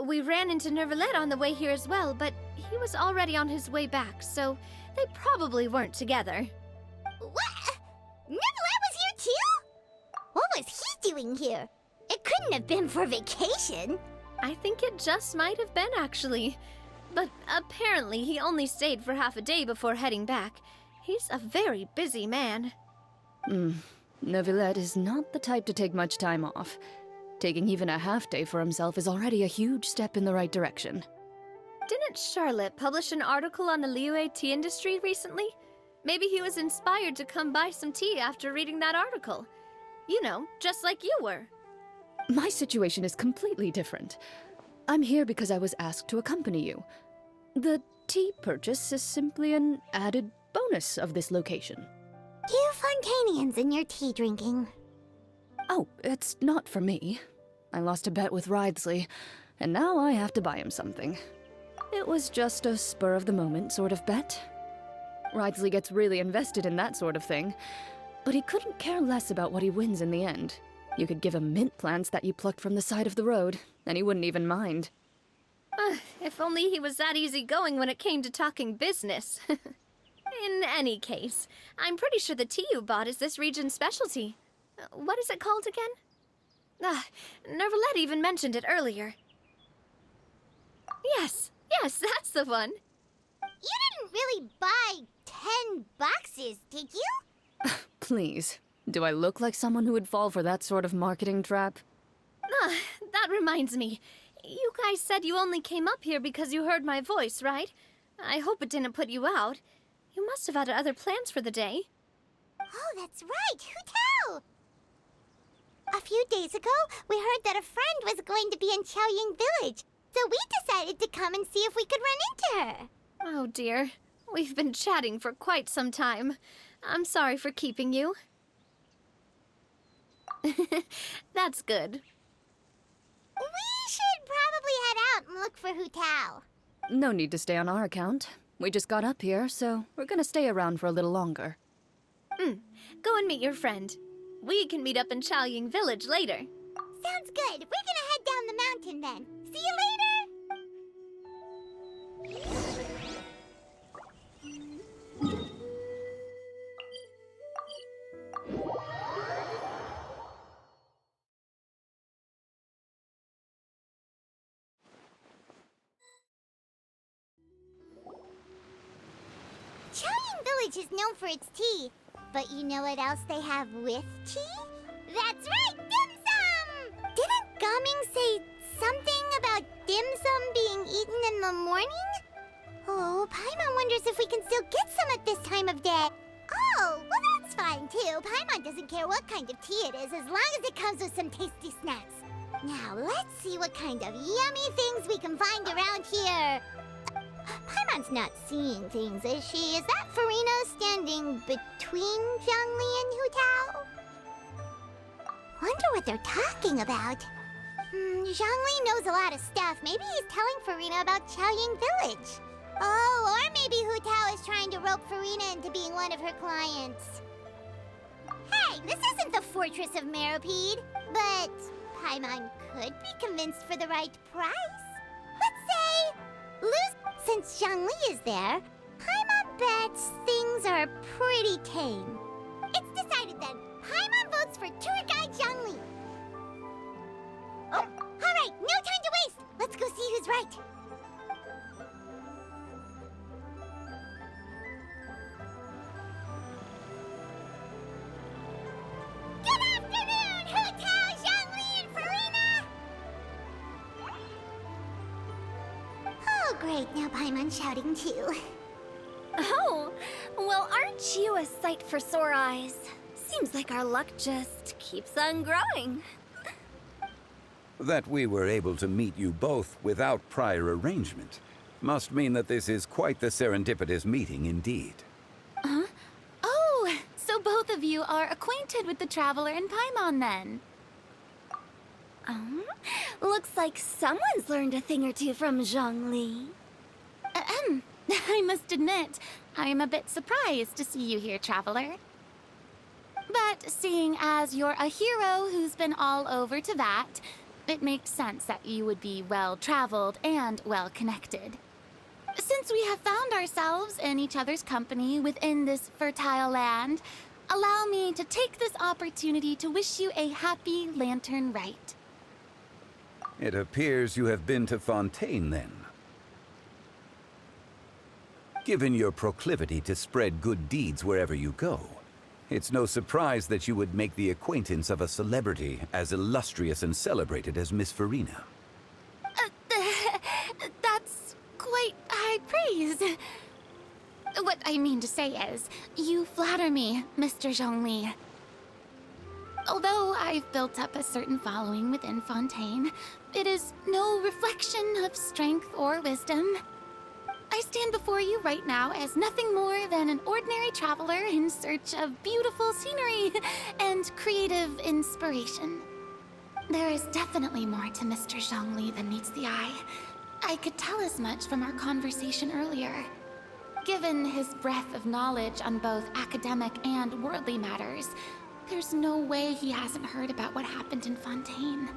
We ran into Nervalet on the way here as well, but he was already on his way back, so they probably weren't together. What? Nervalet was here too? What was he doing here? It couldn't have been for vacation. I think it just might have been, actually. But apparently he only stayed for half a day before heading back. He's a very busy man. Nervalet is not the type to take much time off. Taking even a half day for himself is already a huge step in the right direction. Didn't Charlotte publish an article on the Liyue tea industry recently? Maybe he was inspired to come buy some tea after reading that article. You know, just like you were. My situation is completely different. I'm here because I was asked to accompany you. The tea purchase is simply an added bonus of this location. You Fontanians and your tea drinking. Oh, it's not for me. I lost a bet with Ridesley, and now I have to buy him something. It was just a spur-of-the-moment sort of bet. Ridesley gets really invested in that sort of thing, but he couldn't care less about what he wins in the end. You could give him mint plants that you plucked from the side of the road, and he wouldn't even mind. If only he was that easygoing when it came to talking business. In any case, I'm pretty sure the tea you bought is this region's specialty. What is it called again? Nervalet even mentioned it earlier. Yes, that's the one. You didn't really buy 10 boxes, did you? Please, do I look like someone who would fall for that sort of marketing trap? That reminds me. You guys said you only came up here because you heard my voice, right? I hope it didn't put you out. You must have had other plans for the day. Oh, that's right. Who tell? A few days ago, we heard that a friend was going to be in Chaoying Village, so we decided to come and see if we could run into her. Oh dear. We've been chatting for quite some time. I'm sorry for keeping you. That's good. We should probably head out and look for Hu Tao. No need to stay on our account. We just got up here, so we're gonna stay around for a little longer. Go and meet your friend. We can meet up in Chaoying Village later. Sounds good. We're gonna head down the mountain then. See you later! Chaoying Village is known for its tea. But you know what else they have with tea? That's right, dim sum! Didn't Gaming say something about dim sum being eaten in the morning? Oh, Paimon wonders if we can still get some at this time of day. Oh, well that's fine too. Paimon doesn't care what kind of tea it is as long as it comes with some tasty snacks. Now let's see what kind of yummy things we can find around here. Paimon's not seeing things, is she? Is that Farina standing between Zhangli and Hu Tao? Wonder what they're talking about. Zhangli knows a lot of stuff. Maybe he's telling Farina about Chaoying Village. Oh, or maybe Hu Tao is trying to rope Farina into being one of her clients. Hey, this isn't the Fortress of Meropide, but Paimon could be convinced for the right price. Let's say, since Zhongli is there, Paimon bets things are pretty tame. It's decided then. Paimon votes for tour guide Zhongli. All right, no time to waste. Let's go see who's right. Good afternoon, Hu Tao, Zhongli, and Farina! Oh, great. Now Paimon's shouting too. Oh, well, aren't you a sight for sore eyes? Seems like our luck just keeps on growing. That we were able to meet you both without prior arrangement must mean that this is quite the serendipitous meeting indeed. Huh? Oh, so both of you are acquainted with the Traveler and Paimon then? Looks like someone's learned a thing or two from Zhongli. I must admit, I am a bit surprised to see you here, Traveler. But seeing as you're a hero who's been all over Teyvat, it makes sense that you would be well-traveled and well-connected. Since we have found ourselves in each other's company within this fertile land, allow me to take this opportunity to wish you a happy Lantern Rite. It appears you have been to Fontaine then. Given your proclivity to spread good deeds wherever you go, it's no surprise that you would make the acquaintance of a celebrity as illustrious and celebrated as Miss Farina. That's quite high praise. What I mean to say is, you flatter me, Mr. Zhongli. Although I've built up a certain following within Fontaine, it is no reflection of strength or wisdom. I stand before you right now as nothing more than an ordinary traveler in search of beautiful scenery and creative inspiration. There is definitely more to Mr. Zhongli than meets the eye. I could tell as much from our conversation earlier. Given his breadth of knowledge on both academic and worldly matters, there's no way he hasn't heard about what happened in Fontaine.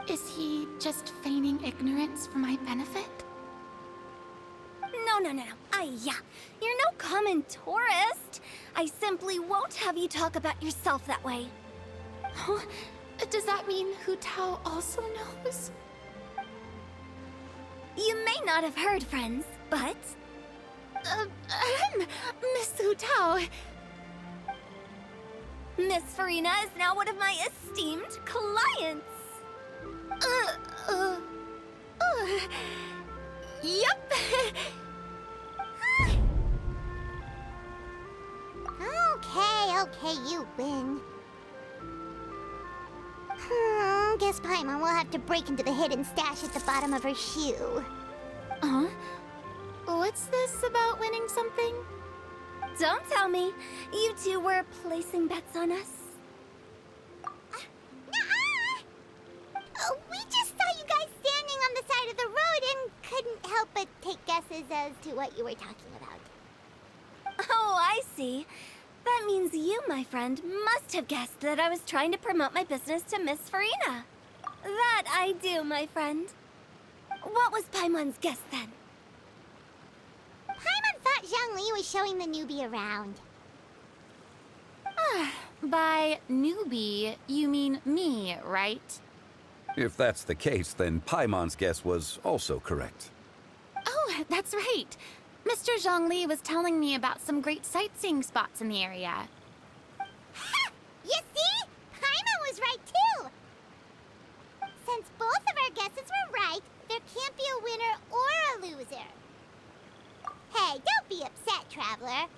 Is he just feigning ignorance for my benefit? No. Yeah. You're no common tourist. I simply won't have you talk about yourself that way. Huh? Does that mean Hu Tao also knows? You may not have heard, friends, but... Miss Hu Tao... Miss Farina is now one of my esteemed clients. Yup. Okay, you win. Guess Paimon will have to break into the hidden stash at the bottom of her shoe. Huh? What's this about winning something? Don't tell me. You two were placing bets on us. We just saw you guys standing on the side of the road and couldn't help but take guesses as to what you were talking about. Oh, I see. That means you, my friend, must have guessed that I was trying to promote my business to Miss Farina. That I do, my friend. What was Paimon's guess then? Paimon thought Zhongli was showing the newbie around. By newbie, you mean me, right? If that's the case, then Paimon's guess was also correct. Oh, that's right. Mr. Zhongli was telling me about some great sightseeing spots in the area. Ha! You see? Paimon was right too! Since both of our guesses were right, there can't be a winner or a loser. Hey, don't be upset, Traveler.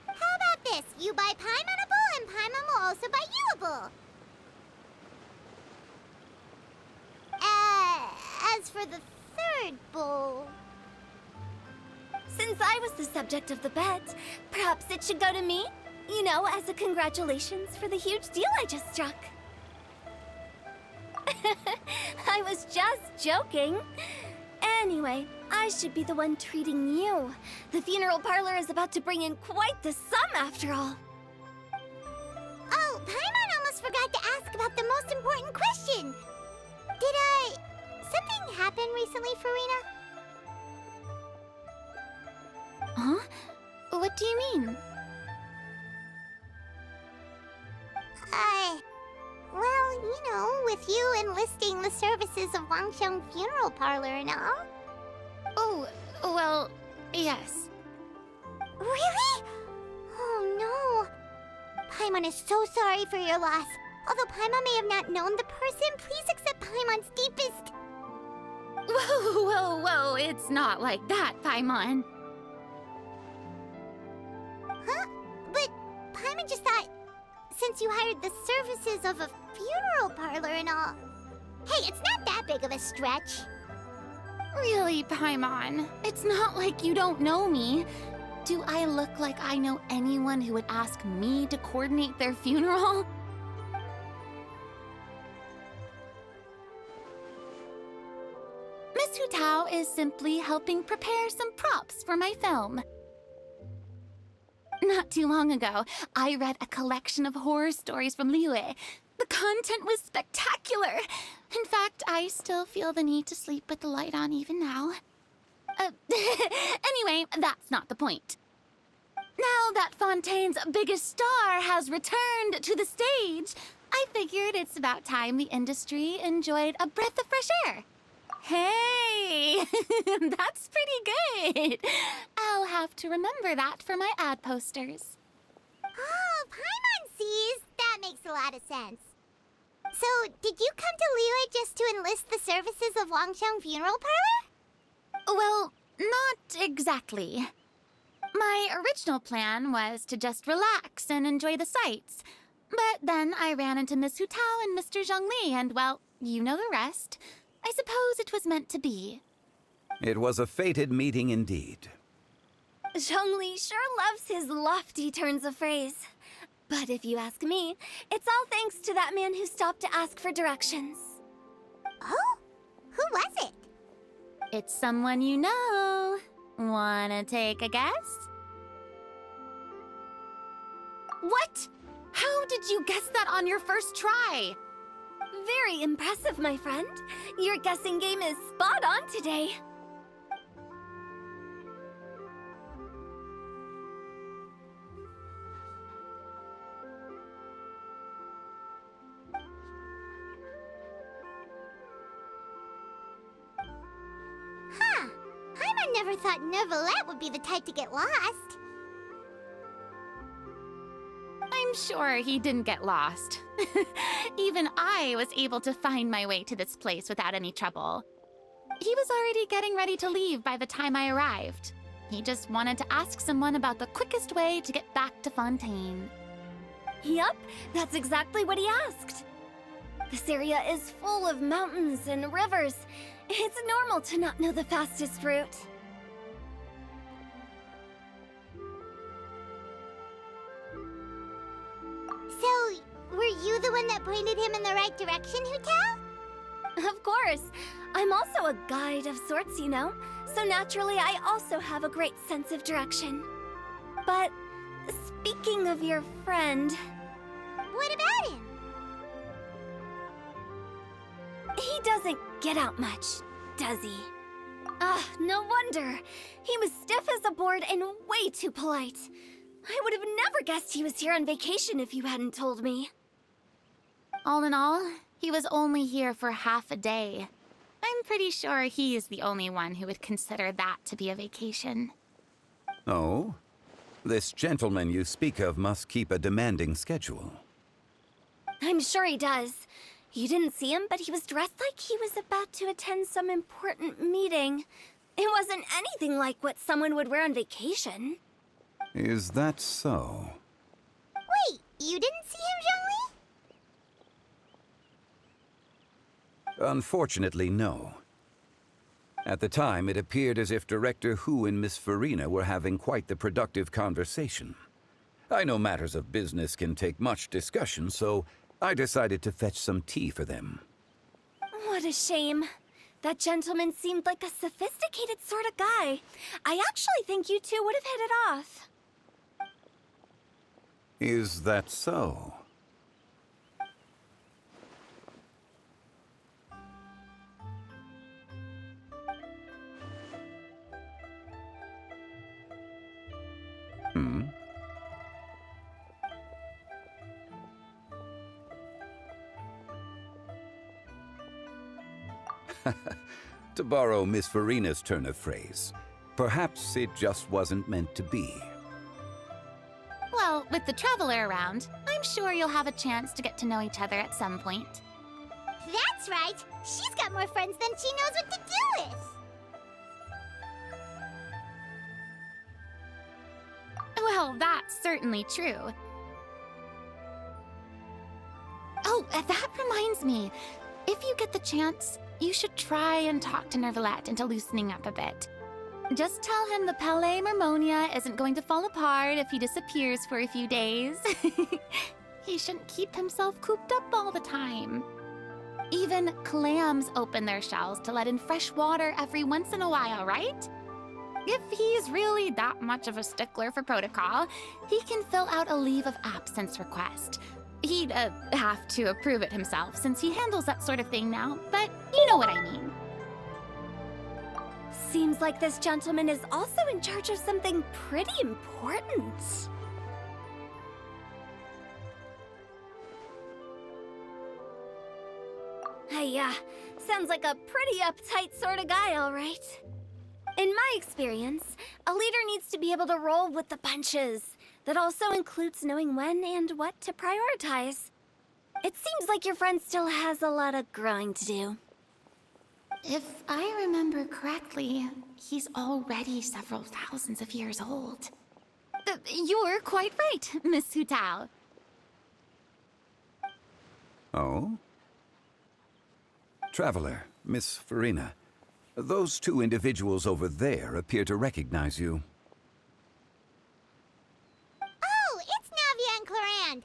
How about this? You buy Paimonable and Paimon will also buy youable. As for the third bowl... Since I was the subject of the bet, perhaps it should go to me? You know, as a congratulations for the huge deal I just struck. I was just joking. Anyway, I should be the one treating you. The funeral parlor is about to bring in quite the sum after all. Oh, Paimon almost forgot to ask about the most important question. Did, something happen recently, Farina? Huh? What do you mean? Well, you know, with you enlisting the services of Wangsheng Funeral Parlor and all. Oh, well, yes. Really? Oh no. Paimon is so sorry for your loss. Although Paimon may have not known the person, please accept Paimon's deepest... Whoa, it's not like that, Paimon. Huh? But Paimon just thought, since you hired the services of a funeral parlor and all... Hey, it's not that big of a stretch. Really, Paimon? It's not like you don't know me. Do I look like I know anyone who would ask me to coordinate their funeral? Miss Hu Tao is simply helping prepare some props for my film. Not too long ago, I read a collection of horror stories from Liyue. The content was spectacular. In fact, I still feel the need to sleep with the light on even now. Anyway, that's not the point. Now that Fontaine's biggest star has returned to the stage, I figured it's about time the industry enjoyed a breath of fresh air. Hey, that's pretty good. I'll have to remember that for my ad posters. Oh, Paimon sees. That makes a lot of sense. So, did you come to Liyue just to enlist the services of Wangsheng Funeral Parlor? Well, not exactly. My original plan was to just relax and enjoy the sights. But then I ran into Miss Hu Tao and Mr. Zhongli, and well, you know the rest. I suppose it was meant to be. It was a fated meeting indeed. Zhongli sure loves his lofty turns of phrase. But if you ask me, it's all thanks to that man who stopped to ask for directions. Oh? Who was it? It's someone you know. Wanna take a guess? What? How did you guess that on your first try? Very impressive, my friend. Your guessing game is spot on today. Huh. Paimon never thought Neuvillette would be the type to get lost. I'm sure he didn't get lost. Even I was able to find my way to this place without any trouble. He was already getting ready to leave by the time I arrived. He just wanted to ask someone about the quickest way to get back to Fontaine. Yup, that's exactly what he asked. This area is full of mountains and rivers. It's normal to not know the fastest route. So, were you the one that pointed him in the right direction, Hu Tao? Of course. I'm also a guide of sorts, you know. So naturally, I also have a great sense of direction. But speaking of your friend... What about him? He doesn't get out much, does he? Ah, no wonder. He was stiff as a board and way too polite. I would have never guessed he was here on vacation if you hadn't told me. All in all, he was only here for half a day. I'm pretty sure he is the only one who would consider that to be a vacation. Oh? This gentleman you speak of must keep a demanding schedule. I'm sure he does. You didn't see him, but he was dressed like he was about to attend some important meeting. It wasn't anything like what someone would wear on vacation. Is that so? Wait, you didn't see him, Zhongli? Unfortunately, no. At the time, it appeared as if Director Hu and Miss Farina were having quite the productive conversation. I know matters of business can take much discussion, so I decided to fetch some tea for them. What a shame. That gentleman seemed like a sophisticated sort of guy. I actually think you two would have hit it off. Is that so? Hmm? To borrow Miss Farina's turn of phrase, perhaps it just wasn't meant to be. Well, with the traveler around, I'm sure you'll have a chance to get to know each other at some point. That's right. She's got more friends than she knows what to do with. Well, that's certainly true. Oh, that reminds me. If you get the chance, you should try and talk to Nervalette into loosening up a bit. Just tell him the Palais Mermonia isn't going to fall apart if he disappears for a few days. He shouldn't keep himself cooped up all the time. Even clams open their shells to let in fresh water every once in a while, right? If he's really that much of a stickler for protocol, he can fill out a leave of absence request. He'd have to approve it himself since he handles that sort of thing now, but you know what I mean. Seems like this gentleman is also in charge of something pretty important. Yeah, sounds like a pretty uptight sort of guy, all right. In my experience, a leader needs to be able to roll with the punches. That also includes knowing when and what to prioritize. It seems like your friend still has a lot of growing to do. If I remember correctly, he's already several thousands of years old. You're quite right, Miss Hu Tao. Oh? Traveler, Miss Farina, those two individuals over there appear to recognize you. Oh, it's Navia and Clarand.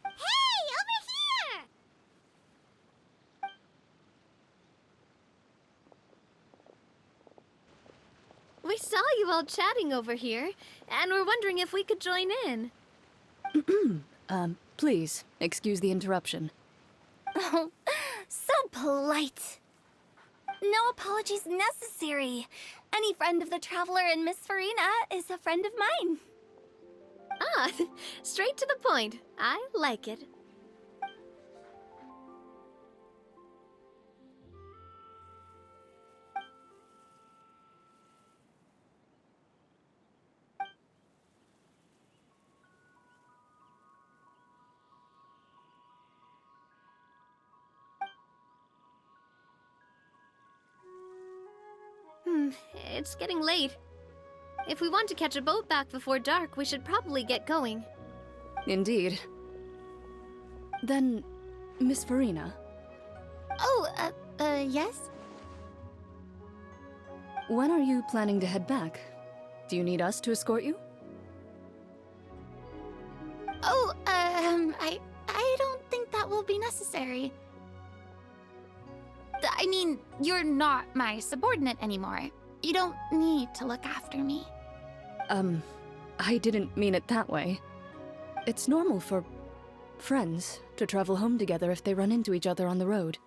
Hey, over here! We saw you all chatting over here, and we're wondering if we could join in. Please, excuse the interruption. Oh, so polite. No apologies necessary. Any friend of the Traveler and Miss Farina is a friend of mine. Ah, straight to the point. I like it. It's getting late. If we want to catch a boat back before dark, we should probably get going. Indeed. Then, Miss Farina. Oh, yes? When are you planning to head back? Do you need us to escort you? Oh, I don't think that will be necessary. I mean, you're not my subordinate anymore. You don't need to look after me. I didn't mean it that way. It's normal for friends to travel home together if they run into each other on the road.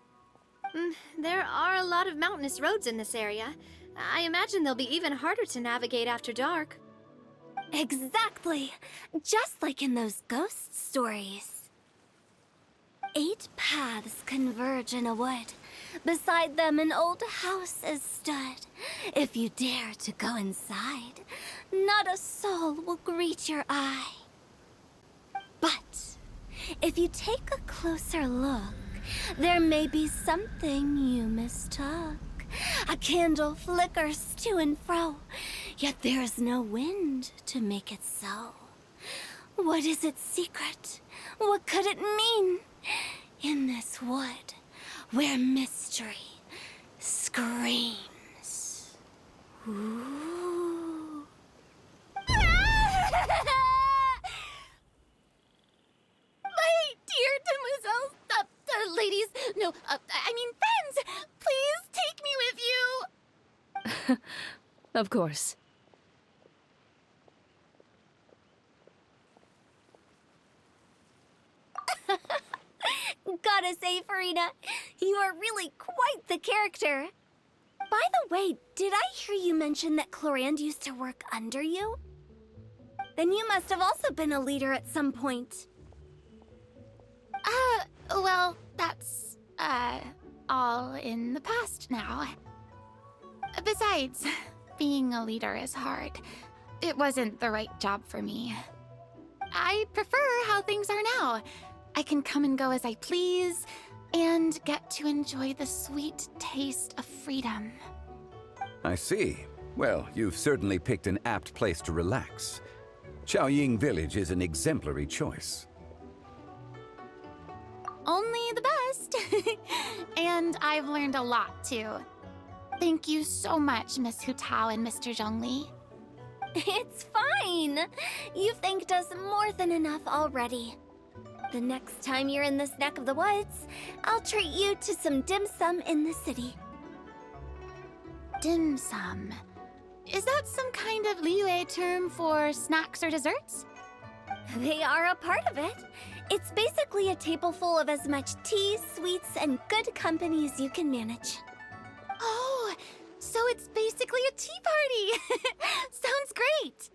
There are a lot of mountainous roads in this area. I imagine they'll be even harder to navigate after dark. Exactly. Just like in those ghost stories. 8 paths converge in a wood. Beside them an old house is stood. If you dare to go inside, not a soul will greet your eye. But if you take a closer look, there may be something you mistook. A candle flickers to and fro, yet there is no wind to make it so. What is its secret? What could it mean? In this wood, where mystery screams. Ooh. My dear demoiselles, ladies, no, I mean Of course. Gotta say, Farina, you are really quite the character. By the way, did I hear you mention that Clorand used to work under you? Then you must have also been a leader at some point. Well, that's, all in the past now. Besides, being a leader is hard. It wasn't the right job for me. I prefer how things are now. I can come and go as I please, and get to enjoy the sweet taste of freedom. I see. Well, you've certainly picked an apt place to relax. Chaoying Village is an exemplary choice. Only the best. And I've learned a lot, too. Thank you so much, Miss Hu Tao and Mr. Zhongli. It's fine. You've thanked us more than enough already. The next time you're in this neck of the woods, I'll treat you to some dim sum in the city. Dim sum? Is that some kind of Liyue term for snacks or desserts? They are a part of it. It's basically a table full of as much tea, sweets, and good company as you can manage. Oh, so it's basically a tea party! Sounds great!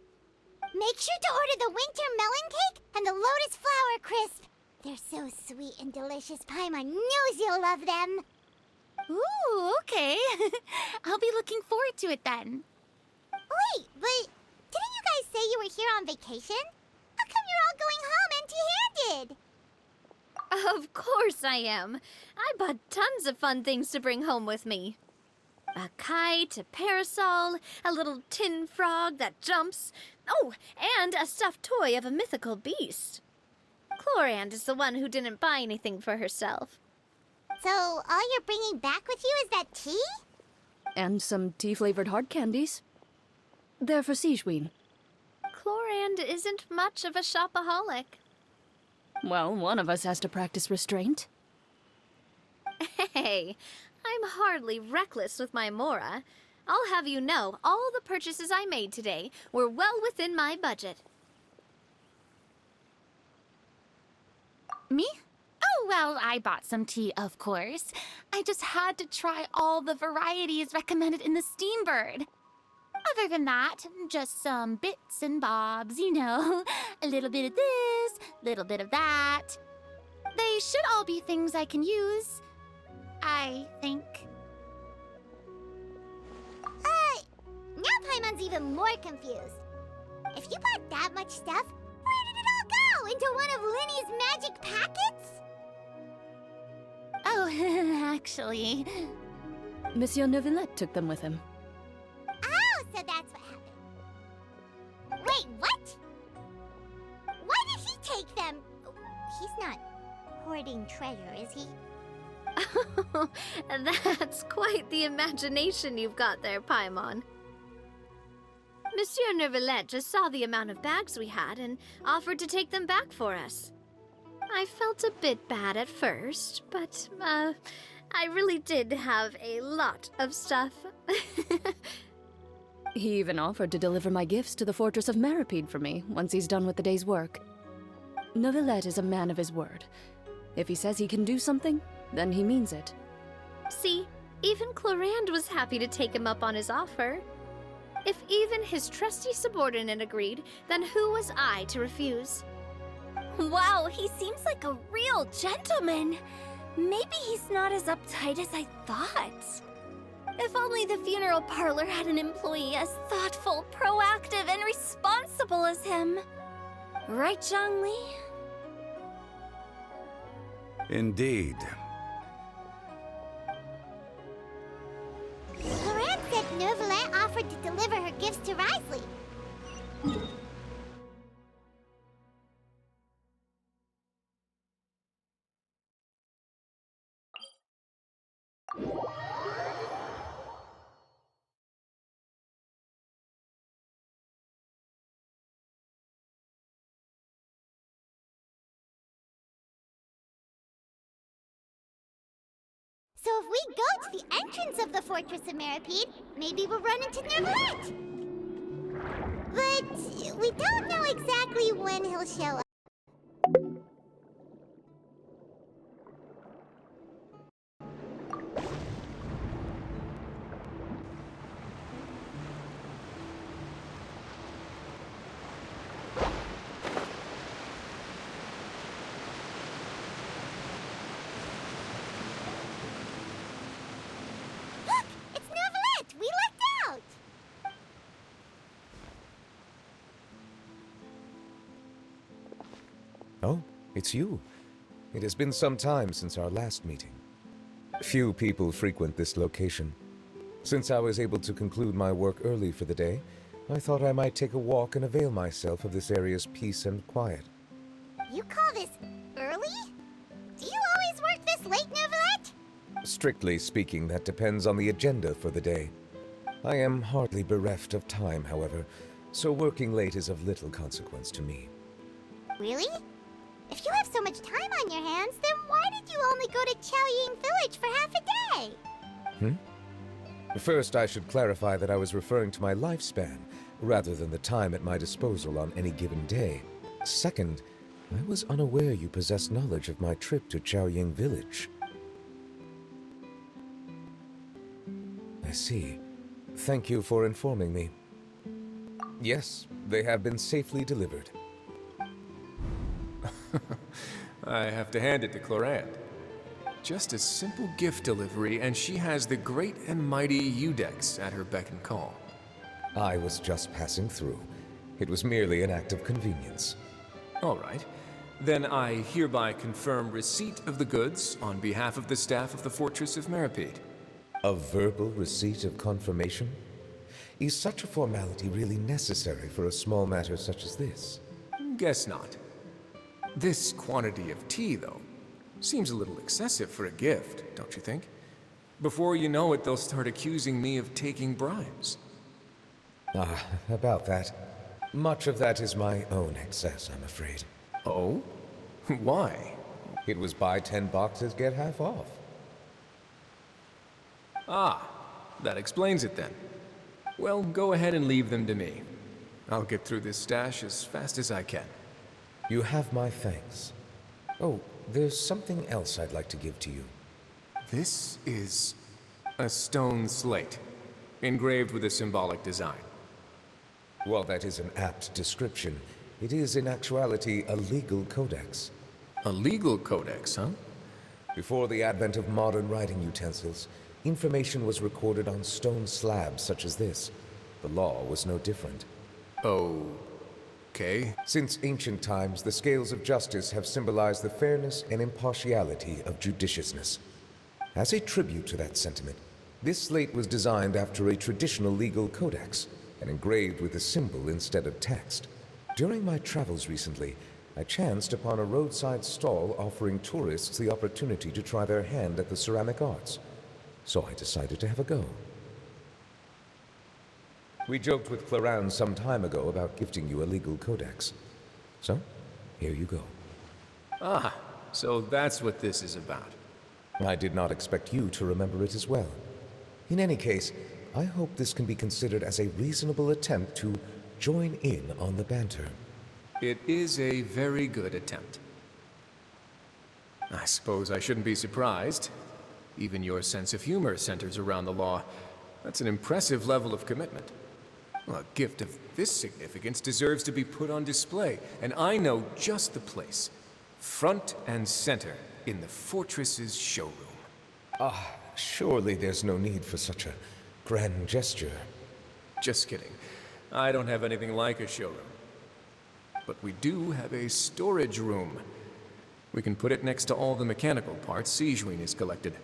Make sure to order the winter melon cake and the lotus flower crisp. They're so sweet and delicious, Paimon knows you'll love them. Ooh, okay. I'll be looking forward to it then. Wait, but didn't you guys say you were here on vacation? How come you're all going home empty-handed? Of course I am. I bought tons of fun things to bring home with me. A kite, a parasol, a little tin frog that jumps. Oh, and a stuffed toy of a mythical beast. Clorand is the one who didn't buy anything for herself. So all you're bringing back with you is that tea? And some tea-flavored hard candies. They're for Sijuin. Clorand isn't much of a shopaholic. Well, one of us has to practice restraint. Hey, I'm hardly reckless with my Mora. I'll have you know, all the purchases I made today were well within my budget. Me? Oh, well, I bought some tea, of course. I just had to try all the varieties recommended in the Steambird. Other than that, just some bits and bobs, you know. A little bit of this, little bit of that. They should all be things I can use, I think. Now Paimon's even more confused. If you bought that much stuff, where did it all go? Into one of Linny's magic packets? Oh, actually... Monsieur Neuvillette took them with him. Oh, so that's what happened. Wait, what? Why did he take them? He's not hoarding treasure, is he? That's quite the imagination you've got there, Paimon. Monsieur Neuvillette just saw the amount of bags we had and offered to take them back for us. I felt a bit bad at first, but, I really did have a lot of stuff. He even offered to deliver my gifts to the Fortress of Meripede for me once he's done with the day's work. Neuvillette is a man of his word. If he says he can do something, then he means it. See, even Clorand was happy to take him up on his offer. If even his trusty subordinate agreed, then who was I to refuse? Wow, he seems like a real gentleman. Maybe he's not as uptight as I thought. If only the funeral parlor had an employee as thoughtful, proactive, and responsible as him. Right, Zhongli? Indeed. Clorand said Neuvillette offered to deliver her gifts to Risley. So if we go to the entrance of the Fortress of Meripede, maybe we'll run into Nervalette. But we don't know exactly when he'll show up. Oh, it's you. It has been some time since our last meeting. Few people frequent this location. Since I was able to conclude my work early for the day, I thought I might take a walk and avail myself of this area's peace and quiet. You call this early? Do you always work this late, Nervalette? Strictly speaking, that depends on the agenda for the day. I am hardly bereft of time, however, so working late is of little consequence to me. Really? If you have so much time on your hands, then why did you only go to Chaoying Village for half a day? First, I should clarify that I was referring to my lifespan, rather than the time at my disposal on any given day. Second, I was unaware you possessed knowledge of my trip to Chaoying Village. I see. Thank you for informing me. Yes, they have been safely delivered. I have to hand it to Clorant. Just a simple gift delivery, and she has the great and mighty Udex at her beck and call. I was just passing through. It was merely an act of convenience. All right. Then I hereby confirm receipt of the goods on behalf of the staff of the Fortress of Meripede. A verbal receipt of confirmation? Is such a formality really necessary for a small matter such as this? Guess not. This quantity of tea, though, seems a little excessive for a gift, don't you think? Before you know it, they'll start accusing me of taking bribes. About that. Much of that is my own excess, I'm afraid. Oh? Why? It was buy 10 boxes, get half off. Ah, that explains it then. Well, go ahead and leave them to me. I'll get through this stash as fast as I can. You have my thanks. Oh, there's something else I'd like to give to you. This is a stone slate, engraved with a symbolic design. While that is an apt description, it is in actuality a legal codex. A legal codex, huh? Before the advent of modern writing utensils, information was recorded on stone slabs such as this. The law was no different. Okay. Since ancient times, the scales of justice have symbolized the fairness and impartiality of judiciousness. As a tribute to that sentiment, this slate was designed after a traditional legal codex and engraved with a symbol instead of text. During my travels recently, I chanced upon a roadside stall offering tourists the opportunity to try their hand at the ceramic arts, so I decided to have a go. We joked with Clorant some time ago about gifting you a legal codex. So, here you go. Ah, so that's what this is about. I did not expect you to remember it as well. In any case, I hope this can be considered as a reasonable attempt to join in on the banter. It is a very good attempt. I suppose I shouldn't be surprised. Even your sense of humor centers around the law. That's an impressive level of commitment. Well, a gift of this significance deserves to be put on display, and I know just the place. Front and center in the Fortress's showroom. Surely there's no need for such a grand gesture. Just kidding. I don't have anything like a showroom. But we do have a storage room. We can put it next to all the mechanical parts Sijuin has collected.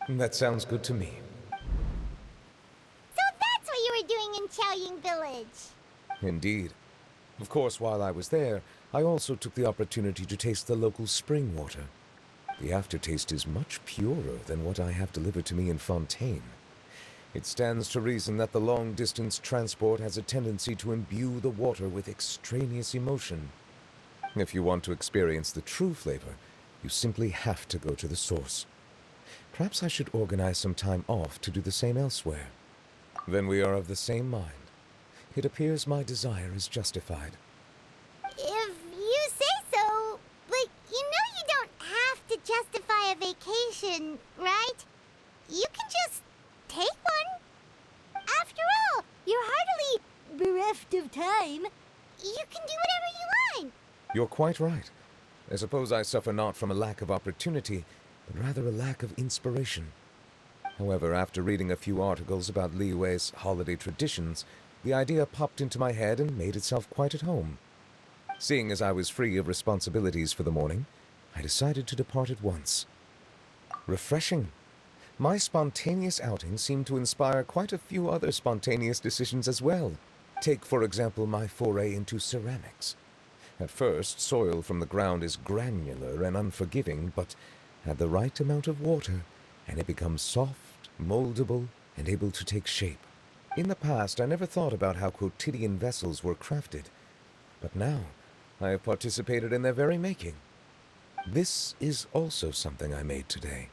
That sounds good to me. So that's what you were doing in Chaoying Village. Indeed. Of course, while I was there, I also took the opportunity to taste the local spring water. The aftertaste is much purer than what I have delivered to me in Fontaine. It stands to reason that the long-distance transport has a tendency to imbue the water with extraneous emotion. If you want to experience the true flavor, you simply have to go to the source. Perhaps I should organize some time off to do the same elsewhere. Then we are of the same mind. It appears my desire is justified. If you say so, but you know you don't have to justify a vacation, right? You can just take one. After all, you're hardly bereft of time. You can do whatever you want. You're quite right. I suppose I suffer not from a lack of opportunity, but rather a lack of inspiration. However, after reading a few articles about Liyue's holiday traditions, the idea popped into my head and made itself quite at home. Seeing as I was free of responsibilities for the morning, I decided to depart at once. Refreshing. My spontaneous outing seemed to inspire quite a few other spontaneous decisions as well. Take, for example, my foray into ceramics. At first, soil from the ground is granular and unforgiving, but add the right amount of water, and it becomes soft, moldable, and able to take shape. In the past, I never thought about how quotidian vessels were crafted, but now I have participated in their very making. This is also something I made today.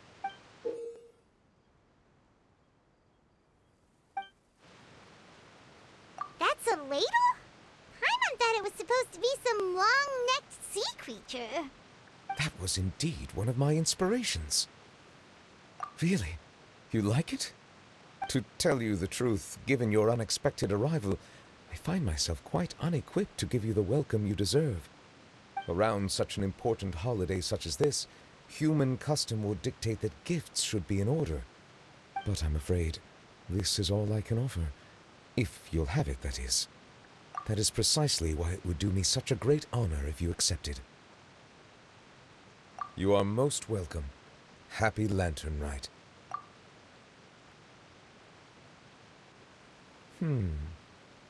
That's a ladle? Paimon thought it was supposed to be some long-necked sea creature. That was indeed one of my inspirations. Really? You like it? To tell you the truth, given your unexpected arrival, I find myself quite unequipped to give you the welcome you deserve. Around such an important holiday such as this, human custom would dictate that gifts should be in order. But I'm afraid this is all I can offer. If you'll have it, that is. That is precisely why it would do me such a great honor if you accepted. You are most welcome. Happy Lantern Rite.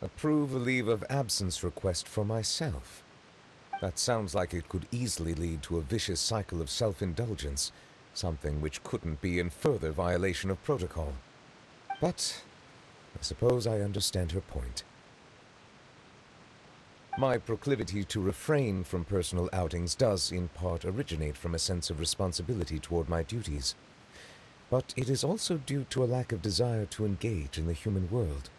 Approve a leave of absence request for myself. That sounds like it could easily lead to a vicious cycle of self-indulgence, something which couldn't be in further violation of protocol. But I suppose I understand her point. My proclivity to refrain from personal outings does, in part, originate from a sense of responsibility toward my duties. But it is also due to a lack of desire to engage in the human world.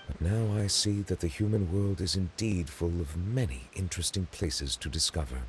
But now I see that the human world is indeed full of many interesting places to discover.